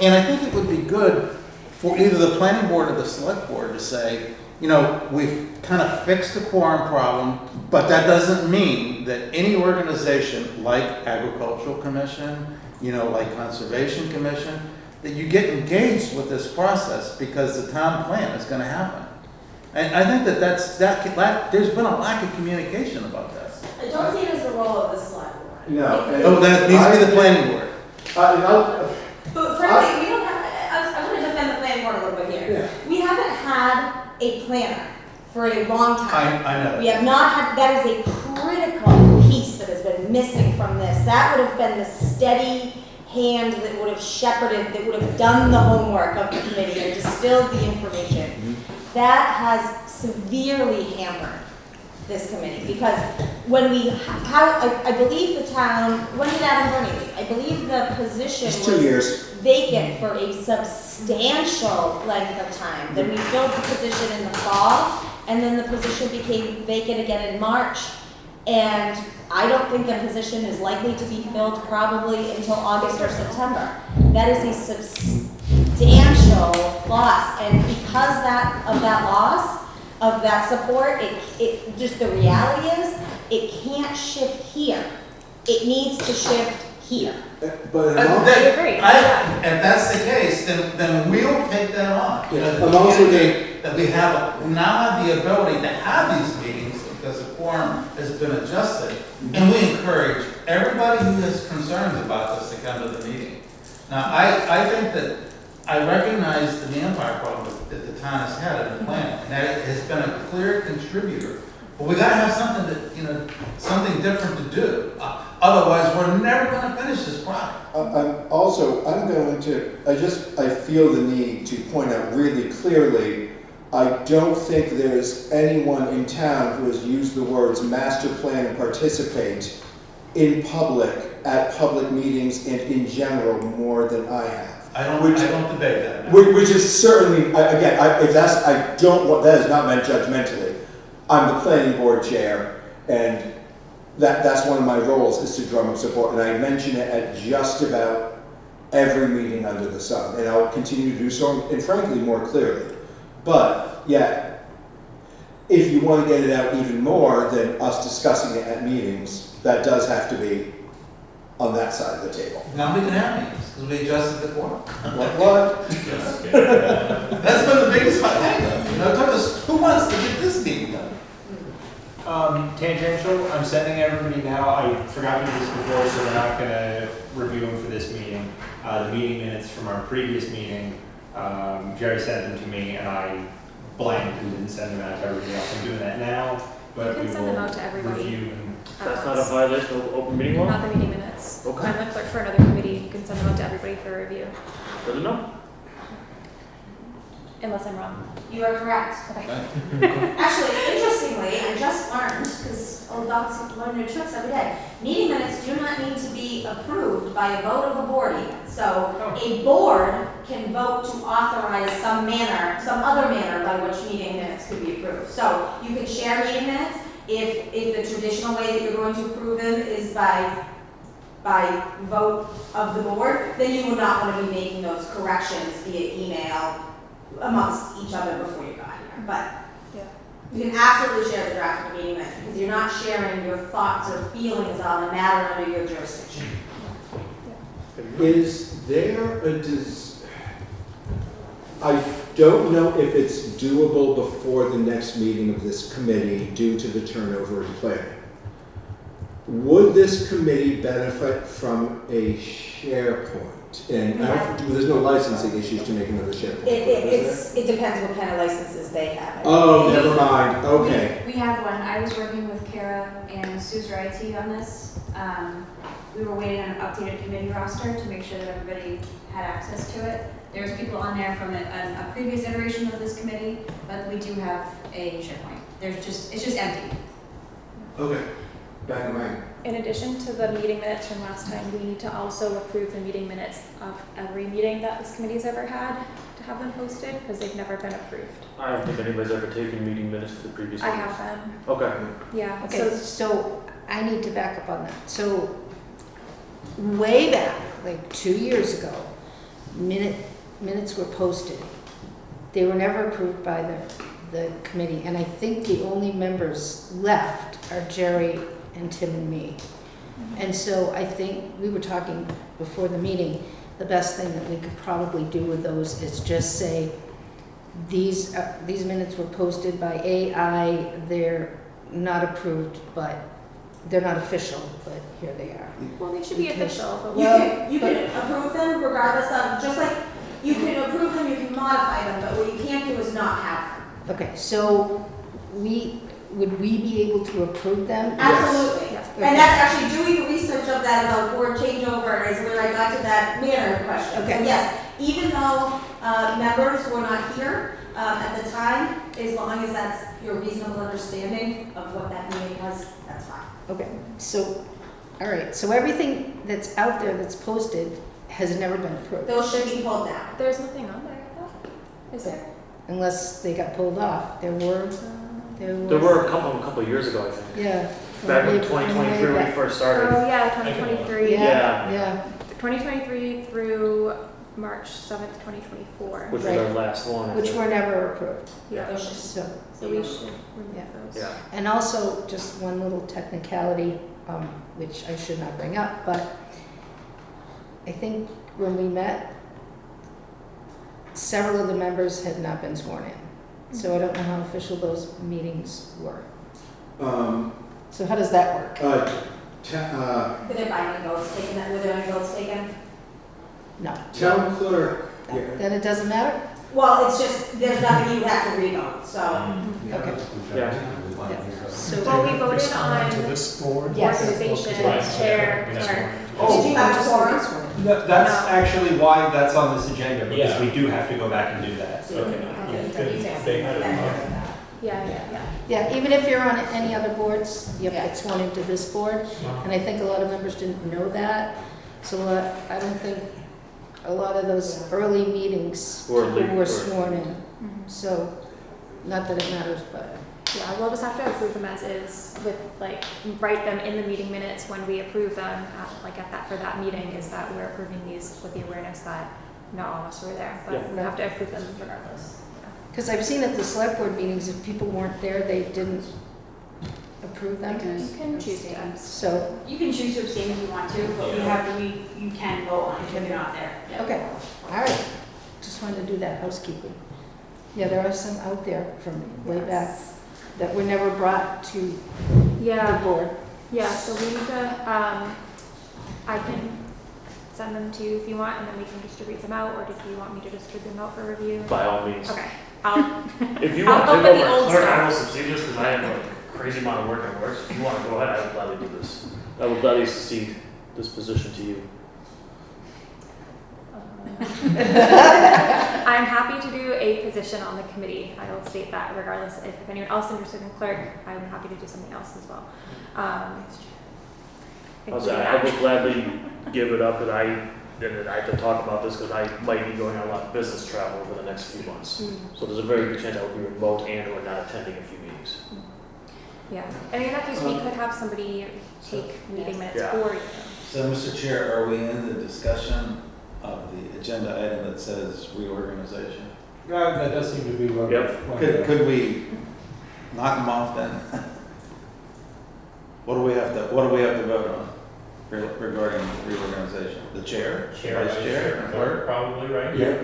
Speaker 8: And I think it would be good for either the planning board or the select board to say, you know, we've kind of fixed the quorum problem, but that doesn't mean that any organization like Agricultural Commission, you know, like Conservation Commission, that you get engaged with this process because the town plan is going to happen. And I think that there's been a lack of communication about that.
Speaker 3: I don't see it as the role of the select board.
Speaker 2: No.
Speaker 8: Oh, then it needs to be the planning board.
Speaker 3: But frankly, we don't have, I'm going to defend the planning board a little bit here.
Speaker 2: Yeah.
Speaker 3: We haven't had a planner for a long time.
Speaker 8: I know.
Speaker 3: We have not had, that is a critical piece that has been missing from this. That would have been the steady hand that would have shepherded, that would have done the homework of the committee and distilled the information. That has severely hampered this committee because when we, I believe the town, when did Adam Burney leave? I believe the position
Speaker 2: It's
Speaker 3: was
Speaker 2: 2 years.
Speaker 3: vacant for a substantial length of time. Then we filled the position in the fall, and then the position became vacant again in March. And I don't think the position is likely to be filled probably until August or September. That is a substantial loss, and because of that loss, of that support, it just the reality is, it can't shift here. It needs to shift here.
Speaker 2: But
Speaker 7: agree.
Speaker 8: If that's the case, then we'll take that on. You know,
Speaker 2: I'm also
Speaker 8: that we now have the ability to have these meetings because the quorum has been adjusted, and we encourage everybody who has concerns about this to come to the meeting. Now, I think that I recognize the manpower problem that the town has had in the plan, and that it has been a clear contributor. But we gotta have something that, something different to do. Otherwise, we're never gonna finish this project.
Speaker 2: I feel the need to point out really clearly, I don't think there's anyone in town who has used the words master plan and participate in public, at public meetings and in general more than I have.
Speaker 8: I don't debate that.
Speaker 2: Which is certainly, that is not meant judgmentally. I'm the planning board chair, and that's one of my roles, is to drum up support, and I mention it at just about every meeting under the sun, and I'll continue to do so, and frankly, more clearly. But, yeah, if you want to get it out even more than us discussing it at meetings, that does have to be on that side of the table.
Speaker 8: Now we can have meetings, because we adjusted before.
Speaker 2: What?
Speaker 8: That's been the biggest fight. It took us 2 months to get this meeting done.
Speaker 1: Tangential, I'm sending everybody now, I forgot to do this before, so we're not gonna review them for this meeting. The meeting minutes from our previous meeting, Jerry sent them to me and I blanked and didn't send them out to everybody else. I'm doing that now, but
Speaker 7: You can
Speaker 1: we
Speaker 7: send them
Speaker 1: will
Speaker 7: out to everybody.
Speaker 1: review them.
Speaker 14: That's not a violation of open meeting law?
Speaker 7: Not the meeting minutes.
Speaker 14: Okay.
Speaker 7: I'm the clerk for another committee, you can send them out to everybody for review,
Speaker 14: Good to know.
Speaker 7: unless I'm wrong.
Speaker 3: You are correct. Actually, interestingly, I just learned, because old dogs learn new tricks every day, meeting minutes do not need to be approved by a vote of a board even. So a board can vote to authorize some other manner by which meeting minutes could be approved. So you can share meeting minutes if the traditional way that you're going to approve them is by vote of the board, then you would not want to be making those corrections via email amongst each other before you got here. But you can absolutely share the draft of meeting minutes because you're not sharing your thoughts or feelings on a matter under your jurisdiction.
Speaker 2: Is there I don't know if it's doable before the next meeting of this committee due to the turnover in planning. Would this committee benefit from a SharePoint? And there's no licensing issues to make another SharePoint.
Speaker 3: It depends what kind of licenses they have.
Speaker 2: Oh, never mind. Okay.
Speaker 15: We have one. I was working with Kara and Suzer IT on this. We were waiting on an updated committee roster to make sure that everybody had access to it. There's people on there from a previous iteration of this committee, but we do have a SharePoint. It's just empty.
Speaker 2: Okay. Back in line.
Speaker 7: In addition to the meeting minutes from last time, we need to also approve the meeting minutes of every meeting that this committee's ever had to have them posted, because they've never been approved.
Speaker 14: I don't think anybody's ever taken meeting minutes for the previous
Speaker 7: I
Speaker 14: meetings.
Speaker 7: have them,
Speaker 14: Okay.
Speaker 7: yeah.
Speaker 9: Okay, so I need to back up on that. So way back, like 2 years ago, minutes were posted. They were never approved by the committee, and I think the only members left are Jerry and Tim and me. And so I think we were talking before the meeting, the best thing that we could probably do with those is just say, these minutes were posted by AI, they're not approved, but they're not official, but here they are.
Speaker 7: Well, they should be official, but
Speaker 3: You can approve them regardless of, just like you can approve them, you can modify them, but what you can't do is not have them.
Speaker 9: Okay, so would we be able to approve them?
Speaker 3: Absolutely.
Speaker 9: Yes.
Speaker 3: And that's actually doing the research of that about board changeover is where I got to that manner question.
Speaker 9: Okay.
Speaker 3: So yes, even though members were not here at the time, as long as that's your reasonable understanding of what that meeting was, that's fine.
Speaker 9: Okay, so, all right, so everything that's out there that's posted has never been approved,
Speaker 3: Those should be pulled down.
Speaker 7: there's nothing on there, though. Is there?
Speaker 9: unless they got pulled off. There were
Speaker 14: There were a couple of years ago, I think.
Speaker 9: Yeah.
Speaker 14: Back in
Speaker 9: From
Speaker 14: 2023 when we
Speaker 9: back.
Speaker 14: first started.
Speaker 7: Oh, yeah, 2023.
Speaker 9: Yeah,
Speaker 14: Yeah.
Speaker 9: yeah.
Speaker 7: 2023 through March 7th, 2024.
Speaker 14: Which
Speaker 9: Right.
Speaker 14: was our last one. I
Speaker 9: Which
Speaker 14: think.
Speaker 9: were never approved.
Speaker 7: Yeah,
Speaker 3: Those should
Speaker 7: so we should remove
Speaker 9: Yeah.
Speaker 7: those.
Speaker 14: Yeah.
Speaker 9: And also, just one little technicality, which I should not bring up, but I think when we met, several of the members had not been sworn in. So I don't know how official those meetings were. So how does that work?
Speaker 3: Were there binding votes taken? Were there any votes taken?
Speaker 9: No.
Speaker 2: Town clerk
Speaker 9: Then it doesn't matter?
Speaker 3: Well, it's just, there's nothing you have to read on, so.
Speaker 9: Okay. So,
Speaker 7: Well, we voted
Speaker 11: Respond to
Speaker 7: on
Speaker 11: this board.
Speaker 9: Yes.
Speaker 7: organization,
Speaker 11: Right.
Speaker 7: chair,
Speaker 11: Yes.
Speaker 7: clerk.
Speaker 3: Did you have a forum?
Speaker 10: No, that's
Speaker 7: No.
Speaker 10: actually why that's on this agenda, because
Speaker 12: Yeah.
Speaker 10: we do have to go back and do that.
Speaker 9: yeah, even if you're on any other boards, you
Speaker 3: Yeah.
Speaker 9: get sworn into this board. And I think a lot of members didn't know that. So I don't think a lot of those early meetings,
Speaker 14: Or
Speaker 9: people
Speaker 14: late,
Speaker 9: were
Speaker 14: or-
Speaker 9: sworn in.
Speaker 7: Mhm.
Speaker 9: So, not that it matters, but.
Speaker 7: Yeah, we'll just have to approve them as is with, like, write them in the meeting minutes when we approve them, for that meeting, is that we're approving these with the awareness that not all of us were there, but
Speaker 14: Yeah.
Speaker 7: we have to approve them regardless.
Speaker 9: Because I've seen at the select board meetings, if people weren't there, they didn't approve them.
Speaker 7: You can choose to.
Speaker 9: So,
Speaker 15: You can choose to abstain if you want to, but you can vote on it if you're not there. Yeah.
Speaker 9: okay, all right. Just wanted to do that housekeeping. Yeah, there are some out there from way back that were never brought to the
Speaker 7: Yeah,
Speaker 9: board.
Speaker 7: yeah, so we need to, I can send them to you if you want, and then we can distribute them out, or if you want me to distribute them out for review.
Speaker 14: By all means.
Speaker 7: Okay, I'll,
Speaker 14: If you
Speaker 7: I'll
Speaker 14: want to
Speaker 7: open
Speaker 14: take
Speaker 7: the
Speaker 14: over
Speaker 7: old
Speaker 14: clerk, I will
Speaker 7: stuff.
Speaker 14: succeed just because I have like a crazy amount of work at work. So if you want to go ahead, I would gladly do this. I will gladly succeed this position to you.
Speaker 7: I'm happy to do a position on the committee. I will state that regardless. If anyone else is interested in clerk, I'm happy to do something else as well.
Speaker 14: I will gladly give it up, and I have to talk about this because I might be going on a lot of business travel over the next few months. So there's a very good chance I will be remote and or not attending a few meetings.
Speaker 7: Yeah, and in that case, we could have somebody take meeting minutes
Speaker 14: Yeah.
Speaker 7: for you.
Speaker 8: So, Mr. Chair, are we in the discussion of the agenda item that says reorganization?
Speaker 10: That does seem to be what.
Speaker 14: Yep.
Speaker 8: Could we knock them off then? What do we have to vote on regarding reorganization? The chair?
Speaker 12: Chair,
Speaker 8: Vice chair? and
Speaker 12: clerk, probably, right?
Speaker 10: Yeah.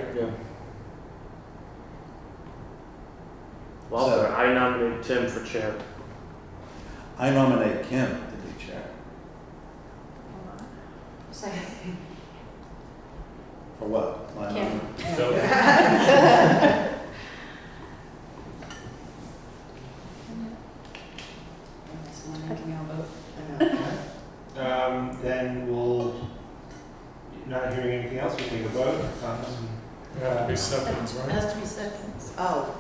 Speaker 14: Well,
Speaker 8: So-
Speaker 14: I nominate Tim for chair.
Speaker 8: I nominate Kim to be chair.
Speaker 15: Second.
Speaker 8: For what? My
Speaker 15: Kim.
Speaker 8: nomination?
Speaker 12: So,
Speaker 1: Then we'll, not hearing anything else, we'll take a vote.
Speaker 11: Yeah, be seconds,
Speaker 9: It
Speaker 11: right?
Speaker 9: has to be seconds.
Speaker 6: Oh,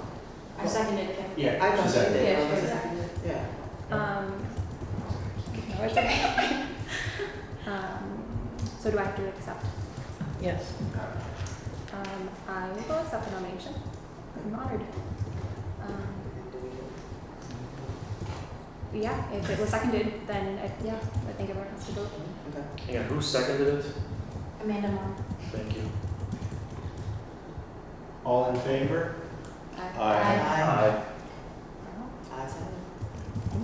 Speaker 15: I seconded Kim.
Speaker 1: Yeah.
Speaker 6: I thought
Speaker 1: she
Speaker 6: you
Speaker 1: said
Speaker 6: did.
Speaker 7: Yeah,
Speaker 6: I was
Speaker 7: she
Speaker 6: seconded. Yeah.
Speaker 7: No, it's okay. So do I have to accept?
Speaker 9: Yes.
Speaker 7: I will go accept the nomination. I'm honored. Yeah, if it was seconded, then I think everyone has to vote.
Speaker 6: Okay.
Speaker 14: And who seconded it?
Speaker 15: Amanda Moore.
Speaker 14: Thank you.
Speaker 1: All in favor?
Speaker 8: Aye.
Speaker 14: Aye.
Speaker 6: I said
Speaker 7: I'm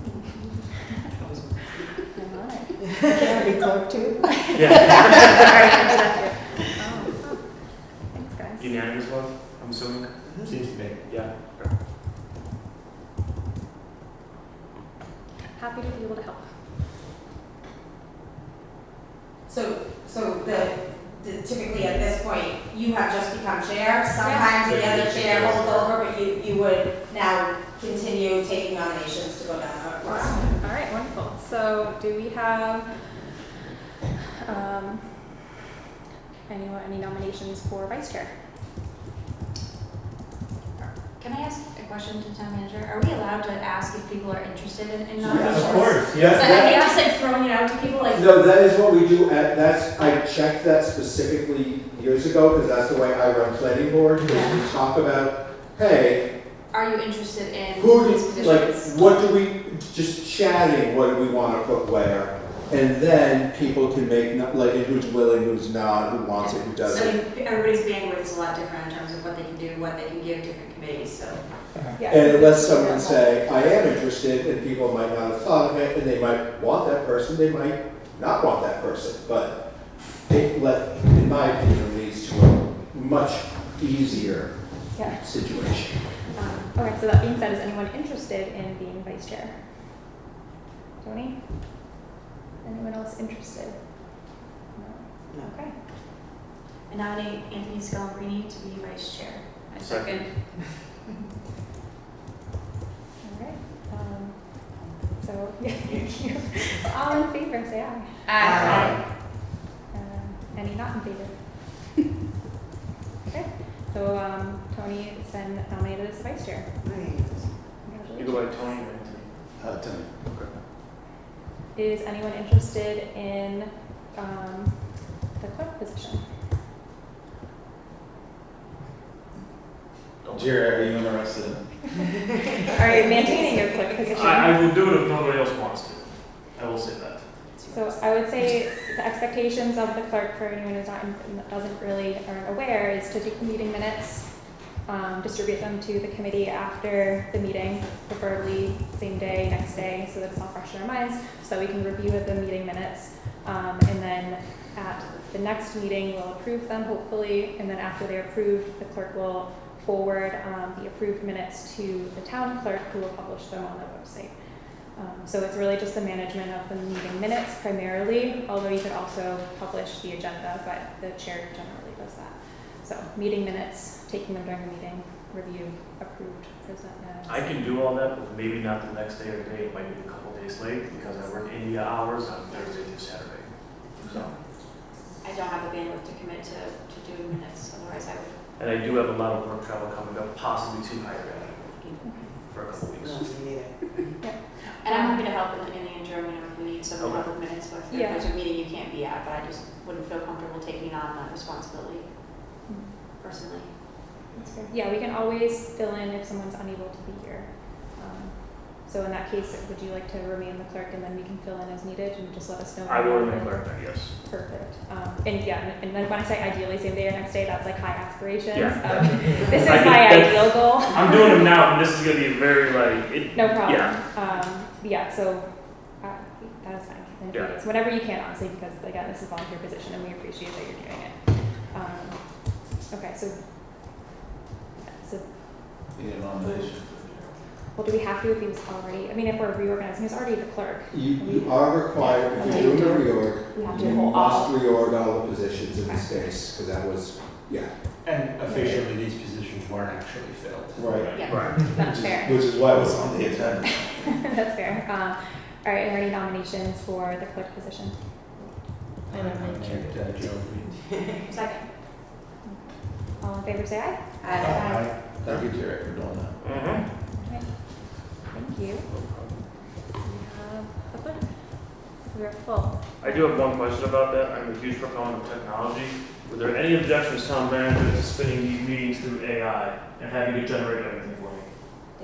Speaker 7: honored.
Speaker 6: it. Can I be clerk too?
Speaker 14: Yeah.
Speaker 7: Sorry, I did that too. Oh, thanks, guys.
Speaker 14: Unanimous vote, I'm assuming?
Speaker 1: Seems to be.
Speaker 14: Yeah.
Speaker 7: Happy to be able to help.
Speaker 3: So typically at this point, you have just become chair. Sometimes the other chair holds over, but you would now continue taking nominations to go down the list.
Speaker 7: Wow. All right, wonderful. So do we have any nominations for vice chair?
Speaker 15: Can I ask a question to town manager? Are we allowed to ask if people are interested in nominations?
Speaker 1: Of course,
Speaker 15: So
Speaker 1: yeah.
Speaker 15: I hate just like throwing it out to people like.
Speaker 2: No, that is what we do I checked that specifically years ago, because that's the way I run planning board, is we talk about, hey,
Speaker 15: Are you interested in
Speaker 2: who
Speaker 15: these
Speaker 2: do, like,
Speaker 15: positions?
Speaker 2: what do we, just chatting, what do we want to put where? And then people can make, like, who's willing, who's not, who wants it, who
Speaker 15: So
Speaker 2: doesn't.
Speaker 15: everybody's bandwidth is a lot different in terms of what they can do, what they can give different committees, so.
Speaker 2: And unless someone say, I am interested, and people might not have thought of it, and they might want that person, they might not want that person, but in my opinion, leads to a much easier
Speaker 7: Yeah.
Speaker 2: situation.
Speaker 7: Okay, so that being said, is anyone interested in being vice chair? Tony? Anyone else interested? No.
Speaker 6: No.
Speaker 7: Okay.
Speaker 15: I nominate Anthony Scalabrini to be vice chair.
Speaker 13: I second.
Speaker 7: All right. So, thank you. All in favor, say aye.
Speaker 13: Aye.
Speaker 7: Any not in favor? Okay. So, Tony has been nominated as vice chair.
Speaker 14: You go by Tony or Anthony?
Speaker 8: Tony.
Speaker 14: Okay.
Speaker 7: Is anyone interested in the clerk position?
Speaker 8: Jerry, are you interested in?
Speaker 7: Are you maintaining your clerk position?
Speaker 14: I will do it if nobody else wants to. I will say that.
Speaker 7: So I would say the expectations of the clerk, for anyone who's not, doesn't really, aren't aware, is to take the meeting minutes, distribute them to the committee after the meeting, preferably same day, next day, so that it's all fresh in our minds, so that we can review the meeting minutes. And then at the next meeting, we'll approve them, hopefully, and then after they're approved, the clerk will forward the approved minutes to the town clerk, who will publish them on the website. So it's really just the management of the meeting minutes primarily, although you could also publish the agenda, but the chair generally does that. So meeting minutes, taking them during the meeting, review, approved, present.
Speaker 14: I can do all that, but maybe not the next day or day. It might be a couple days late because I work India hours on Thursday through Saturday. So,
Speaker 15: I don't have the bandwidth to commit to doing minutes, otherwise I would.
Speaker 14: and I do have a lot of work travel coming up, possibly to Hyderabad for a couple weeks.
Speaker 15: And I'm happy to help in the interim, if we need some
Speaker 14: Okay.
Speaker 15: help with minutes, but if
Speaker 7: Yeah.
Speaker 15: there's a meeting you can't be at, but I just wouldn't feel comfortable taking on that responsibility personally.
Speaker 7: That's fair. Yeah, we can always fill in if someone's unable to be here. So in that case, would you like to remain the clerk and then we can fill in as needed and just let us know?
Speaker 14: I will remain clerk then, yes.
Speaker 7: Perfect. And yeah, and then when I say ideally same day or next day, that's like high aspirations.
Speaker 14: Yeah.
Speaker 7: This is
Speaker 14: I
Speaker 7: my
Speaker 14: think
Speaker 7: ideal goal.
Speaker 14: I'm doing them now, and this is gonna be very
Speaker 7: No problem.
Speaker 14: Yeah.
Speaker 7: Yeah, so that is fine. And
Speaker 14: Yeah.
Speaker 7: so whatever you can, honestly, because again, this is a volunteer position and we appreciate that you're doing it. Okay, so
Speaker 8: Need a nomination.
Speaker 7: well, do we have to if he was already, I mean, if we're reorganizing, he's already the clerk.
Speaker 2: You are required, if you're doing a reorg,
Speaker 7: We have to
Speaker 2: you
Speaker 7: hold all.
Speaker 2: must reorg all the positions in this case, because that was, yeah.
Speaker 10: And officially, these positions weren't actually filled.
Speaker 2: Right.
Speaker 15: Yeah.
Speaker 14: Right.
Speaker 7: That's fair.
Speaker 2: Which is why it was on the agenda.
Speaker 7: That's fair. All right, are there any nominations for the clerk position?
Speaker 10: I nominate Joe Reed.
Speaker 15: Second.
Speaker 7: All in favor, say aye.
Speaker 8: Aye. Thank you, Jerry, for doing that.
Speaker 14: Mm-hmm.
Speaker 7: Okay. Thank you. We have the clerk. We're full.
Speaker 14: I do have one question about that. I'm a huge proponent of technology. Were there any objections, town manager, to spinning these meetings through AI and having it generate everything for me?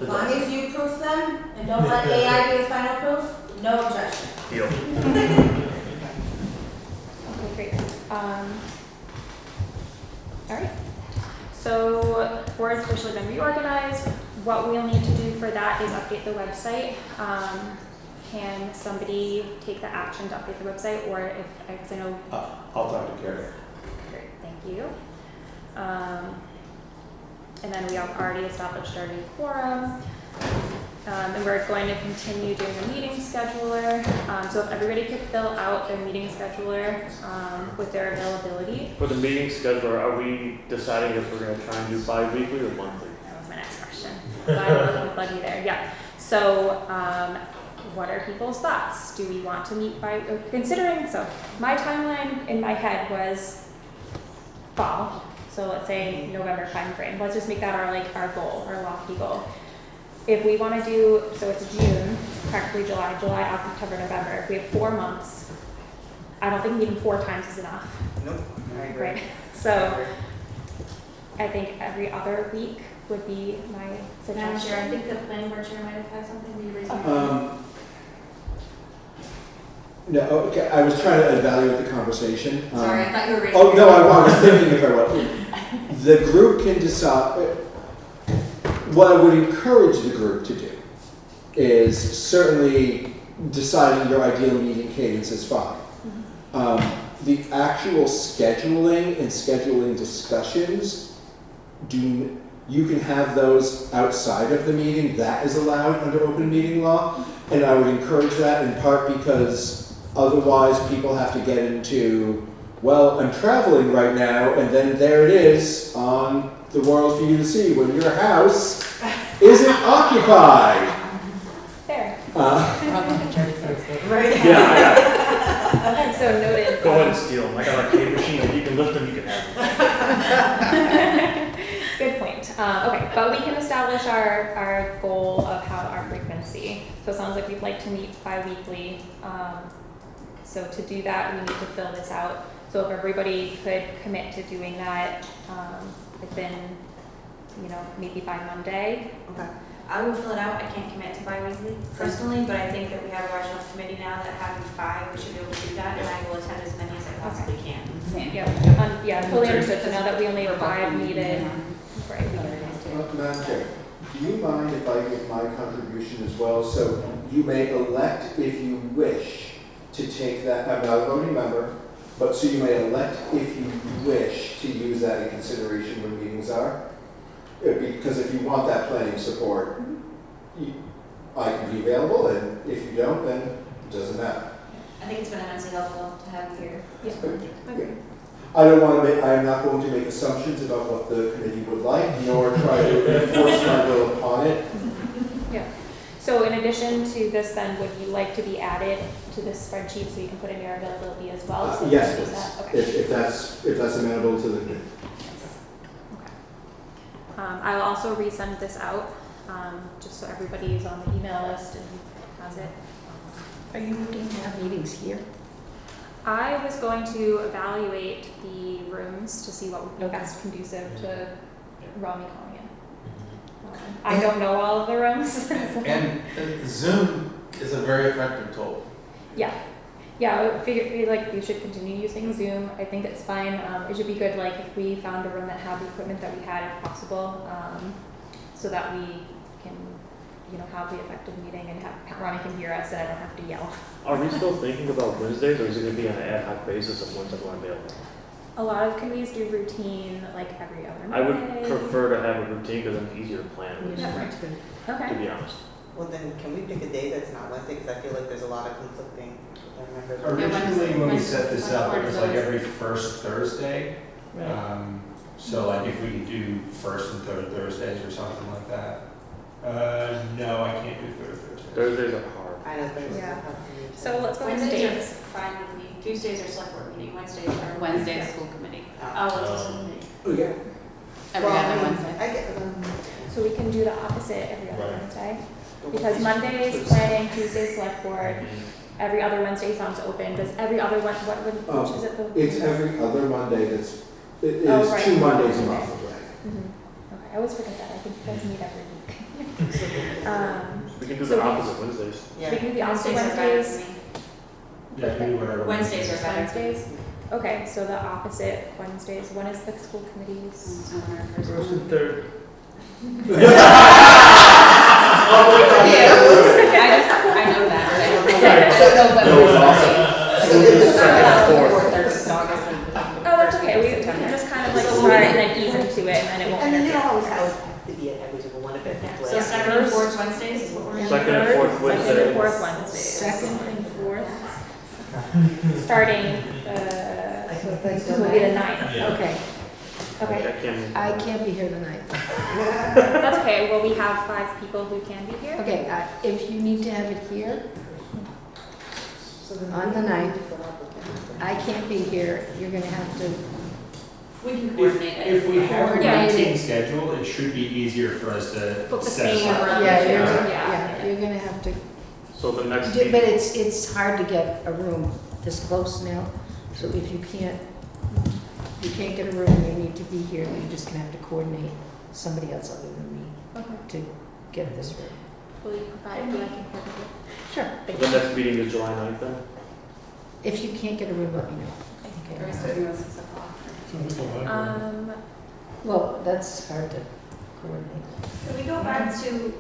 Speaker 3: As long as you proof them and don't let AI be the final proof, no objection.
Speaker 14: Deal.
Speaker 7: Okay, great. All right. So board's officially been reorganized. What we'll need to do for that is update the website. Can somebody take the action to update the website, or if, because I know.
Speaker 8: I'll talk to Carrie.
Speaker 7: Great, thank you. And then we have already established our new quorum. And we're going to continue doing a meeting scheduler. So if everybody could fill out their meeting scheduler with their availability.
Speaker 14: For the meeting scheduler, are we deciding if we're gonna try and do bi-weekly or monthly?
Speaker 7: That was my next question. I'll plug you there, yeah. So what are people's thoughts? Do we want to meet by, considering, so my timeline in my head was fall. So let's say November timeframe. Let's just make that our goal, our lofty goal. If we want to do, so it's June, practically July, August, September, November. If we have 4 months, I don't think meeting 4 times is enough.
Speaker 6: Nope.
Speaker 7: Right. So I think every other week would be my
Speaker 15: Madam
Speaker 7: suggestion.
Speaker 15: Chair, I think the planning board chair might have had something we raised.
Speaker 2: No, okay, I was trying to evaluate the conversation.
Speaker 15: Sorry, I thought you were raising.
Speaker 2: Oh, no, I was thinking if I was. The group can decide, what I would encourage the group to do is certainly deciding your ideal meeting cadence is fine. The actual scheduling and scheduling discussions, you can have those outside of the meeting. That is allowed under open meeting law. And I would encourage that in part because otherwise people have to get into well, I'm traveling right now, and then there it is on the world for you to see when your house isn't occupied.
Speaker 7: Fair.
Speaker 6: Right.
Speaker 14: Yeah,
Speaker 7: Okay, so noted.
Speaker 14: go ahead and steal them. I got a arcade machine. If you can lift them, you can have them.
Speaker 7: Good point. Okay, but we can establish our goal of how our frequency. So it sounds like we'd like to meet bi-weekly. So to do that, we need to fill this out. So if everybody could commit to doing that within, maybe by Monday.
Speaker 6: Okay.
Speaker 15: I will fill it out. I can't commit to bi-weekly personally, but I think that we have a large enough committee now that having 5, we should be able to do that, and I will attend as many as I possibly can.
Speaker 7: Yeah, totally understood. So now that we only have 5 needed, right?
Speaker 2: Madam Chair, do you mind if I give my contribution as well? So you may elect if you wish to take that, I'm not a voting member, but so you may elect if you wish to use that in consideration when meetings are. Because if you want that planning support, I can be available, and if you don't, then it doesn't matter.
Speaker 15: I think it's been immensely helpful to have you here.
Speaker 7: Yeah.
Speaker 2: I don't want to I am not going to make assumptions about what the committee would like, nor try to enforce my will upon it.
Speaker 7: Yeah. So in addition to this, then, would you like to be added to this spreadsheet so you can put in your availability as well? So
Speaker 2: Yes,
Speaker 7: we can do that?
Speaker 2: please.
Speaker 7: Okay.
Speaker 2: If that's amenable to the committee.
Speaker 7: I will also resend this out, just so everybody is on the email list and has it.
Speaker 9: Are you looking to have meetings here?
Speaker 7: I was going to evaluate the rooms to see what would be best conducive to Raleigh coming in. I don't know all of the rooms.
Speaker 8: And Zoom is a very effective tool.
Speaker 7: Yeah. Yeah, I figured we should continue using Zoom. I think it's fine. It should be good, if we found a room that had the equipment that we had, if possible, so that we can, have the effective meeting and have Ronnie can hear us and I don't have to yell.
Speaker 14: Are we still thinking about Wednesdays, or is it going to be on an ad hoc basis of when's everyone available?
Speaker 7: A lot of committees do routine, every other Monday.
Speaker 14: I would prefer to have a routine because it's easier to plan, to
Speaker 7: Okay.
Speaker 14: be honest.
Speaker 6: Well, then, can we pick a day that's not Wednesday, because I feel like there's a lot of conflicting, I remember.
Speaker 10: Originally, when we
Speaker 13: Wednesday-
Speaker 10: set this up, it was like
Speaker 13: Wednesday.
Speaker 10: every first Thursday.
Speaker 9: Right.
Speaker 10: So if we could do first and third Thursdays or something like that. No, I can't do third Thursdays.
Speaker 14: Thursdays are hard.
Speaker 6: I know Thursdays
Speaker 7: Yeah.
Speaker 6: are tough for me.
Speaker 7: So let's go with
Speaker 15: Wednesdays are
Speaker 7: dates.
Speaker 15: fine with me. Tuesdays are select board meeting, Wednesdays are.
Speaker 13: Wednesday, school committee.
Speaker 15: Oh, it's a school meeting.
Speaker 2: Okay.
Speaker 13: Every other Wednesday.
Speaker 6: I get,
Speaker 7: So we can do the opposite every other
Speaker 10: Right.
Speaker 7: Wednesday. Because Monday is planning, Tuesday select board, every other Wednesday sounds open. Does every other one, which is it?
Speaker 2: It's every other Monday it is
Speaker 7: Oh, right.
Speaker 2: 2 Mondays a month away.
Speaker 7: Okay, I always forget that. I think you guys meet every week.
Speaker 14: We can do
Speaker 7: So
Speaker 14: the
Speaker 7: we-
Speaker 14: opposite Wednesdays.
Speaker 7: We can do the opposite
Speaker 15: Wednesdays are better
Speaker 7: Wednesdays.
Speaker 15: for me.
Speaker 10: Yeah, we do whatever.
Speaker 15: Wednesdays are better.
Speaker 7: Wednesdays. Okay, so the opposite Wednesdays. When is the school committees?
Speaker 14: First and third.
Speaker 13: I know that.
Speaker 7: Oh, that's okay. We can just kind of start and then ease into it, and then it won't
Speaker 6: and then you
Speaker 7: interfere.
Speaker 6: don't always have to be at every single one of it.
Speaker 15: So second and fourth Wednesdays is what we're gonna do.
Speaker 14: Second and fourth
Speaker 7: Second and
Speaker 14: Wednesday.
Speaker 7: fourth Wednesdays.
Speaker 9: Second and fourth?
Speaker 7: Starting, this will be the 9th.
Speaker 12: Yeah.
Speaker 9: Okay,
Speaker 7: Okay,
Speaker 9: I can't be here tonight.
Speaker 7: that's okay. Well, we have 5 people who can be here.
Speaker 9: Okay, if you need to have it here on the 9th, I can't be here, you're gonna have to,
Speaker 15: We can coordinate it.
Speaker 10: If we have a
Speaker 7: Yeah.
Speaker 10: meeting scheduled, it should be easier for us to
Speaker 7: Book the
Speaker 10: set
Speaker 7: same
Speaker 10: up.
Speaker 7: room.
Speaker 9: yeah,
Speaker 7: Yeah.
Speaker 9: you're gonna have to,
Speaker 14: So the next
Speaker 9: but
Speaker 14: meeting,
Speaker 9: it's hard to get a room this close now, so if you can't get a room, you need to be here, you're just gonna have to coordinate somebody else other than me
Speaker 7: Okay.
Speaker 9: to get this room.
Speaker 7: Will you provide me? I can coordinate.
Speaker 9: Sure.
Speaker 14: the next meeting is July 9th then?
Speaker 9: If you can't get a room, let me know.
Speaker 13: Are we
Speaker 9: Okay.
Speaker 13: starting at 6 o'clock?
Speaker 11: So it's the library.
Speaker 9: Well, that's hard to coordinate.
Speaker 15: Can we go back to,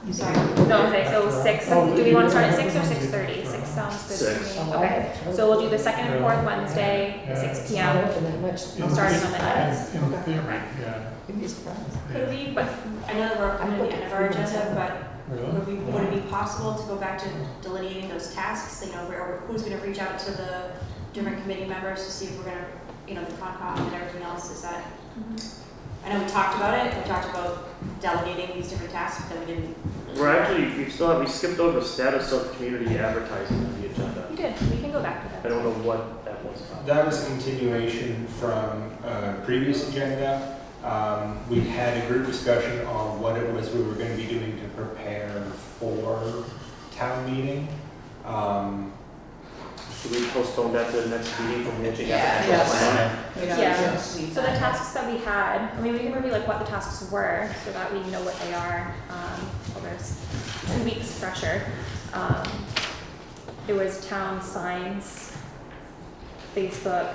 Speaker 9: You
Speaker 15: sorry.
Speaker 7: No, okay, so 6, do we want to start at 6 or 6:30? 6 sounds good to
Speaker 14: Six.
Speaker 7: me. Okay, so we'll do the second and fourth Wednesday, 6 p.m.
Speaker 9: Open that much.
Speaker 7: starting on the 9th.
Speaker 11: In theory, yeah.
Speaker 9: You'd be surprised.
Speaker 15: Could we, but I know that we're coming to the end of our agenda, but
Speaker 11: Really?
Speaker 15: would it be possible to go back to delineating those tasks? Who's gonna reach out to the different committee members to see if we're gonna, you know, the Concom and everything else, is that, I know we talked about it, we talked about delegating these different tasks, but then we didn't.
Speaker 14: We skipped over status of community advertising on the agenda.
Speaker 7: You did, we can go back to that.
Speaker 14: I don't know what that was about.
Speaker 1: That was a continuation from a previous agenda. We had a group discussion on what it was we were going to be doing to prepare for town meeting.
Speaker 14: Should we postpone that to the next meeting from the
Speaker 7: Yeah.
Speaker 6: Yeah.
Speaker 7: So the tasks that we had, I mean, we can review like what the tasks were so that we know what they are. Well, there's 2 weeks fresher. It was town signs, Facebook.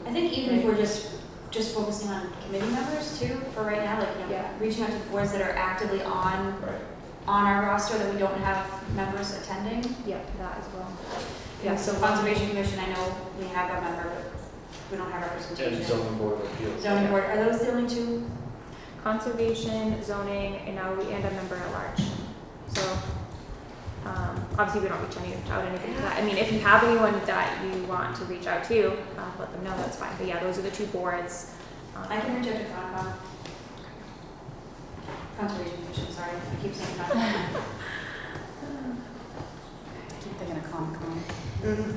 Speaker 15: I think even if we're just focusing on committee members too, for right now, like, you know,
Speaker 7: Yeah.
Speaker 15: reaching out to boards that are actively on our roster that we don't have members attending.
Speaker 7: Yep, that as well.
Speaker 15: Yeah, so Conservation Commission, I know we have a member, but we don't have
Speaker 14: And
Speaker 15: representation.
Speaker 14: zoning board of appeals.
Speaker 15: Zoning board, are those the only two?
Speaker 7: Conservation, zoning, and now we and a member at large. So obviously we don't reach out anything to that. I mean, if you have anyone that you want to reach out to, let them know, that's fine. But yeah, those are the 2 boards.
Speaker 15: I can reach out to Concom. Conservation Commission, sorry, I keep saying Concom.
Speaker 13: I keep thinking of Concom.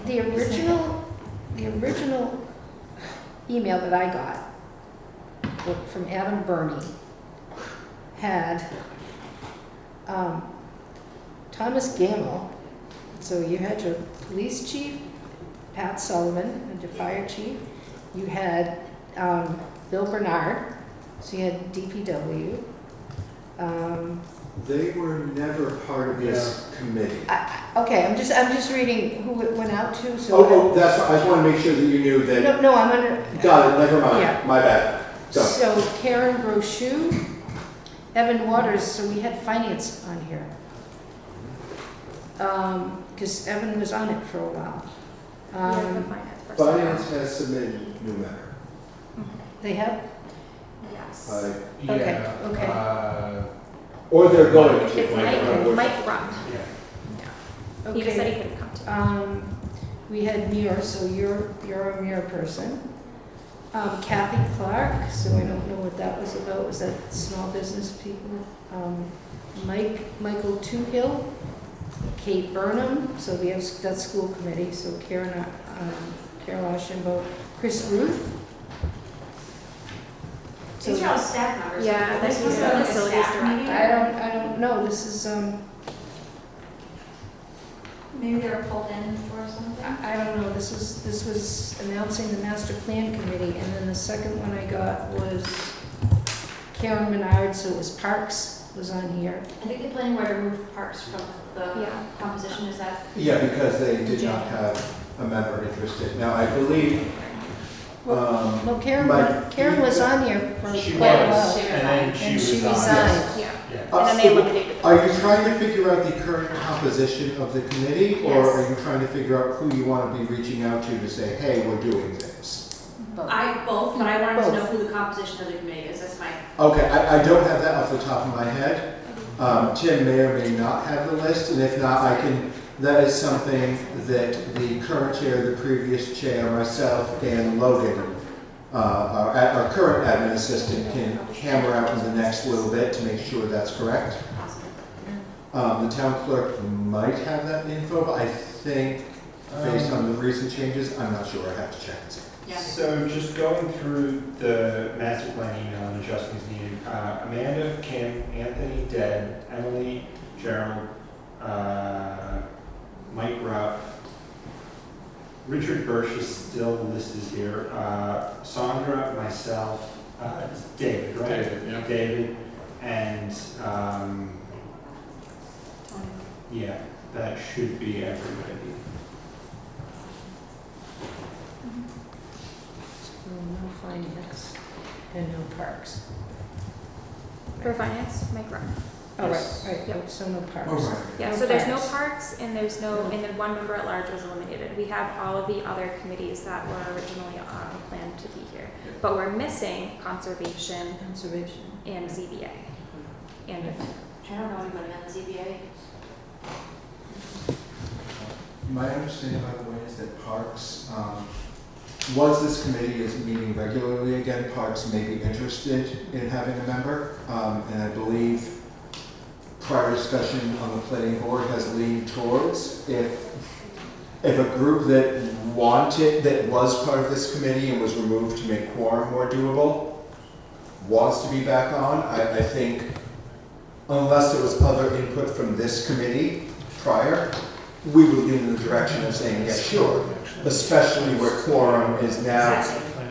Speaker 9: The original email that I got from Adam Burney had Thomas Gamble. So you had your police chief, Pat Sullivan, and your fire chief. You had Bill Bernard, so you had DPW.
Speaker 2: They were never part of this committee.
Speaker 9: Okay, I'm just reading who it went out to, so.
Speaker 2: Oh, that's, I just want to make sure that you knew that.
Speaker 9: No, I'm under.
Speaker 2: Got it, never mind,
Speaker 9: Yeah.
Speaker 2: my bad. Go.
Speaker 9: So Karen Brochu, Evan Waters, so we had finance on here. Because Evan was on it for a while.
Speaker 7: Yeah, the finance person.
Speaker 2: Finance has submitted new member.
Speaker 9: They have?
Speaker 7: Yes.
Speaker 9: Okay, okay.
Speaker 2: Or they're going to.
Speaker 7: It's Mike Rupp.
Speaker 2: Yeah.
Speaker 7: He just said he
Speaker 9: Okay.
Speaker 7: couldn't come to.
Speaker 9: We had Muir, so you're a Muir person. Kathy Clark, so I don't know what that was about. Was that small business people? Michael Toohill, Kate Burnham, so we have that school committee. So Carol Ashimbo, Chris Ruth.
Speaker 15: These are all staff members.
Speaker 7: Yeah,
Speaker 15: This
Speaker 7: this
Speaker 15: was
Speaker 7: was
Speaker 15: like a
Speaker 7: facilities
Speaker 15: staff
Speaker 7: director.
Speaker 15: meeting.
Speaker 9: I don't know. This is
Speaker 15: Maybe they were pulled in for something.
Speaker 9: I don't know. This was announcing the master plan committee, and then the second one I got was Karen Menard, so it was Parks was on here.
Speaker 15: I think the planning board removed parks from the
Speaker 7: Yeah.
Speaker 15: composition, is that?
Speaker 2: Yeah, because they did not have a member interested. Now, I believe,
Speaker 9: No, Karen was on here for
Speaker 1: She
Speaker 9: quite a
Speaker 1: was,
Speaker 9: while,
Speaker 1: and then
Speaker 9: and
Speaker 1: she
Speaker 9: she
Speaker 1: resigned.
Speaker 9: resigned.
Speaker 7: Yeah.
Speaker 1: Yeah.
Speaker 7: And then they eliminated the.
Speaker 2: are you trying to figure out the current composition of the committee? Or
Speaker 7: Yes.
Speaker 2: are you trying to figure out who you want to be reaching out to say, hey, we're doing this?
Speaker 15: Both, but I wanted to know who the composition of the committee is, that's my.
Speaker 2: Okay, I don't have that off the top of my head. Tim may or may not have the list, and if not, that is something that the current chair, the previous chair, myself, and Logan, our current admin assistant, can hammer out in the next little bit to make sure that's correct. The town clerk might have that info, but I think, based on the recent changes, I'm not sure, I have to check and see.
Speaker 15: Yeah.
Speaker 1: So just going through the master plan email and adjustments needed, Amanda, Kim, Anthony, Deb, Emily, Gerald, Mike Rupp, Richard Birch is still listed here, Sandra, myself, David, right?
Speaker 10: David, yeah.
Speaker 1: David, and, yeah, that should be everybody.
Speaker 9: No finance and no parks.
Speaker 7: For finance, Mike Rupp.
Speaker 9: Oh,
Speaker 1: Yes.
Speaker 9: right,
Speaker 7: Yep.
Speaker 9: so no parks.
Speaker 2: Oh, right.
Speaker 7: Yeah,
Speaker 9: No
Speaker 7: so there's no
Speaker 9: parks.
Speaker 7: parks and there's no, and then 1 member at large was eliminated. We have all of the other committees that were originally planned to be here. But we're missing conservation
Speaker 9: Conservation.
Speaker 7: and ZBA. And
Speaker 15: I don't know anybody on the ZBA.
Speaker 2: My understanding, by the way, is that Parks, once this committee is meeting regularly again, Parks may be interested in having a member. And I believe prior discussion on the planning board has leaned towards if a group that was part of this committee and was removed to make quorum more doable wants to be back on, I think unless there was other input from this committee prior, we would lean in the direction of saying, yes, sure. Especially where quorum is now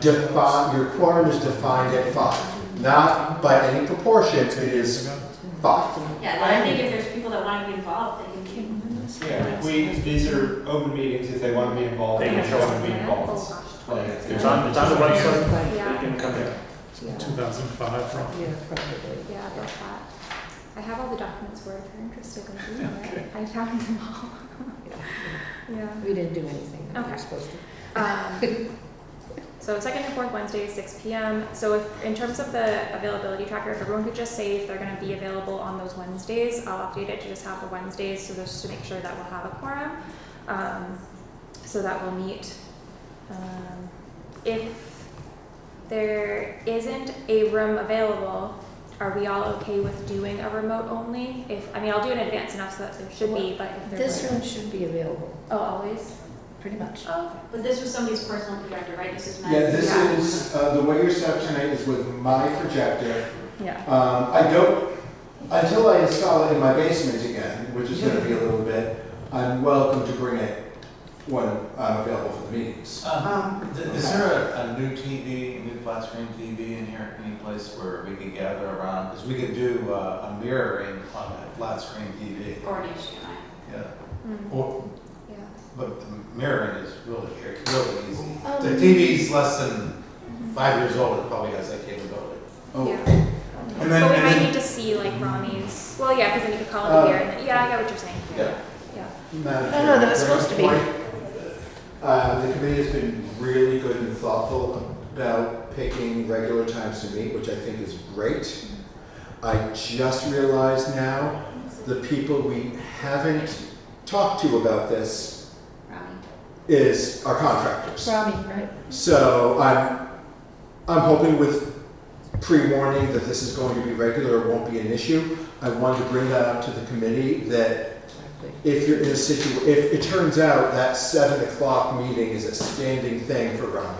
Speaker 2: defined, your quorum is defined at 5. Not by any proportion, it is 5.
Speaker 15: Yeah, then I think if there's people that want to be involved, they can.
Speaker 1: Yeah, these are open meetings, if they want to be involved,
Speaker 14: They
Speaker 1: they
Speaker 14: can
Speaker 1: just
Speaker 14: show
Speaker 1: want
Speaker 14: up.
Speaker 1: to be involved. Like,
Speaker 14: It's
Speaker 1: there's
Speaker 14: on the website,
Speaker 7: Yeah.
Speaker 14: you can come here.
Speaker 11: 2005, roughly.
Speaker 9: Yeah, probably.
Speaker 7: Yeah, about that. I have all the documents for it if you're interested in reading it. I found them all. Yeah.
Speaker 9: We didn't do anything that we were
Speaker 7: Okay.
Speaker 9: supposed to.
Speaker 7: So second and fourth Wednesdays, 6 p.m. So if, in terms of the availability tracker, if everyone could just say if they're going to be available on those Wednesdays, I'll update it to just have the Wednesdays, so just to make sure that we'll have a quorum, so that we'll meet. If there isn't a room available, are we all okay with doing a remote only? I mean, I'll do it in advance enough so that there should be, but if there's
Speaker 9: This one should be available,
Speaker 7: Oh, always?
Speaker 9: pretty much.
Speaker 7: Oh, okay.
Speaker 15: But this was somebody's personal projector, right? This is my.
Speaker 2: Yeah, this is, the way you're set up tonight is with my projector.
Speaker 7: Yeah.
Speaker 2: I don't, until I install it in my basement again, which is gonna be a little bit, I'm welcome to bring it when I'm available for the meetings.
Speaker 8: Is there a new TV, a new flat screen TV in here, any place where we could gather around? Because we could do a mirroring on that flat screen TV.
Speaker 15: Or an HDMI.
Speaker 8: Yeah.
Speaker 7: Mm. Yeah.
Speaker 8: But the mirroring is really easy. The TV's less than 5 years old, it probably has that capability.
Speaker 2: Oh,
Speaker 7: Yeah.
Speaker 8: And then,
Speaker 7: But we
Speaker 8: and
Speaker 7: might
Speaker 8: then,
Speaker 7: need to see like Rami's, well, yeah, because then you could call it here and then, yeah, I get what you're saying.
Speaker 8: yeah.
Speaker 7: Yeah.
Speaker 2: Madam
Speaker 9: No,
Speaker 2: Chair,
Speaker 9: that was supposed to be.
Speaker 2: The committee has been really good and thoughtful about picking regular times to meet, which I think is great. I just realized now, the people we haven't talked to about this is our contractors.
Speaker 9: Rami, right?
Speaker 2: So I'm hoping with pre-warning that this is going to be regular, it won't be an issue. I wanted to bring that up to the committee that if you're in a if it turns out that 7 o'clock meeting is a standing thing for Rami,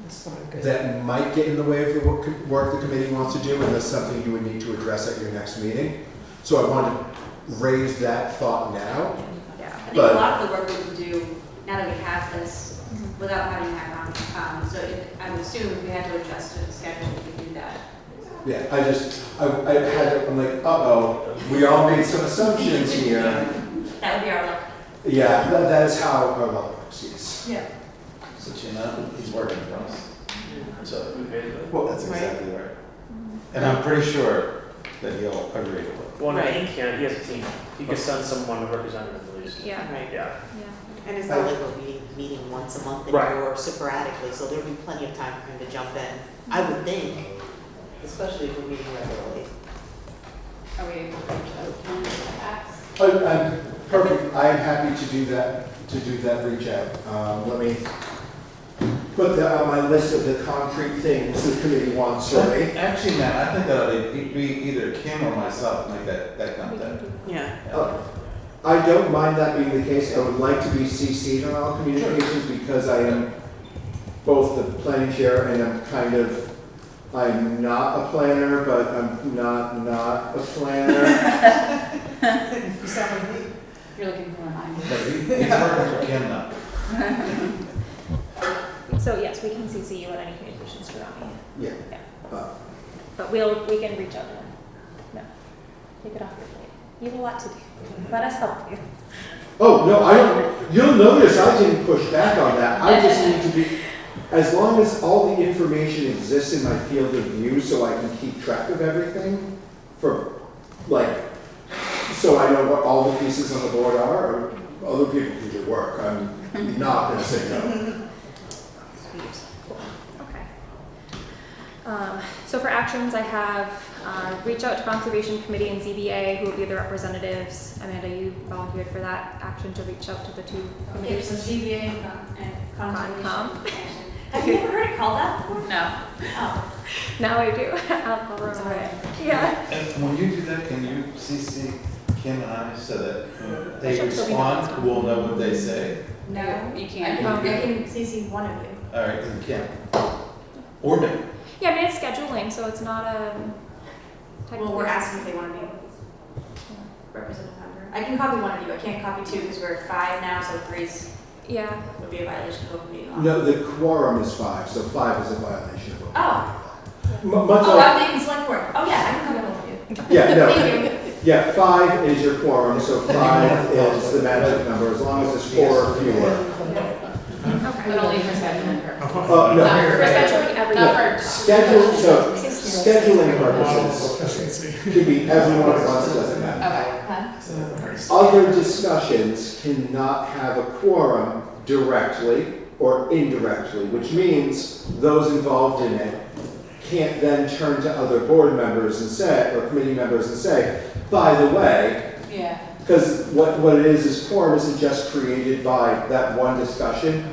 Speaker 9: That's not good.
Speaker 2: that might get in the way of the work the committee wants to do, and that's something you would need to address at your next meeting. So I wanted to raise that thought now.
Speaker 7: Yeah.
Speaker 15: I think a lot of the work we can do, now that we have this, without having that on. So I would assume if we had to adjust to the schedule, we could do that.
Speaker 2: Yeah, I I'm like, uh-oh, we all made some assumptions here.
Speaker 15: That would be our luck.
Speaker 2: Yeah, that is how our law works, yes.
Speaker 15: Yeah.
Speaker 8: So, you know, he's working for us. So,
Speaker 2: Well,
Speaker 8: that's exactly right. And I'm pretty sure that he'll agree with it.
Speaker 14: Well,
Speaker 6: Right.
Speaker 14: he can't, he has a team. He can send someone to represent him at least.
Speaker 7: Yeah.
Speaker 6: Right.
Speaker 14: Yeah.
Speaker 7: Yeah.
Speaker 6: And it's not like we're meeting once a month
Speaker 14: Right.
Speaker 6: anymore, or sporadically, so there'll be plenty of time for him to jump in. I would think, especially if we're meeting regularly.
Speaker 13: Are we able to reach out to Max?
Speaker 2: I'm perfect, I am happy to do that reach out. Let me put that on my list of the concrete things the committee wants, right?
Speaker 8: Actually, Matt, I think that it'd be either Kim or myself make that contact.
Speaker 6: Yeah.
Speaker 2: I don't mind that being the case. I would like to be CC'd on all communications because I am both the planning chair and I'm not a planner, but I'm not a planner.
Speaker 6: You sound like me.
Speaker 13: You're looking for a reminder.
Speaker 8: But he's working for Kim now.
Speaker 7: So yes, we can CC you on any communications to Rami.
Speaker 2: Yeah.
Speaker 7: But we can reach out to him. No, take it off your plate. You have a lot to do. Let us help you.
Speaker 2: Oh, no, you'll notice I didn't push back on that. I just need to be, as long as all the information exists in my field of view so I can keep track of everything so I know what all the pieces on the board are, or other people can do work. I'm not gonna say no.
Speaker 7: Sweet. Cool. Okay. So for actions, I have Reach out to Conservation Committee and ZBA, who will be the representatives. Amanda, you volunteered for that action to reach out to the two
Speaker 15: Okay, so
Speaker 7: committees.
Speaker 15: ZBA and Conservation.
Speaker 7: Concom.
Speaker 15: Have you ever heard it called that before?
Speaker 13: No.
Speaker 15: Oh.
Speaker 7: Now I do. I'll remember it. Yeah.
Speaker 8: And when you do that, can you CC Kim and I so that when they
Speaker 7: Sure, so we
Speaker 8: respond, we'll know what they say?
Speaker 15: No.
Speaker 13: You
Speaker 15: I
Speaker 13: can't.
Speaker 15: can CC one of you.
Speaker 8: All right, then Kim. Or me.
Speaker 7: Yeah, I mean, it's scheduling, so it's not a.
Speaker 15: Well, we're asking if they want to be representative member. I can copy one of you. I can't copy two because we're 5 now, so 3's
Speaker 7: Yeah.
Speaker 15: would be a violation of open meeting law.
Speaker 2: No, the quorum is 5, so 5 is a violation of open
Speaker 15: Oh.
Speaker 2: meeting law. Much
Speaker 15: Oh,
Speaker 2: like,
Speaker 15: I'm thinking select board. Oh, yeah, I can copy one of you.
Speaker 2: yeah, no.
Speaker 15: Thank you.
Speaker 2: Yeah, 5 is your quorum, so 5 is the magic number, as long as it's 4 or fewer.
Speaker 13: But only for scheduling purposes.
Speaker 2: No.
Speaker 13: Not for
Speaker 7: scheduling every
Speaker 13: Not
Speaker 7: day.
Speaker 13: for.
Speaker 2: Scheduling purposes,
Speaker 11: Efficiency.
Speaker 2: could be everyone at once, it doesn't matter.
Speaker 13: Okay.
Speaker 2: Other discussions cannot have a quorum directly or indirectly, which means those involved in it can't then turn to other board members and say, or committee members and say, by the way,
Speaker 13: Yeah.
Speaker 2: because what it is quorum isn't just created by that one discussion,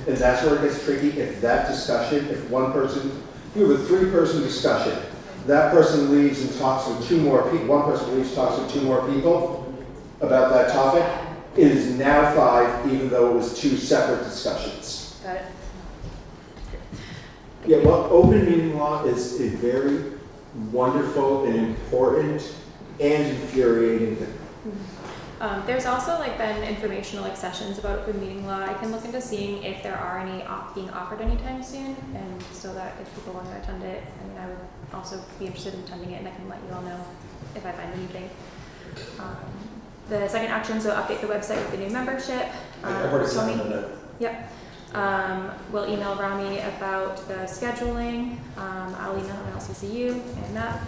Speaker 2: and that's where it gets tricky. If that discussion, if one person, you have a 3-person discussion, that person leaves and talks with 2 more people, one person leaves, talks with 2 more people about that topic, it is now 5, even though it was 2 separate discussions.
Speaker 7: Got it.
Speaker 2: Yeah, well, open meeting law is a very wonderful and important and infuriating thing.
Speaker 7: There's also like been informational like sessions about open meeting law. I can look into seeing if there are any being offered anytime soon, and so that if people want to attend it, I mean, I would also be interested in attending it, and I can let you all know if I find anything. The second action, so update the website with the new membership.
Speaker 8: I've already
Speaker 7: Tell me-
Speaker 8: sent it.
Speaker 7: Yep. We'll email Rami about the scheduling. I'll email him and I'll CC you and that.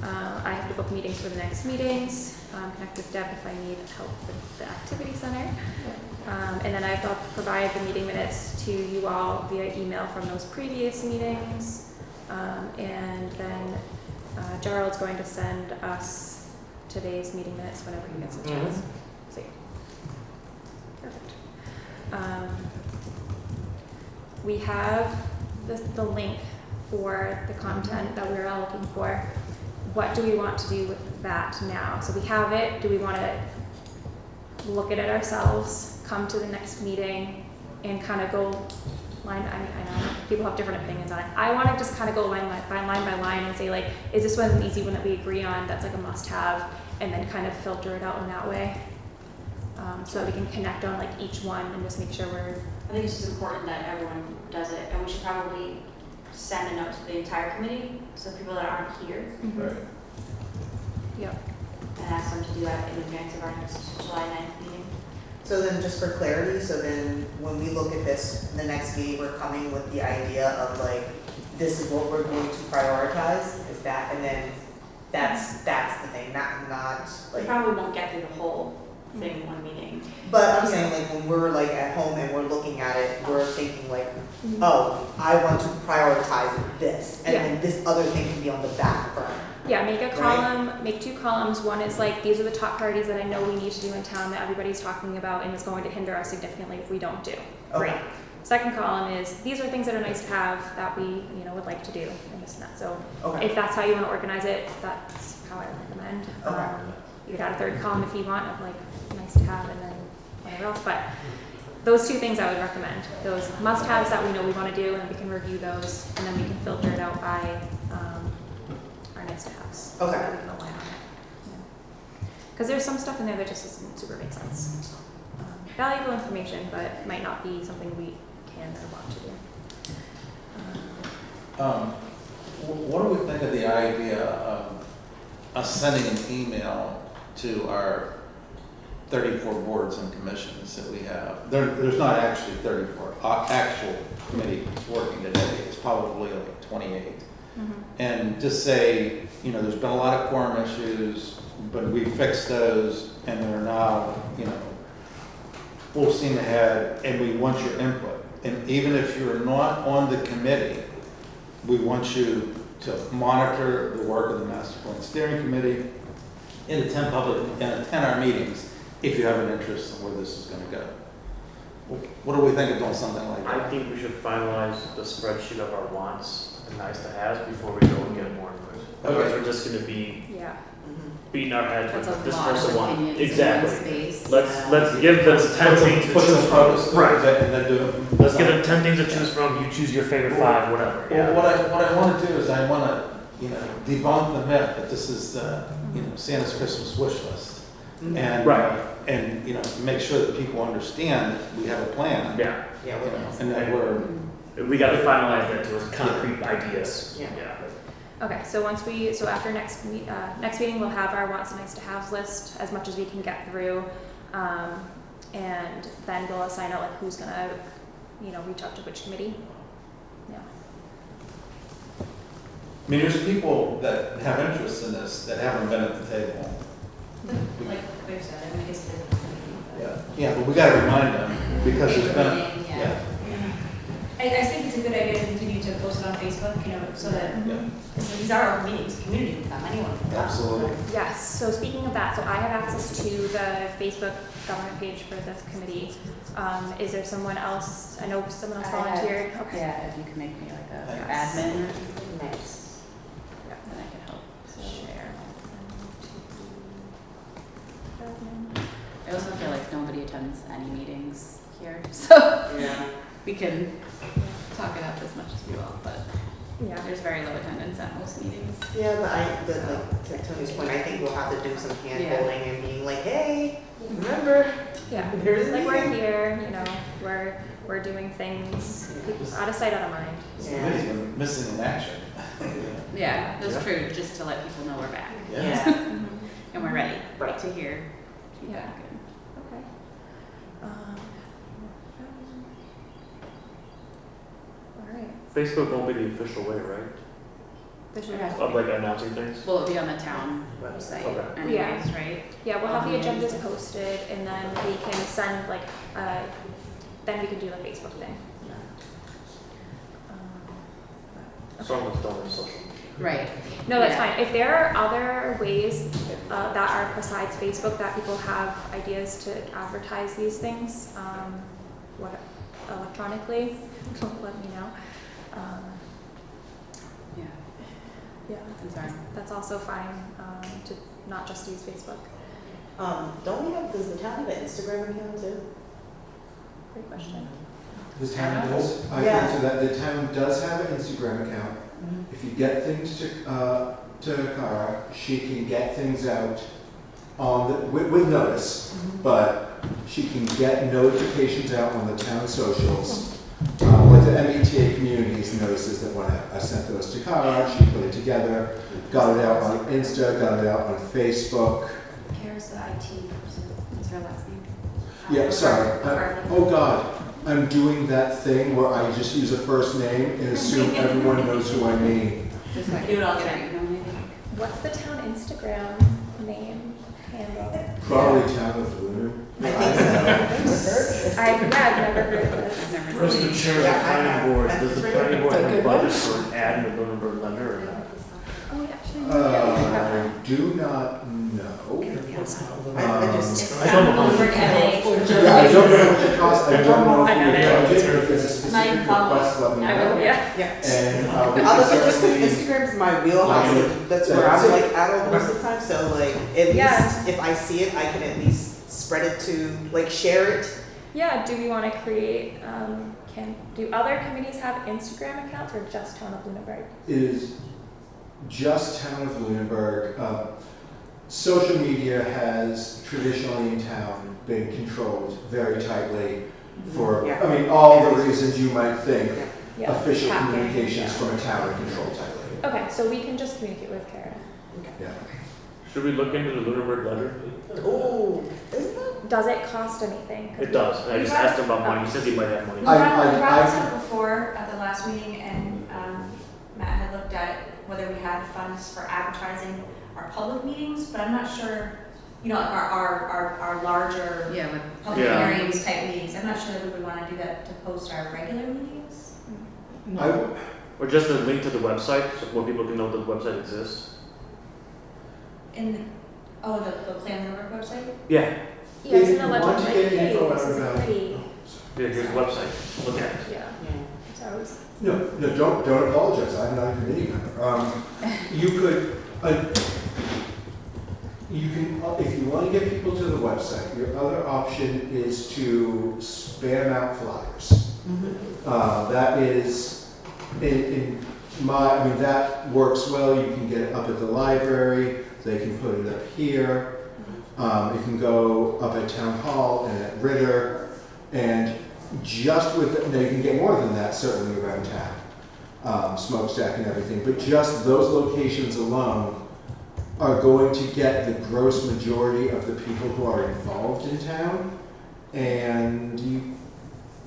Speaker 7: I have to book meetings for the next meetings, connect with Deb if I need help with the activity center. And then I have to provide the meeting minutes to you all via email from those previous meetings. And then Gerald's going to send us today's meeting minutes whenever he gets a chance. So, perfect. We have the link for the content that we're all looking for. What do we want to do with that now? So we have it. Do we want to look at it ourselves, come to the next meeting, and kind of go line? I know people have different opinions on it. I want to just kind of go line by line and say, like, is this one an easy one that we agree on that's like a must-have, and then kind of filter it out in that way, so that we can connect on like each one and just make sure we're.
Speaker 15: I think it's just important that everyone does it, and we should probably send a note to the entire committee, so people that aren't here,
Speaker 8: Right.
Speaker 7: Yep.
Speaker 15: and ask them to do that in advance of our next July 9th meeting.
Speaker 6: So then just for clarity, so then when we look at this, the next meeting, we're coming with the idea of like, this is what we're going to prioritize, is that, and then that's the thing, not
Speaker 15: We
Speaker 6: like.
Speaker 15: probably won't get through the whole thing in one meeting.
Speaker 6: But I'm saying like when we're like at home and we're looking at it, we're thinking like, oh, I want to prioritize this, and then this other thing can be on the back burner.
Speaker 7: Yeah, make a column, make 2 columns. One is like, these are the top priorities that I know we need to do in town that everybody's talking about and is going to hinder us significantly if we don't do. Great. Second column is, these are things that are nice to have that we, would like to do and this and that. So if that's how you want to organize it, that's how I recommend. You could add a third column if you want of like nice to have and then whatever else. But those 2 things I would recommend. Those must-haves that we know we want to do, and we can review those, and then we can filter it out by our nice to haves. So that we can align on it. Because there's some stuff in there that just doesn't super make sense. Valuable information, but might not be something we can or want to do.
Speaker 8: What do we think of the idea of us sending an email to our 34 boards and commissions that we have? There's not actually 34 actual committees working today. It's probably like 28. And just say, there's been a lot of quorum issues, but we fixed those, and they're now, full steam ahead, and we want your input. And even if you're not on the committee, we want you to monitor the work of the master plan steering committee and attend our meetings if you have an interest in where this is going to go. What do we think of doing something like that?
Speaker 14: I think we should finalize the spreadsheet of our wants and nice to haves before we go and get more input. Otherwise, we're just gonna be
Speaker 7: Yeah.
Speaker 14: beating our heads
Speaker 13: That's
Speaker 14: with
Speaker 13: a
Speaker 14: this
Speaker 13: lot of
Speaker 14: person wants.
Speaker 13: opinions in
Speaker 14: Exactly.
Speaker 13: one space.
Speaker 14: Let's give them 10 things to
Speaker 8: Put some
Speaker 14: choose
Speaker 8: photos
Speaker 14: from.
Speaker 8: to it
Speaker 14: Right.
Speaker 8: and then do it.
Speaker 14: Let's give them 10 things to choose from. You choose your favorite 5, whatever.
Speaker 8: Well, what I want to do is I want to, debunk the myth that this is, Santa's Christmas wish list. And,
Speaker 14: Right.
Speaker 8: and, make sure that people understand that we have a plan.
Speaker 14: Yeah.
Speaker 6: Yeah,
Speaker 8: And that we're,
Speaker 14: We gotta finalize that to concrete ideas.
Speaker 6: Yeah.
Speaker 7: Okay, so after next meeting, we'll have our wants and nice to haves list as much as we can get through. And then we'll assign out like who's gonna, reach out to which committee. Yeah.
Speaker 8: I mean, there's people that have interest in this that haven't been at the table.
Speaker 15: Like Claire said, I mean, I guess
Speaker 8: Yeah, but we got to remind them because there's been,
Speaker 15: yeah. I think it's a good idea to continue to post it on Facebook, so that, so these are our meetings, community can come, anyone can come.
Speaker 8: Absolutely.
Speaker 7: Yes, so speaking of that, so I have access to the Facebook government page for this committee. Is there someone else, I know someone else volunteered? Okay.
Speaker 13: Yeah, if you can make me like a
Speaker 7: Yes.
Speaker 13: admin or something, nice.
Speaker 7: Yeah.
Speaker 13: Then I can help.
Speaker 7: So share.
Speaker 13: I also feel like nobody attends any meetings here, so we can talk it up as much as we will, but
Speaker 7: Yeah.
Speaker 13: there's very low attendance at most meetings.
Speaker 6: Yeah, but to Tony's point, I think we'll have to do some hand holding and being like, hey, remember,
Speaker 7: Yeah,
Speaker 6: here's the
Speaker 7: like we're
Speaker 6: meeting.
Speaker 7: here, we're doing things out of sight, out of mind.
Speaker 8: this committee's been missing in action.
Speaker 13: Yeah, that's true, just to let people know we're back.
Speaker 6: Yeah.
Speaker 13: And we're ready
Speaker 6: Right.
Speaker 13: to hear feedback.
Speaker 7: Okay. All right.
Speaker 14: Facebook won't be the official way, right? Of like announcing things?
Speaker 13: Well, it'll be on the town website
Speaker 14: Okay.
Speaker 13: anyways, right?
Speaker 7: Yeah, we'll have the
Speaker 13: Yeah.
Speaker 7: agendas posted and then we can send then we can do the Facebook thing.
Speaker 14: Some of us don't have social media.
Speaker 13: Right.
Speaker 7: No, that's
Speaker 13: Yeah.
Speaker 7: fine. If there are other ways that are besides Facebook that people have ideas to advertise these things, electronically, let me know.
Speaker 13: Yeah.
Speaker 7: Yeah,
Speaker 13: I'm sorry.
Speaker 7: that's also fine to not just use Facebook.
Speaker 6: Does the town have an Instagram account too?
Speaker 7: Great question.
Speaker 2: The town does, I
Speaker 6: Yeah.
Speaker 2: answer that, the town does have an Instagram account. If you get things to Cara, she can get things out with notice, but she can get notifications out on the town socials. With the MBTA communities notices that when I sent those to Cara, she put it together, got it out on Insta, got it out on Facebook.
Speaker 15: Kara's the IT person.
Speaker 13: What's her last name?
Speaker 2: Yeah, sorry. Oh God, I'm doing that thing where I just use a first name and assume everyone knows who I mean.
Speaker 13: Just like,
Speaker 15: Do it all
Speaker 13: get
Speaker 15: together.
Speaker 13: her email maybe?
Speaker 7: What's the town Instagram handle?
Speaker 2: Probably Town of Lunar.
Speaker 7: I've never heard of this.
Speaker 13: I've never
Speaker 14: Where's
Speaker 13: seen
Speaker 14: the
Speaker 13: it.
Speaker 14: chair of the
Speaker 6: Yeah, I
Speaker 14: planning
Speaker 6: have.
Speaker 14: board?
Speaker 6: That's
Speaker 14: Does the
Speaker 6: pretty
Speaker 14: planning board
Speaker 6: good.
Speaker 14: have a
Speaker 6: Good
Speaker 14: budget
Speaker 6: one.
Speaker 14: for an ad in the Lunenburg Lender or not?
Speaker 7: Oh, actually,
Speaker 2: I do not know.
Speaker 6: I just.
Speaker 14: I don't know.
Speaker 2: Yeah, I don't know what it costs, I don't know if
Speaker 13: I know.
Speaker 2: we budget, if there's a
Speaker 15: Not
Speaker 2: specific
Speaker 15: even following.
Speaker 2: request, let me
Speaker 7: I will,
Speaker 2: know.
Speaker 7: yeah.
Speaker 6: Yeah.
Speaker 2: And, we
Speaker 6: I'll
Speaker 2: can
Speaker 6: just just
Speaker 2: certainly,
Speaker 6: Instagram's my wheelhouse. Like, that's where I'm like at all most of the time. So like at
Speaker 7: Yeah.
Speaker 6: least if I see it, I can at least spread it to like share it.
Speaker 7: Yeah, do we want to create, do other committees have Instagram accounts or just Town of Lunenburg?
Speaker 2: it is just Town of Lunenburg. Social media has traditionally in town been controlled very tightly for,
Speaker 6: Yeah.
Speaker 2: I mean, all the reasons you might think.
Speaker 7: Yeah.
Speaker 2: Official
Speaker 7: Hacking,
Speaker 2: communications
Speaker 7: yeah.
Speaker 2: from a town are controlled tightly.
Speaker 7: Okay, so we can just communicate with Kara.
Speaker 2: Yeah.
Speaker 14: Should we look into the Lunenburg Ledger?
Speaker 6: Oh, isn't that?
Speaker 7: Does it cost anything?
Speaker 14: It does. And I just asked him about money. He says he might have money.
Speaker 15: We brought
Speaker 2: I-
Speaker 15: brought this up before at the last meeting, and Matt had looked at whether we had funds for advertising our public meetings, but I'm not sure, like our larger
Speaker 13: Yeah, with
Speaker 15: public
Speaker 14: Yeah.
Speaker 15: hearings type meetings. I'm not sure that we would want to do that to post our regular meetings.
Speaker 2: I,
Speaker 14: Or just a link to the website, so more people can know that the website exists?
Speaker 15: In the, oh, the Plan Network website?
Speaker 14: Yeah,
Speaker 7: Yeah, it's in
Speaker 2: If
Speaker 7: the
Speaker 2: you
Speaker 7: legend,
Speaker 2: want to
Speaker 7: like,
Speaker 2: get
Speaker 7: hey,
Speaker 2: info
Speaker 7: this
Speaker 2: out
Speaker 7: is
Speaker 2: about-
Speaker 7: pretty,
Speaker 14: here's the website, look at it.
Speaker 7: yeah.
Speaker 6: Yeah.
Speaker 7: So I was,
Speaker 2: No, don't apologize, I'm not a committee member. You could, you can, if you want to get people to the website, your other option is to spam out flyers. That is, in my, I mean, that works well, you can get it up at the library, they can put it up here. It can go up at Town Hall and at Ritter, and just with, now you can get more than that certainly around town, Smokestack and everything, but just those locations alone are going to get the gross majority of the people who are involved in town. And you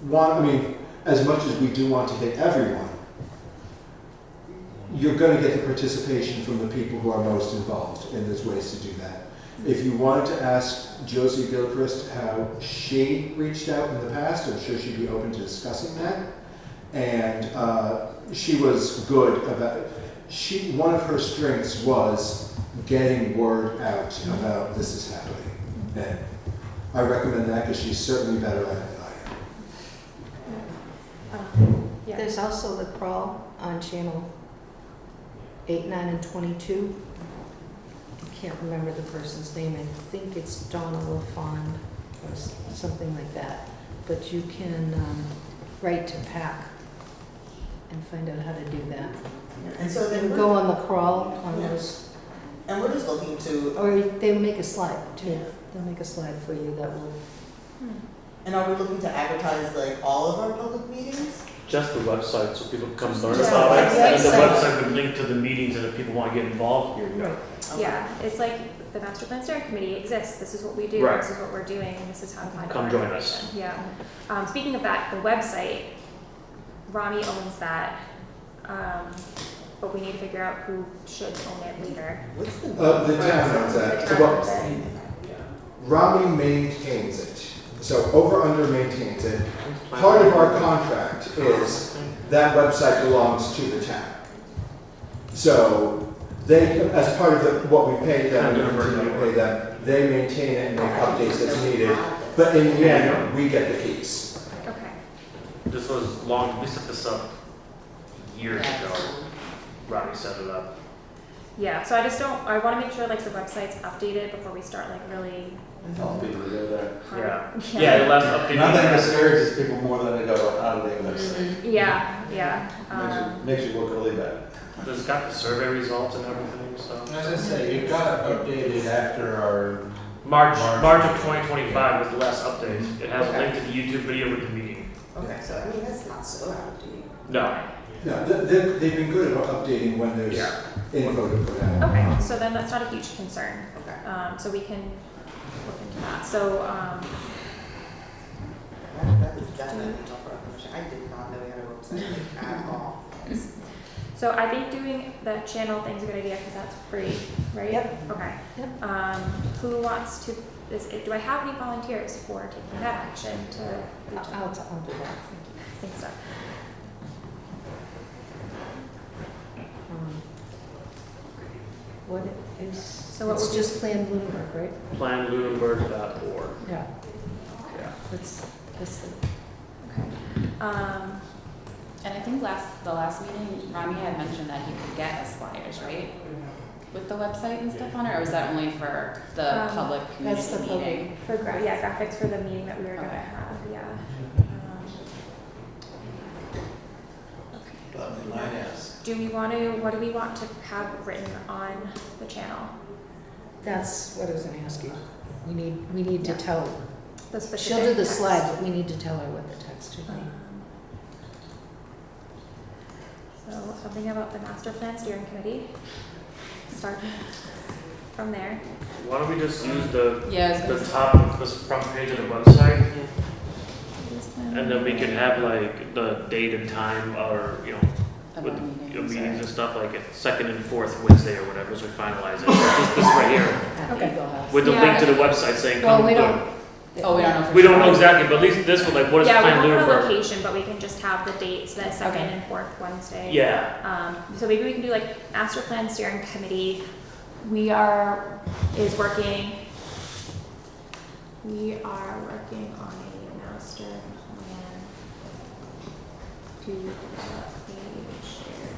Speaker 2: want, I mean, as much as we do want to hit everyone, you're going to get the participation from the people who are most involved, and there's ways to do that. If you wanted to ask Josie Gilchrist how she reached out in the past, I'm sure she'd be open to discussing that. And she was good about it. One of her strengths was getting word out about this is happening. And I recommend that because she's certainly better at it than I am.
Speaker 7: yeah.
Speaker 9: There's also the crawl on channel 8, 9, and 22. I can't remember the person's name. I think it's Donna LaFond or something like that. But you can write to PAC and find out how to do that.
Speaker 6: And so
Speaker 9: You
Speaker 6: then
Speaker 9: can
Speaker 6: we're,
Speaker 9: go on the crawl on
Speaker 6: Yeah.
Speaker 9: those,
Speaker 6: and we're just looking to,
Speaker 9: or they'll make a slide too. They'll make a slide for you that will.
Speaker 6: and are we looking to advertise like all of our public meetings?
Speaker 14: Just the website, so people can come learn
Speaker 9: Yeah,
Speaker 14: about it, and the
Speaker 9: website.
Speaker 14: website would link to the meetings, and if people want to get involved, here you go.
Speaker 6: Okay.
Speaker 7: Yeah, it's like the Master Plan Steering Committee exists, this is what we do,
Speaker 14: Right.
Speaker 7: this is what we're doing, and this is how to find out
Speaker 14: Come
Speaker 7: our
Speaker 14: join us.
Speaker 7: information. Yeah. Speaking of that, the website, Rami owns that, but we need to figure out who should own it later.
Speaker 6: What's the?
Speaker 2: The town owns that.
Speaker 7: The town
Speaker 2: Well,
Speaker 7: owns it.
Speaker 2: Rami maintains it, so Over Under maintains it. Part of our contract is that website belongs to the town. So they, as part of what we pay them, we continue to pay them, they maintain it and make updates as needed. But in the end, we get the keys.
Speaker 7: Okay.
Speaker 14: This was long, we set this up years ago. Robbie set it up.
Speaker 7: Yeah, so I want to make sure like the website's updated before we start like really
Speaker 8: Tell people to go there.
Speaker 7: hard.
Speaker 14: Yeah, the last update.
Speaker 8: Nothing discourages people more than to go out of their website.
Speaker 7: Yeah, yeah.
Speaker 8: Makes you look really bad.
Speaker 14: It's got the survey results and everything, so.
Speaker 8: As I say, it got updated after our.
Speaker 14: March of 2025 was the last update. It has a link to the YouTube video with the meeting.
Speaker 6: Okay, so I mean, that's not so outdated.
Speaker 14: No.
Speaker 2: No, they've been good about updating when there's
Speaker 14: Yeah.
Speaker 2: info to put out.
Speaker 7: Okay, so then that's not a huge concern.
Speaker 6: Okay.
Speaker 7: So we can look into that. So,
Speaker 6: That is definitely not for information. I did not know we had a website like, at all.
Speaker 7: so I think doing the channel thing's a good idea because that's free, right?
Speaker 9: Yep.
Speaker 7: Okay.
Speaker 9: Yep.
Speaker 7: Who wants to, do I have any volunteers for taking that action to reach out?
Speaker 9: I'll do that.
Speaker 7: Thanks, Doug.
Speaker 9: What is,
Speaker 7: So what
Speaker 9: it's
Speaker 7: would you-
Speaker 9: just Plan Bloomberg, right?
Speaker 14: Planlunenburg.org.
Speaker 9: Yeah.
Speaker 14: Yeah.
Speaker 9: That's the.
Speaker 7: Okay.
Speaker 13: And I think the last meeting, Rami had mentioned that he could get us flyers, right? With the website and stuff on it, or was that only for the public
Speaker 9: That's the
Speaker 13: community meeting?
Speaker 7: For graphics for the meeting that we were gonna
Speaker 13: Okay.
Speaker 7: have, yeah. Do we want to, what do we want to have written on the channel?
Speaker 9: That's what I was gonna ask you. We need to tell,
Speaker 7: The specific
Speaker 9: she'll do the
Speaker 7: text?
Speaker 9: slide, but we need to tell her what the text should be.
Speaker 7: So something about the master plan steering committee. Start from there.
Speaker 14: Why don't we just use the
Speaker 13: Yeah, I was gonna say.
Speaker 14: top of this front page of the website, and then we can have like the date and time, or with
Speaker 13: About meetings,
Speaker 14: meetings and
Speaker 13: or-
Speaker 14: stuff, like second and fourth Wednesday or whatever, as we finalize it. Just this right here,
Speaker 9: At
Speaker 7: Okay.
Speaker 9: Eagle House.
Speaker 14: with the
Speaker 7: Yeah.
Speaker 14: link to the website saying
Speaker 9: Well,
Speaker 14: come
Speaker 9: we
Speaker 14: good.
Speaker 9: don't,
Speaker 13: Oh, we don't know for
Speaker 14: We don't know
Speaker 13: sure.
Speaker 14: exactly, but at least this one, like, what is
Speaker 7: Yeah, we
Speaker 14: Plan
Speaker 7: don't have a
Speaker 14: Lunenburg?
Speaker 7: location, but we can just have the dates, the second
Speaker 13: Okay.
Speaker 7: and fourth Wednesday.
Speaker 14: Yeah,
Speaker 7: So maybe we can do like master plan steering committee. We are working on a master plan to develop a shared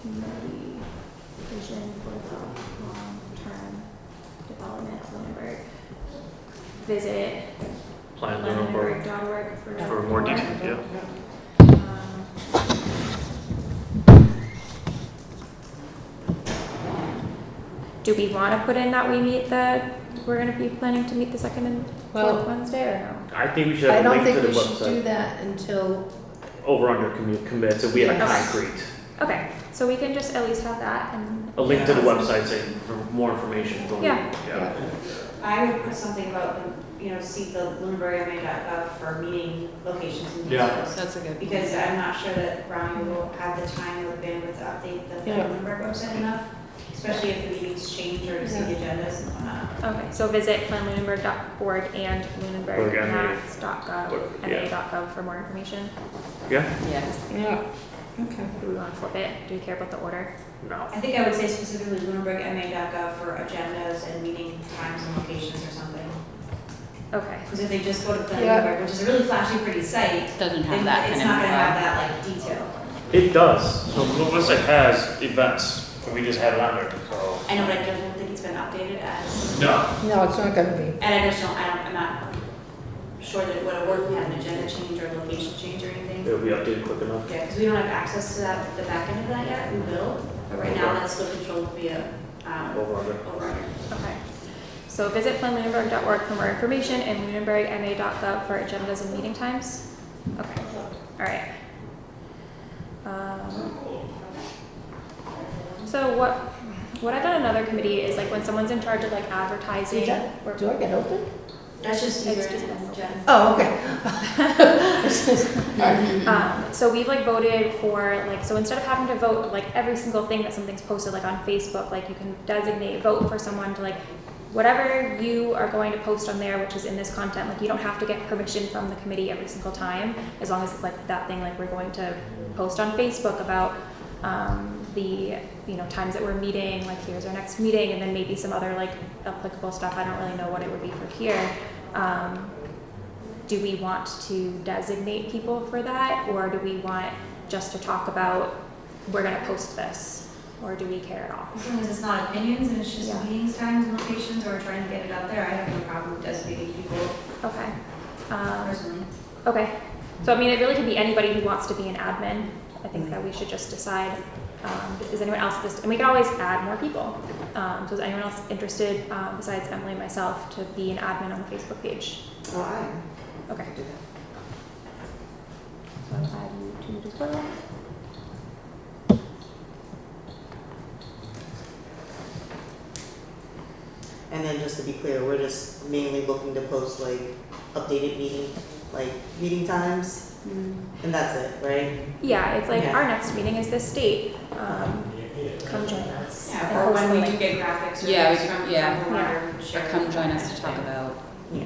Speaker 7: community vision for the long-term development of Lunenburg. Visit
Speaker 14: Plan Lunenburg
Speaker 7: Lunenburg.org
Speaker 14: for more detail, yeah.
Speaker 7: Do we want to put in that we're going to be planning to meet the second and
Speaker 9: Well-
Speaker 7: fourth Wednesday or no?
Speaker 14: I think we should
Speaker 9: I
Speaker 14: have a
Speaker 9: don't
Speaker 14: link to
Speaker 9: think
Speaker 14: the
Speaker 9: we should do
Speaker 14: website.
Speaker 9: that until,
Speaker 14: Over under commit, so we have a
Speaker 7: Okay.
Speaker 14: concrete.
Speaker 7: Okay, so we can just at least have that and.
Speaker 14: A link to the website saying for more information. going-
Speaker 7: Yeah.
Speaker 14: Yeah.
Speaker 15: I would put something about, see the lunenburgma.gov for meeting locations and
Speaker 10: Yeah.
Speaker 15: details.
Speaker 13: That's a good.
Speaker 15: Because I'm not sure that Ronnie will have the time or the bandwidth to update the
Speaker 9: Yeah.
Speaker 15: Lunenburg website enough, especially if the meetings change or to see the agendas and whatnot.
Speaker 7: Okay, so visit planlunenburg.org and lunenburgmass.gov,
Speaker 14: Yeah.
Speaker 7: ma.gov for more information.
Speaker 14: Yeah?
Speaker 13: Yeah.
Speaker 9: yeah, okay.
Speaker 7: Do we want to flip it? Do we care about the order?
Speaker 14: No.
Speaker 15: I think I would say specifically lunenburgma.gov for agendas and meeting times and locations or something.
Speaker 7: Okay.
Speaker 15: Because if they just go to Plan
Speaker 9: Yeah.
Speaker 15: Lunenburg, which is a really flashy, pretty site,
Speaker 13: Doesn't have
Speaker 15: then
Speaker 13: that
Speaker 15: it's
Speaker 13: kind
Speaker 15: not
Speaker 13: of.
Speaker 15: gonna have that like detail.
Speaker 14: It does. So the website has events, but we just have it on there, so.
Speaker 15: I know, but I don't think it's been updated as,
Speaker 14: No.
Speaker 9: No, it's not gonna be.
Speaker 15: and I'm not sure that it would have worked if we had an agenda change or location change or anything.
Speaker 14: It'll be updated quick enough.
Speaker 15: Yeah, because we don't have access to that, the back end of that yet, we will, but right now that's still controlled via,
Speaker 14: Over under.
Speaker 15: over.
Speaker 7: Okay. So visit planlunenburg.org for more information and lunenburgma.gov for agendas and meeting times? Okay, all right. So what I've done in another committee is like when someone's in charge of like advertising. or-
Speaker 9: Do I get open?
Speaker 15: That's just you
Speaker 7: It's
Speaker 15: and
Speaker 7: just-
Speaker 15: Jen.
Speaker 9: Oh, okay.
Speaker 7: So we've like voted for like, so instead of having to vote like every single thing that something's posted like on Facebook, like you can designate, vote for someone to like, whatever you are going to post on there, which is in this content, like you don't have to get permission from the committee every single time, as long as it's like that thing, like we're going to post on Facebook about the times that we're meeting, like here's our next meeting, and then maybe some other like applicable stuff. I don't really know what it would be for here. Do we want to designate people for that, or do we want just to talk about we're going to post this, or do we care at all?
Speaker 15: As long as it's not opinions and it's just
Speaker 7: Yeah.
Speaker 15: meetings, times, and locations, or trying to get it out there, I have no problem with designating people
Speaker 7: Okay.
Speaker 15: personally.
Speaker 7: Okay. So I mean, it really could be anybody who wants to be an admin. I think that we should just decide. Is anyone else and we can always add more people. So is anyone else interested, besides Emily and myself, to be an admin on the Facebook page?
Speaker 6: Oh, I am.
Speaker 7: Okay.
Speaker 6: Do that.
Speaker 7: So I'll add you to as well.
Speaker 6: And then just to be clear, we're just mainly looking to post like updated meeting times, and that's it, right?
Speaker 7: Yeah, it's like
Speaker 6: Yeah.
Speaker 7: our next meeting is this date. Come join us.
Speaker 15: Yeah,
Speaker 7: And
Speaker 15: or
Speaker 7: post
Speaker 15: when
Speaker 7: the
Speaker 15: we
Speaker 7: link.
Speaker 15: do get graphics or
Speaker 13: Yeah, we
Speaker 15: things
Speaker 13: could-
Speaker 15: from
Speaker 13: yeah.
Speaker 15: the water, we
Speaker 13: Or
Speaker 15: share
Speaker 13: come
Speaker 15: them.
Speaker 13: join us to talk about
Speaker 15: Yeah.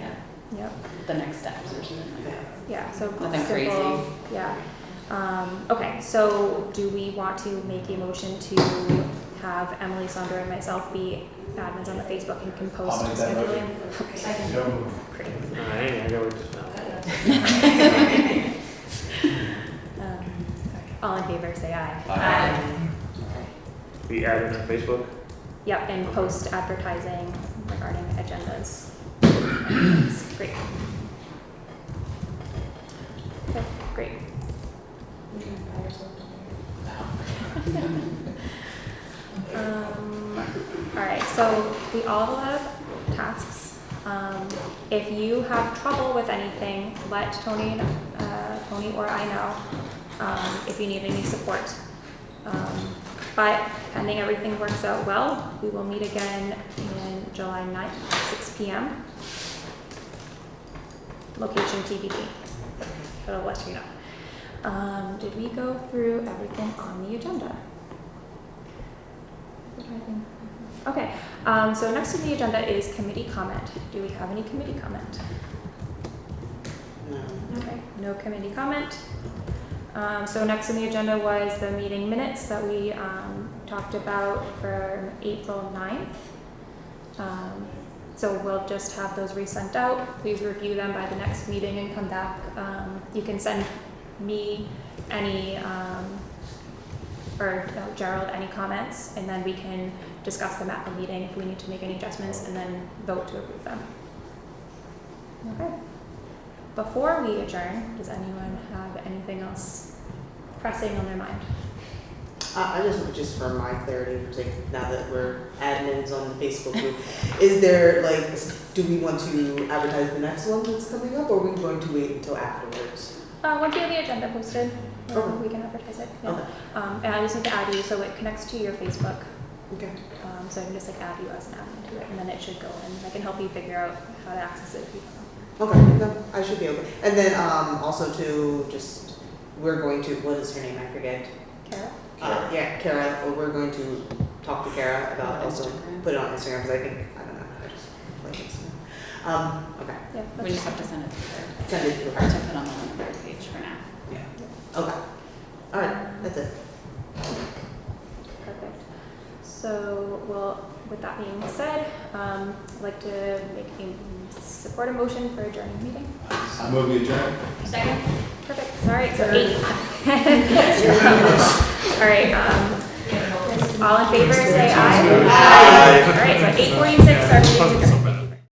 Speaker 7: Yep.
Speaker 13: the next steps or something like that.
Speaker 7: Yeah, so
Speaker 13: Nothing
Speaker 7: simple,
Speaker 13: crazy.
Speaker 7: Yeah. Okay, so do we want to make a motion to have Emily, Sandra, and myself be admins on the Facebook and can post
Speaker 10: I'll make that
Speaker 7: scheduling?
Speaker 15: Okay.
Speaker 10: So,
Speaker 7: Great.
Speaker 14: I got it just now.
Speaker 7: All in favor, say aye.
Speaker 10: Aye.
Speaker 14: Be added on Facebook.
Speaker 7: Yep, and post advertising regarding agendas. Great. Okay, great. All right, so we all have tasks. If you have trouble with anything, let Tony or I know if you need any support. But pending everything works out well, we will meet again in July 9th, 6 p.m. Location TBD. But I'll let you know. Did we go through everything on the agenda? Okay, so next on the agenda is committee comment. Do we have any committee comment?
Speaker 6: No.
Speaker 7: Okay, no committee comment. So next on the agenda was the meeting minutes that we talked about for April 9th. So we'll just have those resent out. Please review them by the next meeting and come back. You can send me any, or Gerald, any comments, and then we can discuss them at the meeting if we need to make any adjustments, and then vote to approve them. Okay. Before we adjourn, does anyone have anything else pressing on their mind?
Speaker 6: I just for my clarity, for sake, now that we're admins on the Facebook group, is there like, do we want to advertise the next one that's coming up, or are we going to wait until afterwards?
Speaker 7: Once you have the agenda posted,
Speaker 6: Okay.
Speaker 7: we can advertise it. Yeah.
Speaker 6: Okay.
Speaker 7: And I just need to add you so it connects to your Facebook.
Speaker 6: Okay.
Speaker 7: So I can just like add you as an admin to it, and then it should go, and I can help you figure out how to access it if you don't.
Speaker 6: Okay, no, I should be able. And then also to just, we're going to, what is her name? I forget.
Speaker 7: Kara?
Speaker 6: Yeah, Kara. Well, we're going to talk to Kara about
Speaker 13: On
Speaker 6: also
Speaker 13: Instagram.
Speaker 6: put it on Instagram because I think, I don't know, I just like Instagram. Okay,
Speaker 7: Yeah,
Speaker 13: We
Speaker 7: that's
Speaker 13: just have to send it to her.
Speaker 6: send it to
Speaker 13: Or
Speaker 6: her.
Speaker 13: to put on the Lunenburg page for now.
Speaker 6: Yeah. Okay. All right, that's it.
Speaker 7: perfect. So, well, with that being said, I'd like to support a motion for adjourning the meeting.
Speaker 2: I move we adjourn.
Speaker 15: Second?
Speaker 7: Perfect, all right, so 8. All right, all in favor, say aye.
Speaker 6: Aye.
Speaker 7: All right, so at 8:46, our meeting's adjourned.